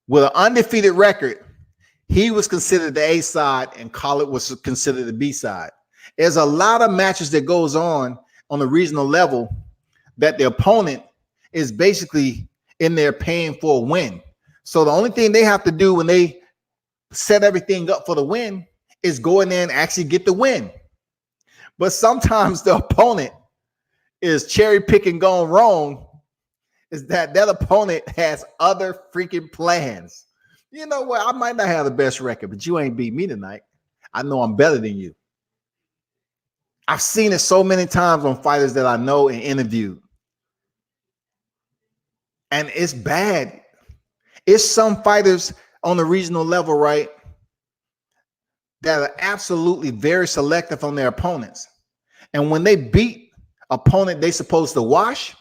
With an undefeated record, he was considered the A side and Collard was considered the B side. There's a lot of matches that goes on the regional level that the opponent is basically in there paying for a win. So the only thing they have to do when they set everything up for the win is go in there and actually get the win. But sometimes the opponent is cherry picking going wrong, is that opponent has other freaking plans. You know what? I might not have the best record, but you ain't beat me tonight. I know I'm better than you. I've seen it so many times on fighters that I know and interviewed. And it's bad. It's some fighters on the regional level, right, that are absolutely very selective on their opponents. And when they beat opponent they supposed to wash,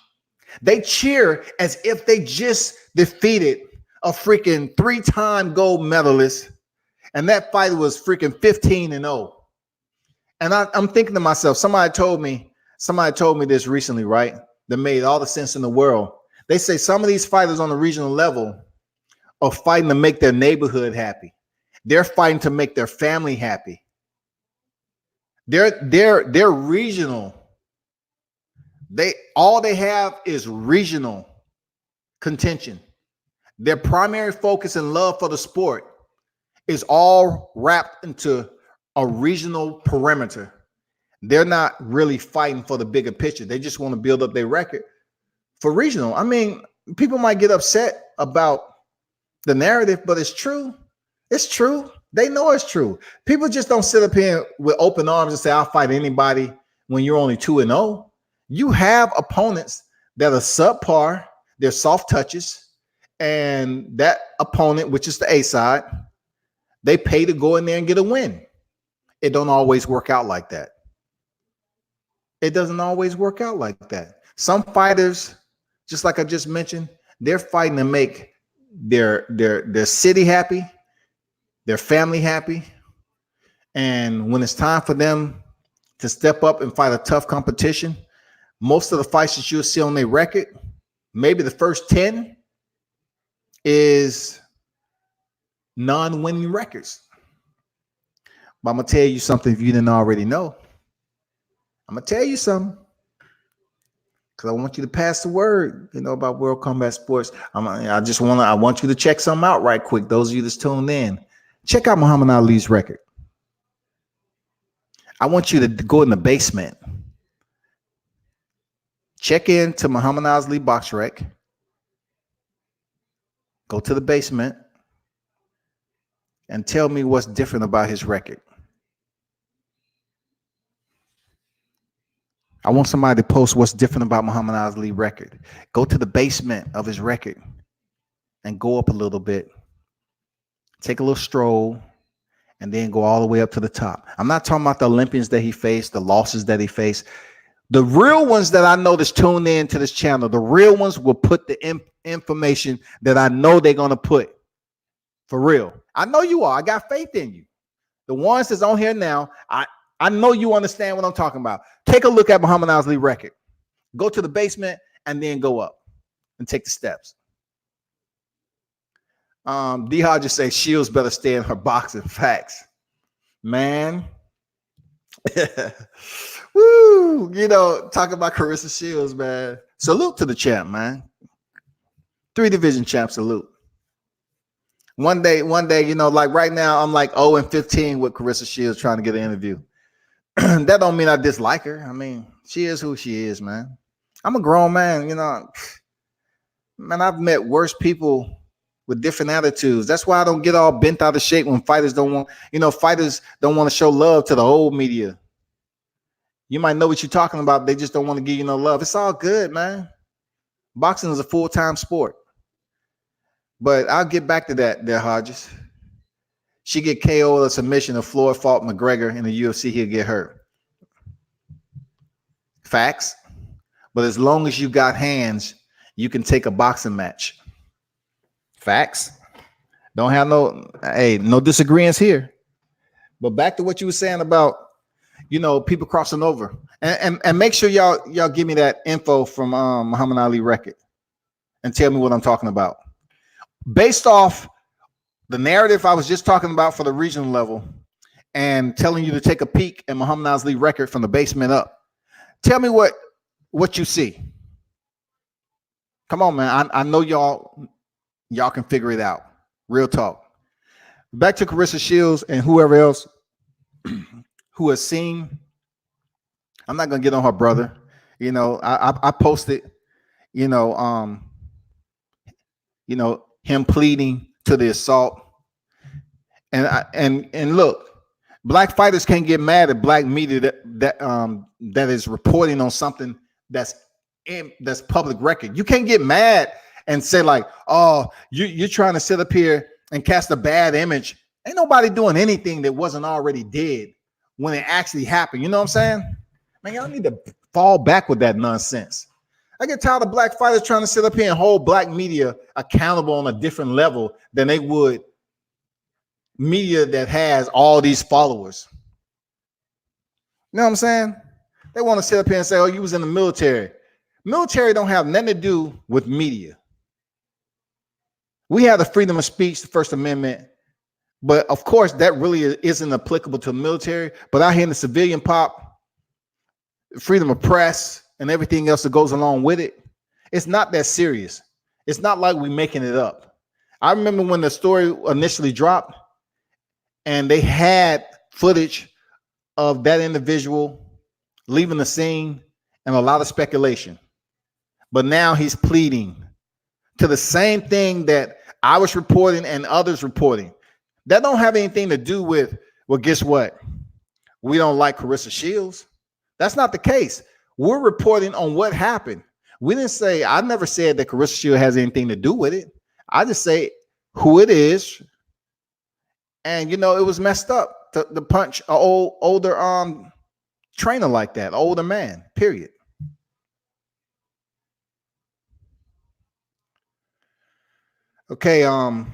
they cheer as if they just defeated a freaking 3-time gold medalist, and that fight was freaking 15-0. And I'm thinking to myself, somebody told me this recently, right? That made all the sense in the world. They say some of these fighters on the regional level are fighting to make their neighborhood happy. They're fighting to make their family happy. They're regional. All they have is regional contention. Their primary focus and love for the sport is all wrapped into a regional perimeter. They're not really fighting for the bigger picture. They just want to build up their record for regional. I mean, people might get upset about the narrative, but it's true. It's true. They know it's true. People just don't sit up here with open arms and say, I'll fight anybody when you're only 2-0. You have opponents that are subpar, they're soft touches, and that opponent, which is the A side, they pay to go in there and get a win. It don't always work out like that. It doesn't always work out like that. Some fighters, just like I just mentioned, they're fighting to make their city happy, their family happy. And when it's time for them to step up and fight a tough competition, most of the fights that you'll see on their record, maybe the first 10 is non-winning records. But I'm going to tell you something if you didn't already know. I'm gonna tell you something because I want you to pass the word, about World Combat Sports. I want you to check something out right quick. Those of you that's tuned in, check out Muhammad Ali's record. I want you to go in the basement, check into Muhammad Ali Box Rec, go to the basement, and tell me what's different about his record. I want somebody to post what's different about Muhammad Ali's record. Go to the basement of his record and go up a little bit. Take a little stroll and then go all the way up to the top. I'm not talking about the Olympians that he faced, the losses that he faced. The real ones that I know that's tuned in to this channel, the real ones will put the information that I know they're going to put. For real. I know you are. I got faith in you. The ones that's on here now, I know you understand what I'm talking about. Take a look at Muhammad Ali's record. Go to the basement and then go up and take the steps. D Hodges say Shields better stay in her boxing. Facts, man. Woo! Talking about Carissa Shields, man. Salute to the champ, man. 3 division champ. Salute. One day, like right now, I'm like 0-15 with Carissa Shields trying to get an interview. That don't mean I dislike her. I mean, she is who she is, man. I'm a grown man, Man, I've met worse people with different attitudes. That's why I don't get all bent out of shape when fighters don't want to show love to the old media. You might know what you're talking about. They just don't want to give you no love. It's all good, man. Boxing is a full-time sport. But I'll get back to that there, Hodges. She get KO'd a submission if Floyd fought McGregor in the UFC, he'll get hurt. Facts. But as long as you got hands, you can take a boxing match. Facts. Don't have no disagreements here. But back to what you were saying about, people crossing over. And make sure y'all give me that info from Muhammad Ali record and tell me what I'm talking about. Based off the narrative I was just talking about for the regional level and telling you to take a peek at Muhammad Ali record from the basement up. Tell me what you see. Come on, man. I know y'all can figure it out. Real talk. Back to Carissa Shields and whoever else who has seen. I'm not gonna get on her brother. I posted, him pleading to the assault. And look, black fighters can't get mad at black media that is reporting on something that's public record. You can't get mad and say like, oh, you're trying to sit up here and cast a bad image. Ain't nobody doing anything that wasn't already dead when it actually happened. You know what I'm saying? Man, y'all need to fall back with that nonsense. I get tired of black fighters trying to sit up here and hold black media accountable on a different level than they would media that has all these followers. You know what I'm saying? They want to sit up here and say, oh, you was in the military. Military don't have nothing to do with media. We have the freedom of speech, the First Amendment, but of course that really isn't applicable to the military. But out here in the civilian pop, freedom of press and everything else that goes along with it, it's not that serious. It's not like we're making it up. I remember when the story initially dropped and they had footage of that individual leaving the scene and a lot of speculation. But now he's pleading to the same thing that I was reporting and others reporting. That don't have anything to do with, well, guess what? We don't like Carissa Shields. That's not the case. We're reporting on what happened. I never said that Carissa Shields has anything to do with it. I just say who it is. And, it was messed up to punch an older trainer like that, older man, period. Okay, I'm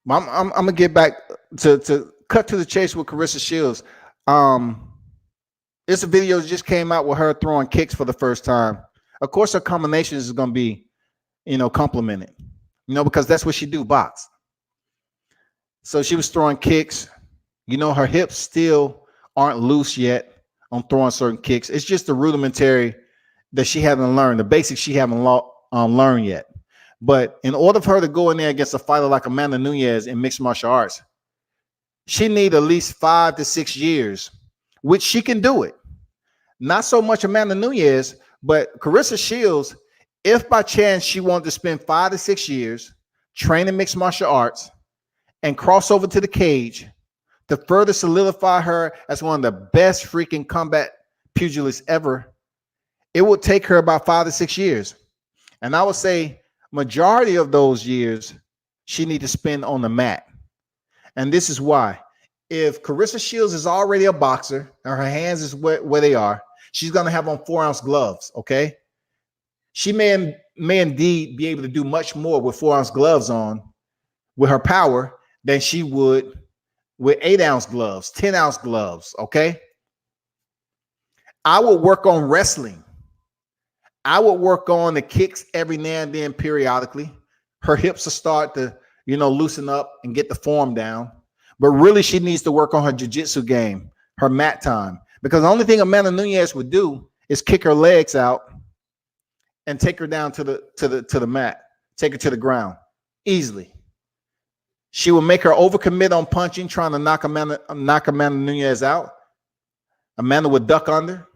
gonna get back to cut to the chase with Carissa Shields. It's a video that just came out with her throwing kicks for the first time. Of course, her combinations is gonna be, complimented, because that's what she do, box. So she was throwing kicks. Her hips still aren't loose yet. on throwing certain kicks. It's just the rudimentary that she haven't learned, the basics she haven't learned yet. But in order for her to go in there against a fighter like Amanda Nunes in mixed martial arts, she need at least 5 to 6 years, which she can do it. Not so much Amanda Nunes, but Carissa Shields, if by chance she wanted to spend 5 to 6 years training mixed martial arts and cross over to the cage to further solidify her as one of the best freaking combat pugilists ever, it would take her about 5 to 6 years. And I would say majority of those years she need to spend on the mat. And this is why. If Carissa Shields is already a boxer and her hands is where they are, she's going to have on 4-ounce gloves, okay? She may indeed be able to do much more with 4-ounce gloves on with her power than she would with 8-ounce gloves, 10-ounce gloves, okay? I would work on wrestling. I would work on the kicks every now and then periodically. Her hips will start to, loosen up and get the form down. But really, she needs to work on her jiu-jitsu game, her mat time. Because the only thing Amanda Nunes would do is kick her legs out and take her down to the mat, take her to the ground easily. She will make her overcommit on punching, trying to knock Amanda Nunes out. Amanda would duck under,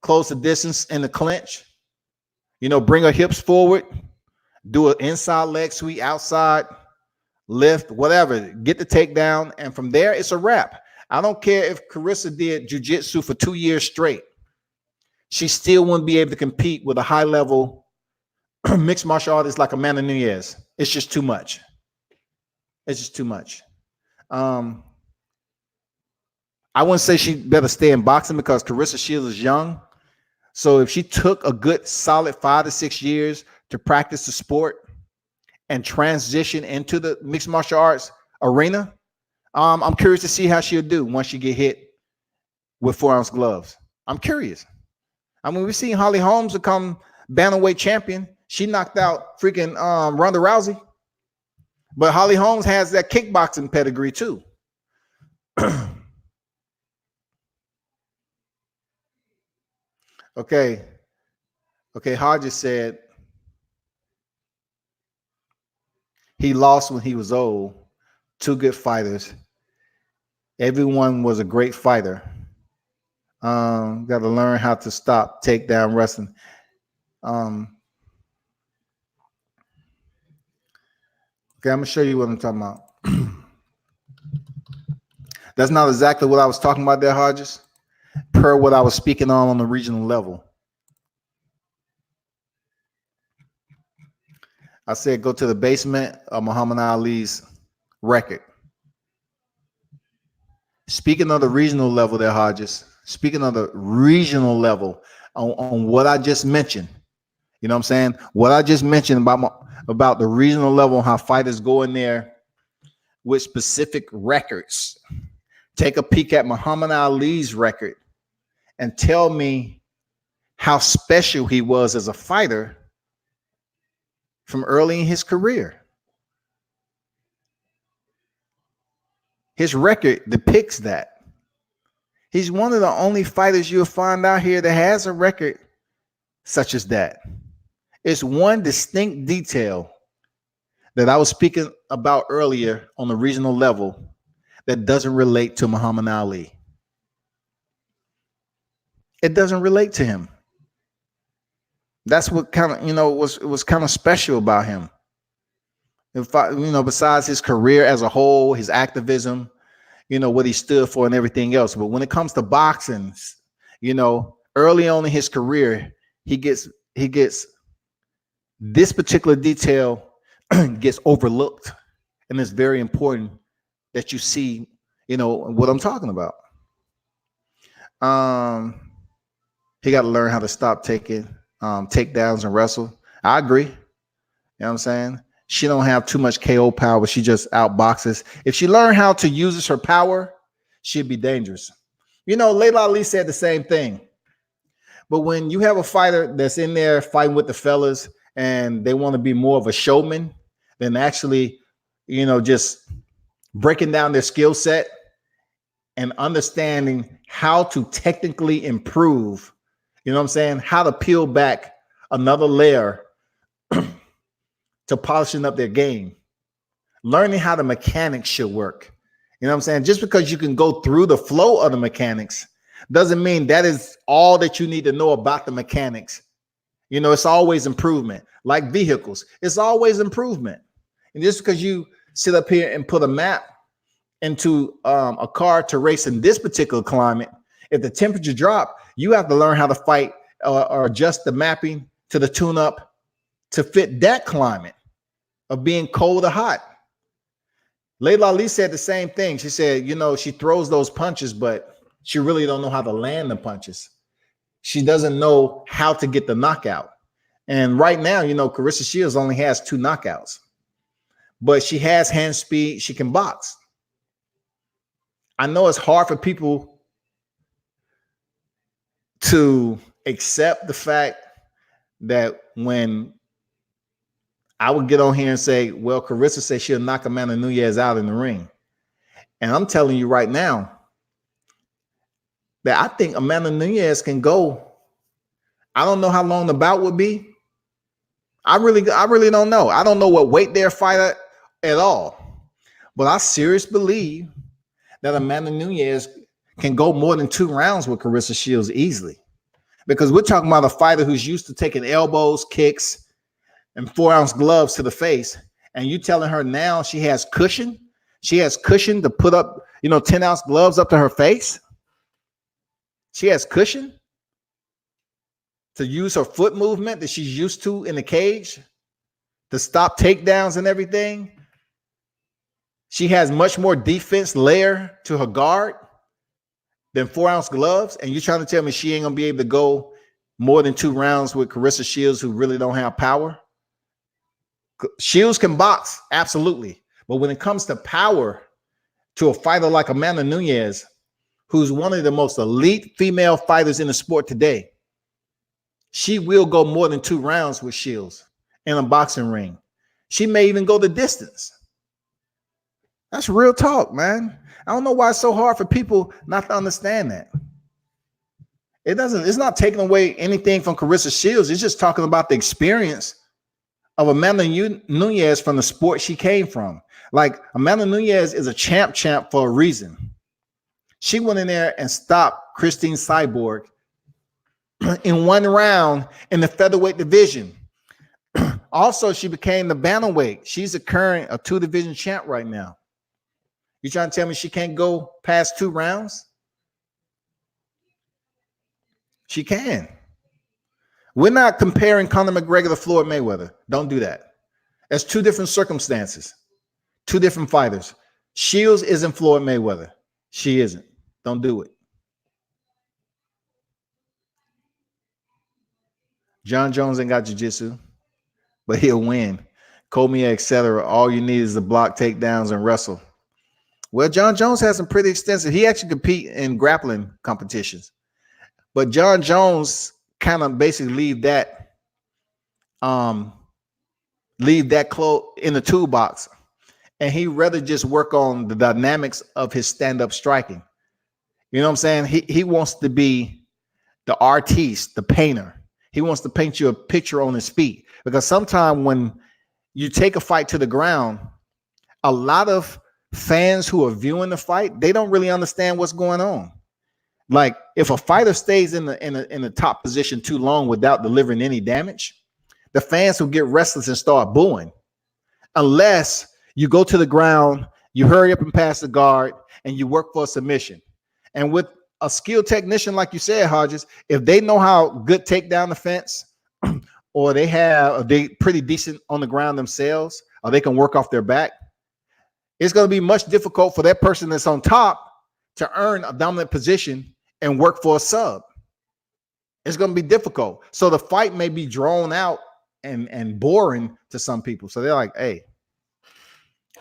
close the distance in the clinch, bring her hips forward, do an inside leg sweep, outside lift, whatever, get the takedown. And from there, it's a wrap. I don't care if Carissa did jiu-jitsu for 2 years straight. She still wouldn't be able to compete with a high-level mixed martial artist like Amanda Nunes. It's just too much. It's just too much. I wouldn't say she better stay in boxing because Carissa Shields is young. So if she took a good solid 5 to 6 years to practice the sport and transition into the mixed martial arts arena, I'm curious to see how she'll do once she get hit with 4-ounce gloves. I'm curious. I mean, we've seen Holly Holmes become bantamweight champion. She knocked out freaking Ronda Rousey. But Holly Holmes has that kickboxing pedigree too. Okay, Hodges said he lost when he was old. 2 good fighters. Everyone was a great fighter. Got to learn how to stop takedown wrestling. Okay, I'm gonna show you what I'm talking about. That's not exactly what I was talking about there, Hodges, per what I was speaking on the regional level. I said go to the basement of Muhammad Ali's record. Speaking of the regional level there, Hodges, speaking of the regional level on what I just mentioned, you know what I'm saying? What I just mentioned about the regional level, how fighters go in there with specific records. Take a peek at Muhammad Ali's record and tell me how special he was as a fighter from early in his career. His record depicts that. He's one of the only fighters you'll find out here that has a record such as that. It's one distinct detail that I was speaking about earlier on the regional level that doesn't relate to Muhammad Ali. It doesn't relate to him. That's what kind of, was kind of special about him. Besides his career as a whole, his activism, what he stood for and everything else. But when it comes to boxing, early on in his career, he gets this particular detail gets overlooked. And it's very important that you see, what I'm talking about. He got to learn how to stop taking takedowns and wrestle. I agree. You know what I'm saying? She don't have too much KO power. She just outboxes. If she learned how to use her power, she'd be dangerous. Layla Ali said the same thing. But when you have a fighter that's in there fighting with the fellas and they want to be more of a showman than actually, just breaking down their skill set and understanding how to technically improve, you know what I'm saying? How to peel back another layer to polishing up their game, learning how the mechanics should work. You know what I'm saying? Just because you can go through the flow of the mechanics doesn't mean that is all that you need to know about the mechanics. You know, it's always improvement. Like vehicles, it's always improvement. And just because you sit up here and put a map into a car to race in this particular climate, if the temperature drop, you have to learn how to fight or adjust the mapping to the tune-up to fit that climate of being cold or hot. Layla Ali said the same thing. She said, you know, she throws those punches, but she really don't know how to land the punches. She doesn't know how to get the knockout. And right now, you know, Carissa Shields only has 2 knockouts, but she has hand speed. She can box. I know it's hard for people to accept the fact that when I would get on here and say, well, Carissa says she'll knock Amanda Nunes out in the ring. And I'm telling you right now that I think Amanda Nunes can go. I don't know how long the bout would be. I really don't know. I don't know what weight they're fighting at all. But I seriously believe that Amanda Nunes can go more than 2 rounds with Carissa Shields easily. Because we're talking about a fighter who's used to taking elbows, kicks, and 4-ounce gloves to the face. And you telling her now she has cushion? She has cushion to put up, you know, 10-ounce gloves up to her face? She has cushion to use her foot movement that she's used to in the cage to stop takedowns and everything. She has much more defense layer to her guard than 4-ounce gloves. And you're trying to tell me she ain't going to be able to go more than 2 rounds with Carissa Shields, who really don't have power? Shields can box, absolutely. But when it comes to power, to a fighter like Amanda Nunes, who's one of the most elite female fighters in the sport today, she will go more than 2 rounds with Shields in a boxing ring. She may even go the distance. That's real talk, man. I don't know why it's so hard for people not to understand that. It's not taking away anything from Carissa Shields. It's just talking about the experience of Amanda Nunes from the sport she came from. Like, Amanda Nunes is a champ for a reason. She went in there and stopped Christine Cyborg in 1 round in the featherweight division. Also, she became the bantamweight. She's a current a 2-division champ right now. You trying to tell me she can't go past 2 rounds? She can. We're not comparing Conor McGregor to Floyd Mayweather. Don't do that. That's 2 different circumstances, 2 different fighters. Shields isn't Floyd Mayweather. She isn't. Don't do it. John Jones ain't got jiu-jitsu, but he'll win. Cormier, etc. All you need is to block takedowns and wrestle. Well, John Jones has some pretty extensive. He actually compete in grappling competitions, but John Jones kind of basically leave that close in the toolbox, and he rather just work on the dynamics of his stand-up striking. You know what I'm saying? He wants to be the artiste, the painter. He wants to paint you a picture on his feet, because sometimes when you take a fight to the ground, a lot of fans who are viewing the fight, they don't really understand what's going on. Like, if a fighter stays in the top position too long without delivering any damage, the fans will get restless and start booing. Unless you go to the ground, you hurry up and pass the guard, and you work for a submission. And with a skilled technician, like you said, Hodges, if they know how good takedown defense, or they pretty decent on the ground themselves, or they can work off their back, it's going to be much difficult for that person that's on top to earn a dominant position and work for a sub. It's going to be difficult. So the fight may be drawn out and boring to some people. So they're like, hey,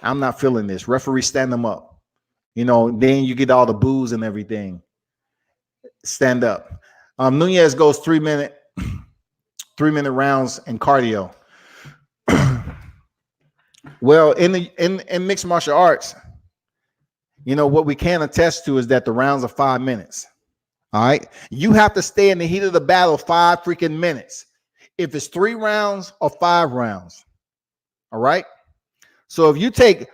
I'm not feeling this. Referee, stand them up. You know, then you get all the boos and everything. Stand up. Nunes goes 3-minute rounds in cardio. Well, in mixed martial arts, what we can attest to is that the rounds are 5 minutes. All right. You have to stay in the heat of the battle 5 freaking minutes. If it's 3 rounds or 5 rounds. All right. So if you take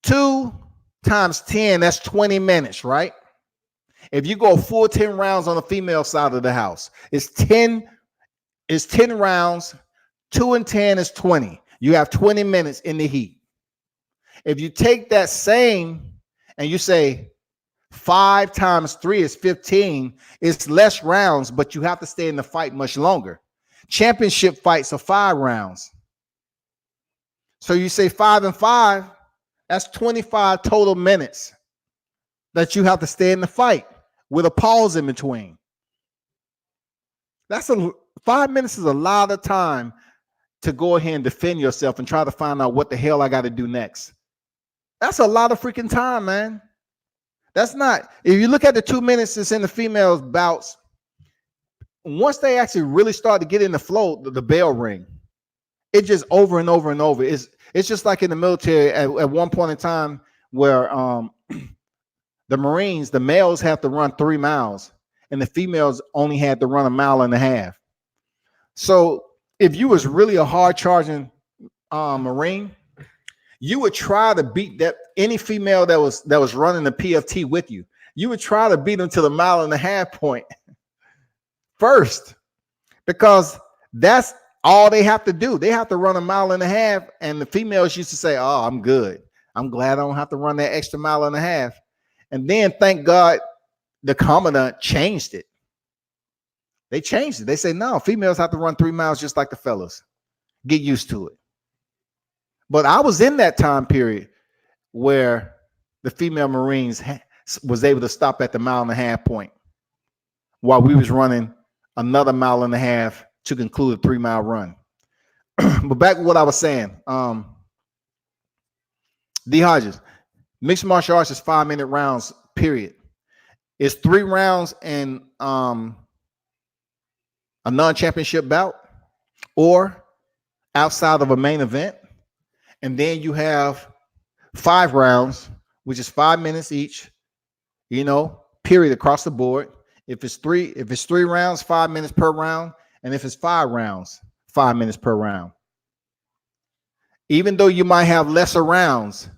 2 times 10, that's 20 minutes, right? If you go full 10 rounds on the female side of the house, it's 10 rounds. 2 and 10 is 20. You have 20 minutes in the heat. If you take that same and you say 5 times 3 is 15, it's less rounds, but you have to stay in the fight much longer. Championship fights are 5 rounds. So you say 5 and 5, that's 25 total minutes that you have to stay in the fight with a pause in between. 5 minutes is a lot of time to go ahead and defend yourself and try to find out what the hell I got to do next. That's a lot of freaking time, man. That's not, if you look at the 2 minutes that's in the females bouts, once they actually really start to get in the flow, the bell ring. It just over and over and over. It's just like in the military at one point in time where the Marines, the males have to run 3 miles and the females only had to run 1.5 miles. So if you was really a hard charging Marine, you would try to beat that any female that was running the PFT with you. You would try to beat them to the 1.5 mile point first, because that's all they have to do. They have to run 1.5 miles, and the females used to say, "Oh, I'm good. I'm glad I don't have to run that extra 1.5 miles." And then, thank God, the commandant changed it. They changed it. They say, "No, females have to run 3 miles just like the fellas. Get used to it." But I was in that time period where the female Marines was able to stop at the 1.5 mile point while we was running another 1.5 miles to conclude a 3 mile run. But back to what I was saying, D. Hodges, mixed martial arts is 5 minute rounds, period. It's 3 rounds in a non-championship bout or outside of a main event. And then you have 5 rounds, which is 5 minutes each, period, across the board. If it's three rounds, 5 minutes per round. And if it's 5 rounds, 5 minutes per round. Even though you might have lesser rounds,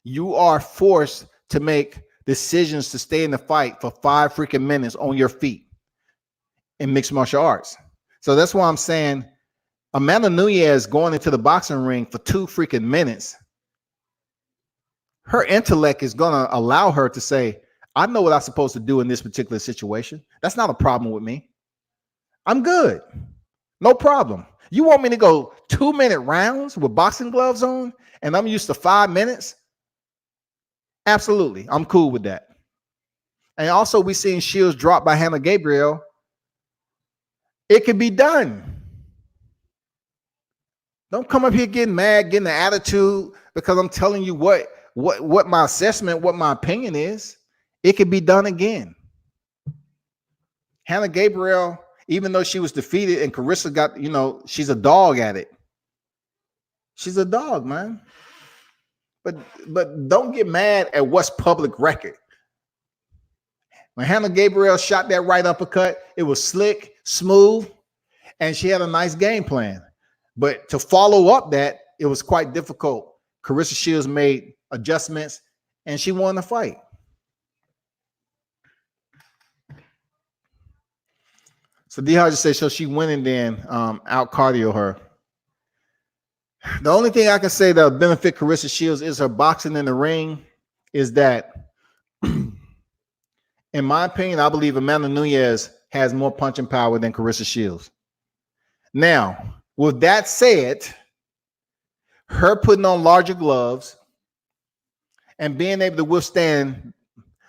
you are forced to make decisions to stay in the fight for 5 freaking minutes on your feet in mixed martial arts. So that's why I'm saying Amanda Nunes going into the boxing ring for 2 freaking minutes, her intellect is going to allow her to say, I know what I'm supposed to do in this particular situation. That's not a problem with me. I'm good. No problem. You want me to go 2-minute rounds with boxing gloves on and I'm used to 5 minutes? Absolutely. I'm cool with that. And also we seen shields dropped by Hannah Gabriel. It can be done. Don't come up here getting mad, getting an attitude because I'm telling you what my assessment, what my opinion is. It can be done again. Hannah Gabriel, even though she was defeated and Carissa got, she's a dog at it. She's a dog, man. But don't get mad at what's public record. When Hannah Gabriel shot that right uppercut, it was slick, smooth, and she had a nice game plan. But to follow up that, it was quite difficult. Carissa Shields made adjustments, and she won the fight. So D. Hodges says, so she went and then out cardio her. The only thing I can say that will benefit Carissa Shields is her boxing in the ring. Is that, in my opinion, I believe Amanda Nunes has more punching power than Carissa Shields. Now, with that said, her putting on larger gloves and being able to withstand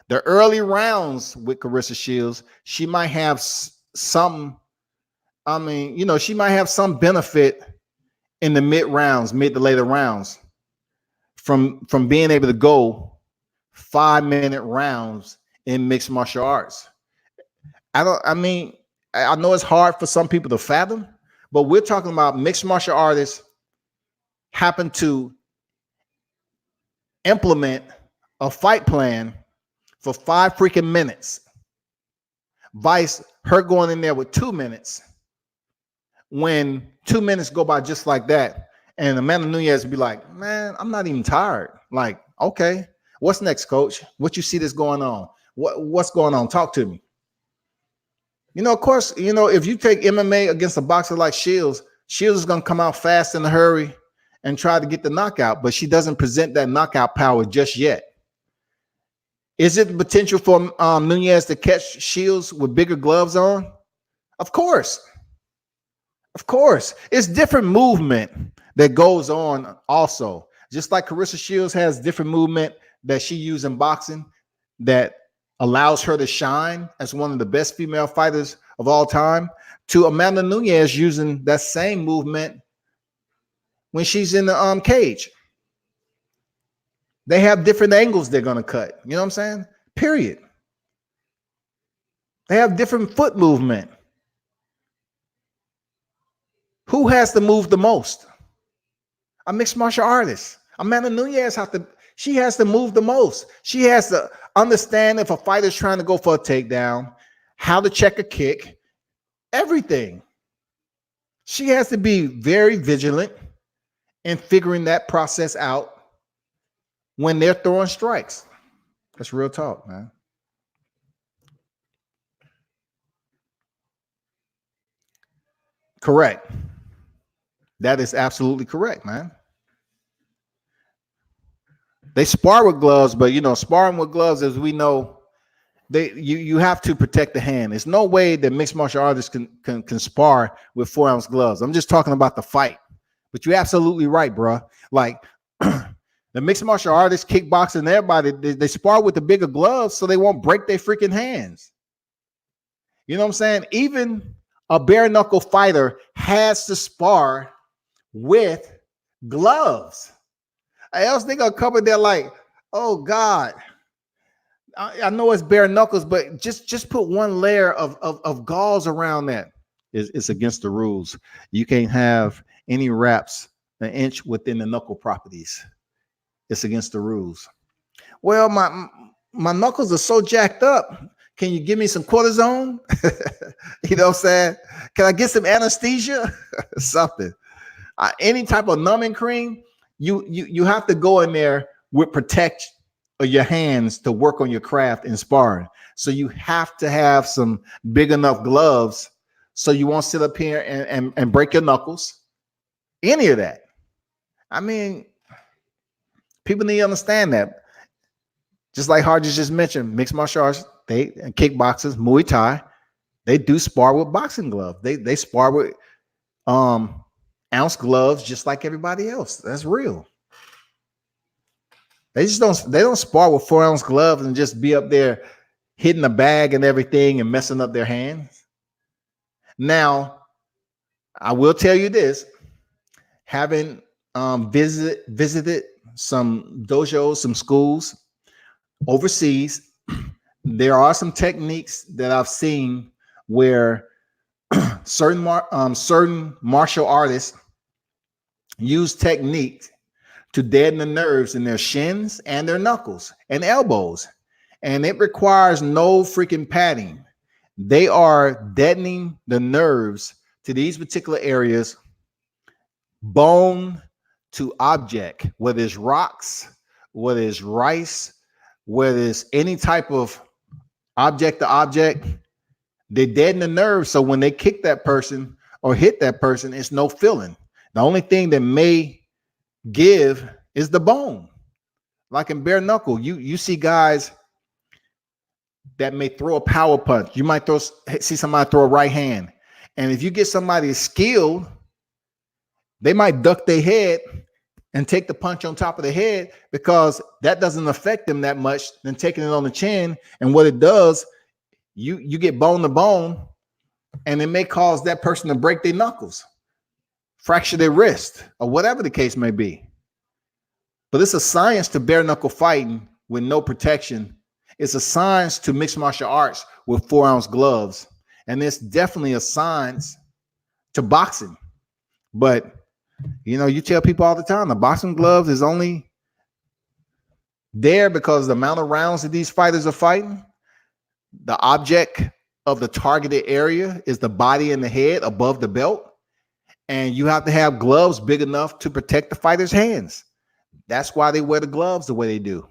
the early rounds with Carissa Shields, she might have some, she might have some benefit in the mid to later rounds from being able to go 5-minute rounds in mixed martial arts. I know it's hard for some people to fathom, but we're talking about mixed martial artists happen to implement a fight plan for 5 freaking minutes, vice her going in there with 2 minutes, when 2 minutes go by just like that, and Amanda Nunes would be like, man, I'm not even tired. Like, okay, what's next, coach? What you see this going on? What's going on? Talk to me. You know, of course, you know, if you take MMA against a boxer like Shields, Shields is going to come out fast in a hurry and try to get the knockout, but she doesn't present that knockout power just yet. Is it the potential for Nunes to catch Shields with bigger gloves on? Of course. Of course. It's different movement that goes on also. Just like Carissa Shields has different movement that she uses in boxing that allows her to shine as one of the best female fighters of all time, to Amanda Nunes using that same movement when she's in the cage. They have different angles they're going to cut. You know what I'm saying? Period. They have different foot movement. Who has to move the most? A mixed martial artist. Amanda Nunes she has to move the most. She has to understand if a fighter's trying to go for a takedown, how to check a kick, everything. She has to be very vigilant in figuring that process out when they're throwing strikes. That's real talk, man. Correct. That is absolutely correct, man. They spar with gloves, but you know, sparring with gloves, as we know, you have to protect the hand. There's no way that mixed martial artists can spar with 4-ounce gloves. I'm just talking about the fight. But you're absolutely right, bro. Like the mixed martial artists, kickboxing, everybody, they spar with the bigger gloves so they won't break their freaking hands. You know what I'm saying? Even a bare knuckle fighter has to spar with gloves. Else they gonna come in there like, oh God, I know it's bare knuckles, but just put one layer of gauze around that. It's against the rules. You can't have any wraps an inch within the knuckle properties. It's against the rules. Well, my knuckles are so jacked up. Can you give me some cortisone? You know what I'm saying? Can I get some anesthesia? Something. Any type of numbing cream. You have to go in there with protect your hands to work on your craft in sparring. So you have to have some big enough gloves so you won't sit up here and break your knuckles. Any of that. I mean, people need to understand that. Just like Hardy just mentioned, mixed martial arts, kickboxers, Muay Thai, they do spar with boxing gloves. They spar with ounce gloves just like everybody else. That's real. They don't spar with 4-ounce gloves and just be up there hitting the bag and everything and messing up their hands. Now, I will tell you this, having visited some dojos, some schools overseas, there are some techniques that I've seen where certain martial artists use technique to deaden the nerves in their shins and their knuckles and elbows. And it requires no freaking padding. They are deadening the nerves to these particular areas, bone to object, whether it's rocks, whether it's rice, whether it's any type of object to object, they deaden the nerves. So when they kick that person or hit that person, it's no feeling. The only thing that may give is the bone. Like in bare knuckle, you see guys that may throw a power punch. You might see somebody throw a right hand. And if you get somebody skilled, they might duck their head and take the punch on top of the head because that doesn't affect them that much than taking it on the chin. And what it does, you get bone to bone, and it may cause that person to break their knuckles, fracture their wrist, or whatever the case may be. But it's a science to bare knuckle fighting with no protection. It's a science to mixed martial arts with 4-ounce gloves. And it's definitely a science to boxing. But, you know, you tell people all the time, the boxing gloves is only There, because the amount of rounds that these fighters are fighting, the object of the targeted area is the body and the head above the belt. And you have to have gloves big enough to protect the fighter's hands. That's why they wear the gloves the way they do.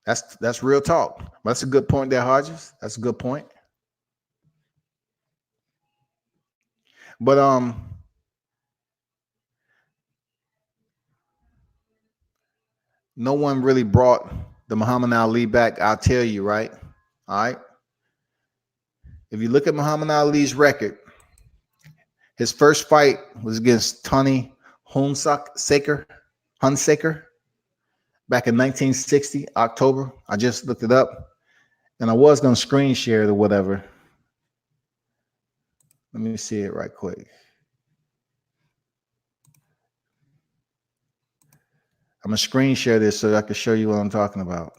That's real talk. That's a good point there, Hodges. That's a good point. But no one really brought the Muhammad Ali back. I'll tell you, right? All right. If you look at Muhammad Ali's record, his first fight was against Tony Hunsaker back in 1960, October. I just looked it up, and I was going to screen share it or whatever. Let me see it right quick. I'm going to screen share this so I can show you what I'm talking about.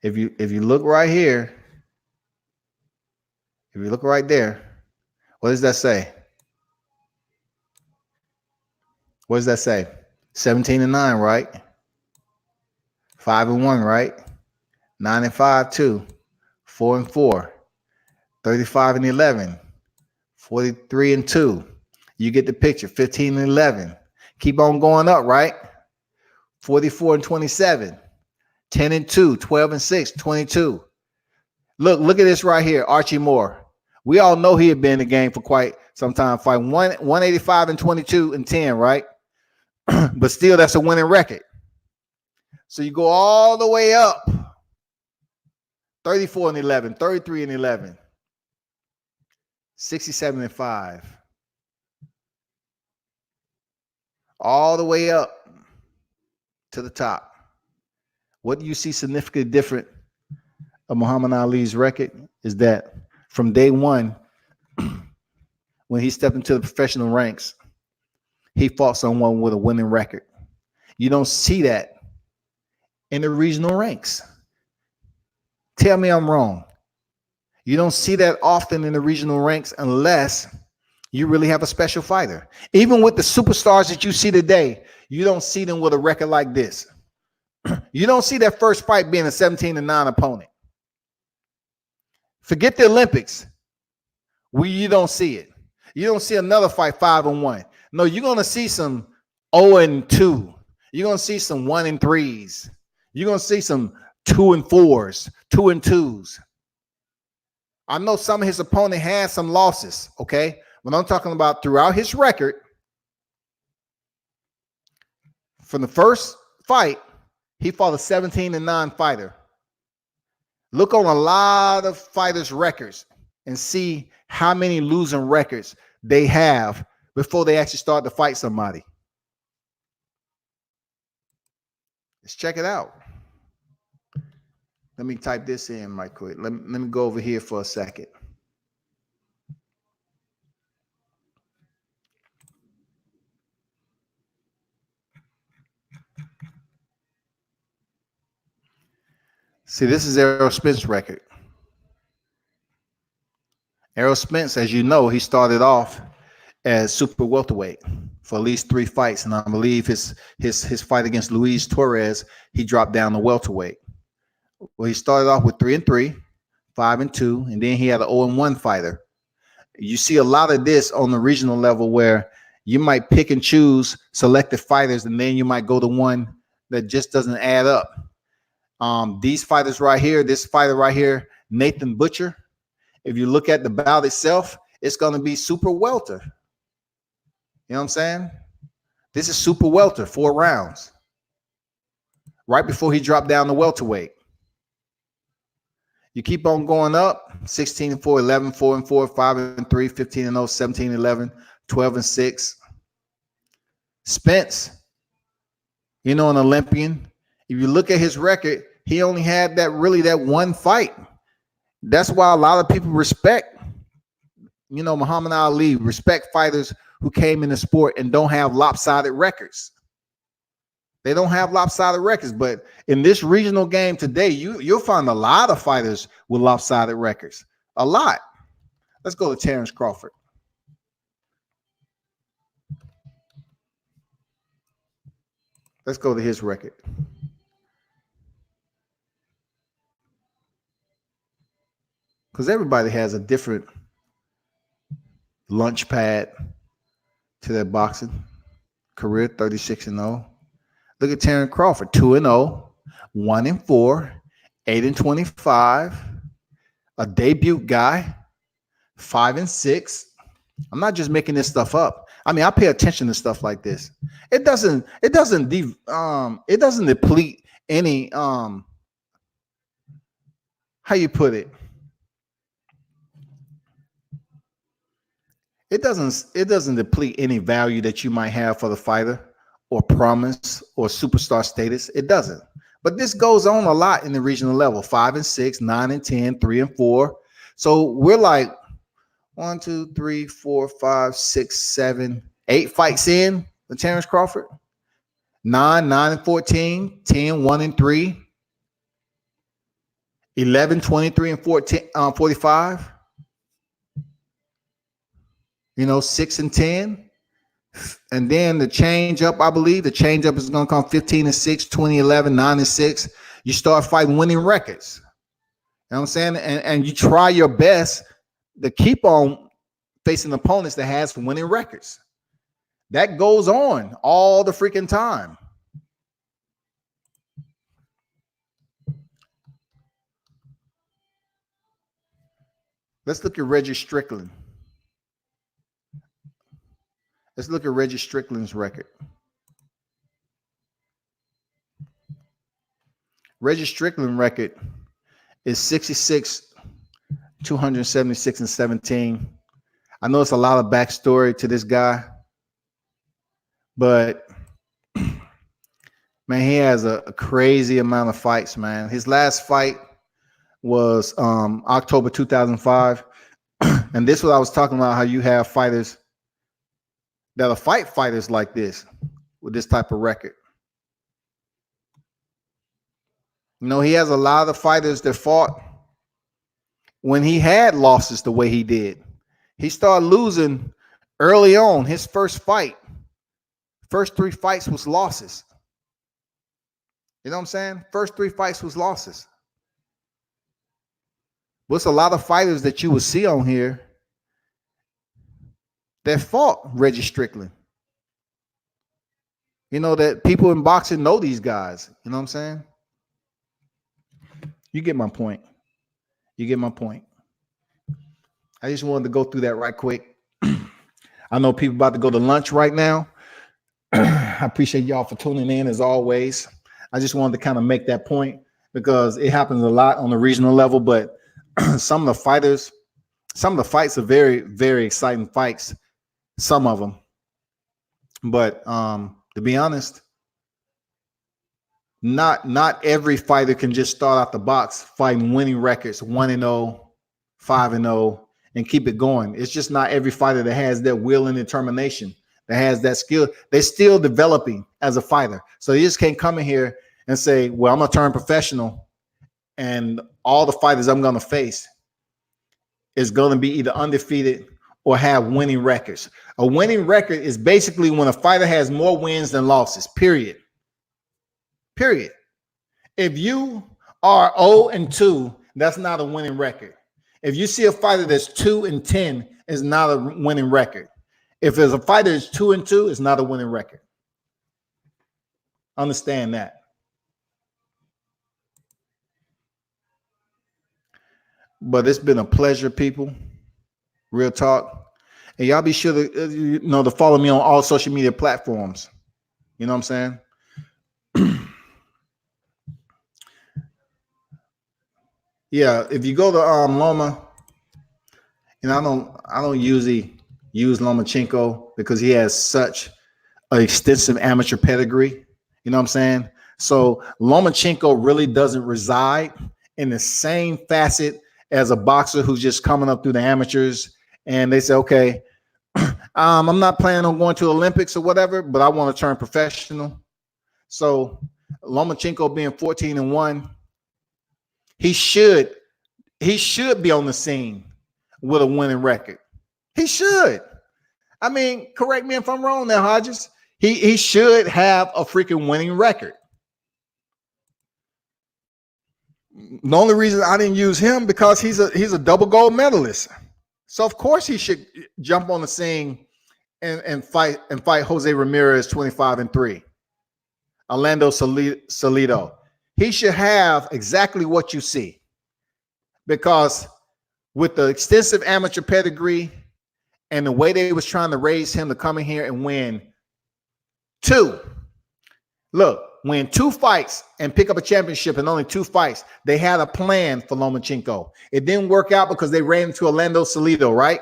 If you look right here, if you look right there, what does that say? What does that say? 17-9, right? 5-1, right? 9-5, 2, 4-4, 35-11, 43-2. You get the picture. 15-11. Keep on going up, right? 44-27, 10-2, 12-6, 22. Look at this right here, Archie Moore. We all know he had been in the game for quite some time, fighting 185-22-10, right? But still, that's a winning record. So you go all the way up, 34-11, 33-11, 67-5, all the way up to the top. What do you see significantly different of Muhammad Ali's record is that from day one, when he stepped into the professional ranks, he fought someone with a winning record. You don't see that in the regional ranks. Tell me I'm wrong. You don't see that often in the regional ranks unless you really have a special fighter. Even with the superstars that you see today, you don't see them with a record like this. You don't see that first fight being a 17-9 opponent. Forget the Olympics. You don't see it. You don't see another fight 5-1. No, you're going to see some 0-2. You're going to see some 1-3s. You're going to see some 2-4s, 2-2s. I know some of his opponent had some losses, okay? But I'm talking about throughout his record, from the first fight, he fought a 17-9 fighter. Look on a lot of fighters' records and see how many losing records they have before they actually start to fight somebody. Let's check it out. Let me type this in right quick. Let me go over here for a second. See, this is Errol Spence's record. Errol Spence, as you know, he started off as super welterweight for at least 3 fights, and I believe his fight against Luis Torres, he dropped down to welterweight. Well, he started off with 3-3, 5-2, and then he had an 0-1 fighter. You see a lot of this on the regional level where you might pick and choose selected fighters, and then you might go to one that just doesn't add up. These fighters right here, this fighter right here, Nathan Butcher, if you look at the bout itself, it's going to be super welter. You know what I'm saying? This is super welter, 4 rounds. Right before he dropped down to welterweight. You keep on going up, 16-4, 11-4-4, 5-3, 15-0, 17-11, 12-6. Spence, you know, an Olympian. If you look at his record, he only had that one fight. That's why a lot of people respect, you know, Muhammad Ali, respect fighters who came in the sport and don't have lopsided records. They don't have lopsided records, but in this regional game today, you'll find a lot of fighters with lopsided records. A lot. Let's go to Terrence Crawford. Let's go to his record. Because everybody has a different launch pad to their boxing career. 36-0. Look at Terence Crawford, 2-0, 1-4, 8-25. A debut guy, 5-6. I'm not just making this stuff up. I mean, I pay attention to stuff like this. It doesn't deplete any how you put it. It doesn't deplete any value that you might have for the fighter or promise or superstar status. It doesn't. But this goes on a lot in the regional level. 5-6, 9-10, 3-4. So we're like 1, 2, 3, 4, 5, 6, 7, 8 fights in the Terence Crawford. 9-14, 10, 1-3, 11, 23, and 14, 45. 6-10. And then the change up, I believe the change up is going to come 15-6, 20-11, 9-6. You start fighting winning records. You know what I'm saying? And you try your best to keep on facing opponents that has winning records. That goes on all the freaking time. Let's look at Reggie Strickland. Let's look at Reggie Strickland's record. Reggie Strickland record is 66, 276, and 17. I know it's a lot of backstory to this guy, but man, he has a crazy amount of fights, man. His last fight was October 2005. And this is what I was talking about, how you have fighters that'll fight fighters like this with this type of record. He has a lot of fighters that fought when he had losses the way he did. He started losing early on. His first 3 fights was losses. You know what I'm saying? First 3 fights was losses. But it's a lot of fighters that you will see on here that fought Reggie Strickland. That people in boxing know these guys. You know what I'm saying? You get my point. I just wanted to go through that right quick. I know people about to go to lunch right now. I appreciate y'all for tuning in as always. I just wanted to kind of make that point because it happens a lot on the regional level, but some of the fights are very, very exciting fights. Some of them. But to be honest, not every fighter can just start out the box fighting winning records, 1-0, 5-0, and keep it going. It's just not every fighter that has that will and determination, that has that skill. They're still developing as a fighter. So you just can't come in here and say, well, I'm going to turn professional and all the fighters I'm going to face is going to be either undefeated or have winning records. A winning record is basically when a fighter has more wins than losses, period. If you are 0-2, that's not a winning record. If you see a fighter that's 2-10, it's not a winning record. If there's a fighter that's 2-2, it's not a winning record. Understand that. But it's been a pleasure, people. Real talk. And y'all be sure to, to follow me on all social media platforms. You know what I'm saying? Yeah, if you go to Loma, I don't usually use Lomachenko because he has such an extensive amateur pedigree. You know what I'm saying? So Lomachenko really doesn't reside in the same facet as a boxer who's just coming up through the amateurs and they say, okay, I'm not planning on going to the Olympics or whatever, but I want to turn professional. So Lomachenko being 14-1, he should be on the scene with a winning record. He should. I mean, correct me if I'm wrong there, Hodges. He should have a freaking winning record. The only reason I didn't use him because he's a double gold medalist. So of course he should jump on the scene and fight Jose Ramirez 25-3. Orlando Salido. He should have exactly what you see. Because with the extensive amateur pedigree and the way they was trying to raise him to come in here and win win 2 fights and pick up a championship in only 2 fights. They had a plan for Lomachenko. It didn't work out because they ran into Orlando Salido, right?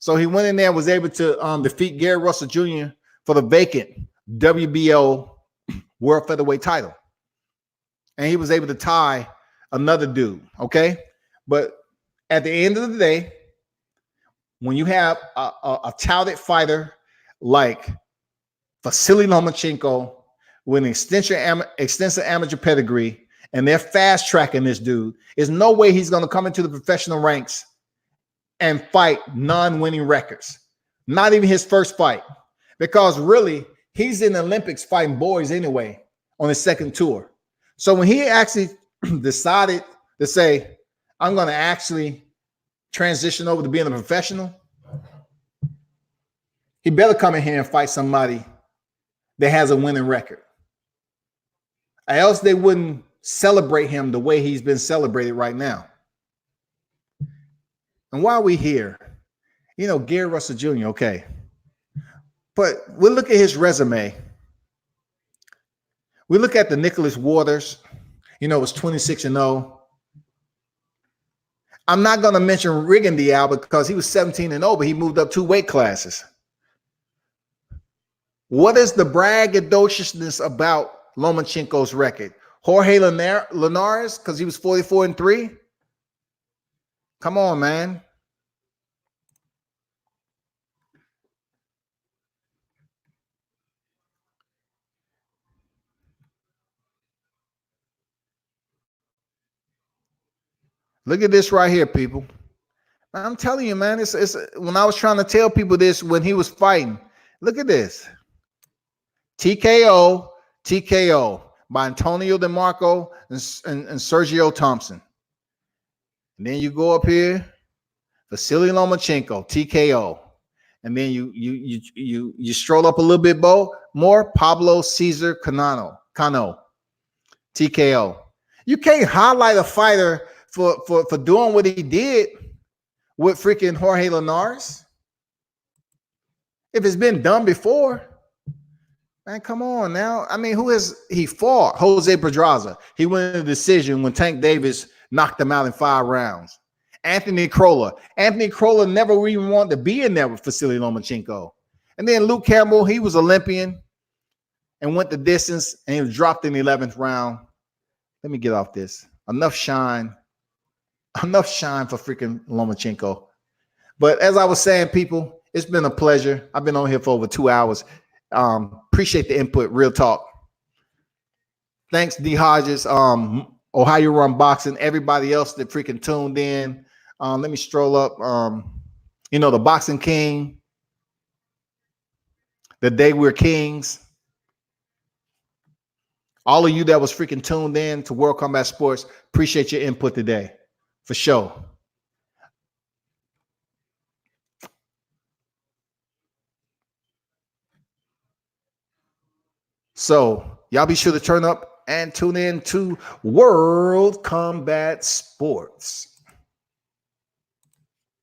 So he went in there and was able to defeat Gary Russell Jr. for the vacant WBO World Featherweight title. And he was able to tie another dude, okay? But at the end of the day, when you have a touted fighter like Vasily Lomachenko with an extensive amateur pedigree, and they're fast tracking this dude, there's no way he's going to come into the professional ranks and fight non-winning records. Not even his first fight, because really he's in the Olympics fighting boys anyway on his second tour. So when he actually decided to say, I'm going to actually transition over to being a professional, he better come in here and fight somebody that has a winning record. Or else they wouldn't celebrate him the way he's been celebrated right now. And while we're here, Gary Russell Jr., okay. But we look at his resume. We look at the Nicholas Waters, it was 26-0. I'm not going to mention Rigondeaux because he was 17-0, but he moved up 2 weight classes. What is the braggadociousness about Lomachenko's record? Jorge Linares, because he was 44-3? Come on, man. Look at this right here, people. I'm telling you, man, it's when I was trying to tell people this when he was fighting. Look at this. TKO by Antonio DeMarco and Sergio Thompson. And then you go up here, Vasily Lomachenko, TKO. And then you stroll up a little bit more, Pablo Cesar Cano, TKO. You can't highlight a fighter for doing what he did with freaking Jorge Linares. If it's been done before, man, come on now. I mean, who has he fought? Jose Pedraza. He won a decision when Tank Davis knocked him out in 5 rounds. Anthony Crolla. Anthony Crolla never even wanted to be in there with Vasily Lomachenko. And then Luke Campbell, he was Olympian and went the distance, and he was dropped in the 11th round. Let me get off this. Enough shine for freaking Lomachenko. But as I was saying, people, it's been a pleasure. I've been on here for over 2 hours. Appreciate the input. Real talk. Thanks, D Hodges, Ohio Run Boxing, everybody else that freaking tuned in. Let me stroll up. The Boxing King, the Day We're Kings. All of you that was freaking tuned in to World Combat Sports, appreciate your input today, for sure. So y'all be sure to turn up and tune in to World Combat Sports.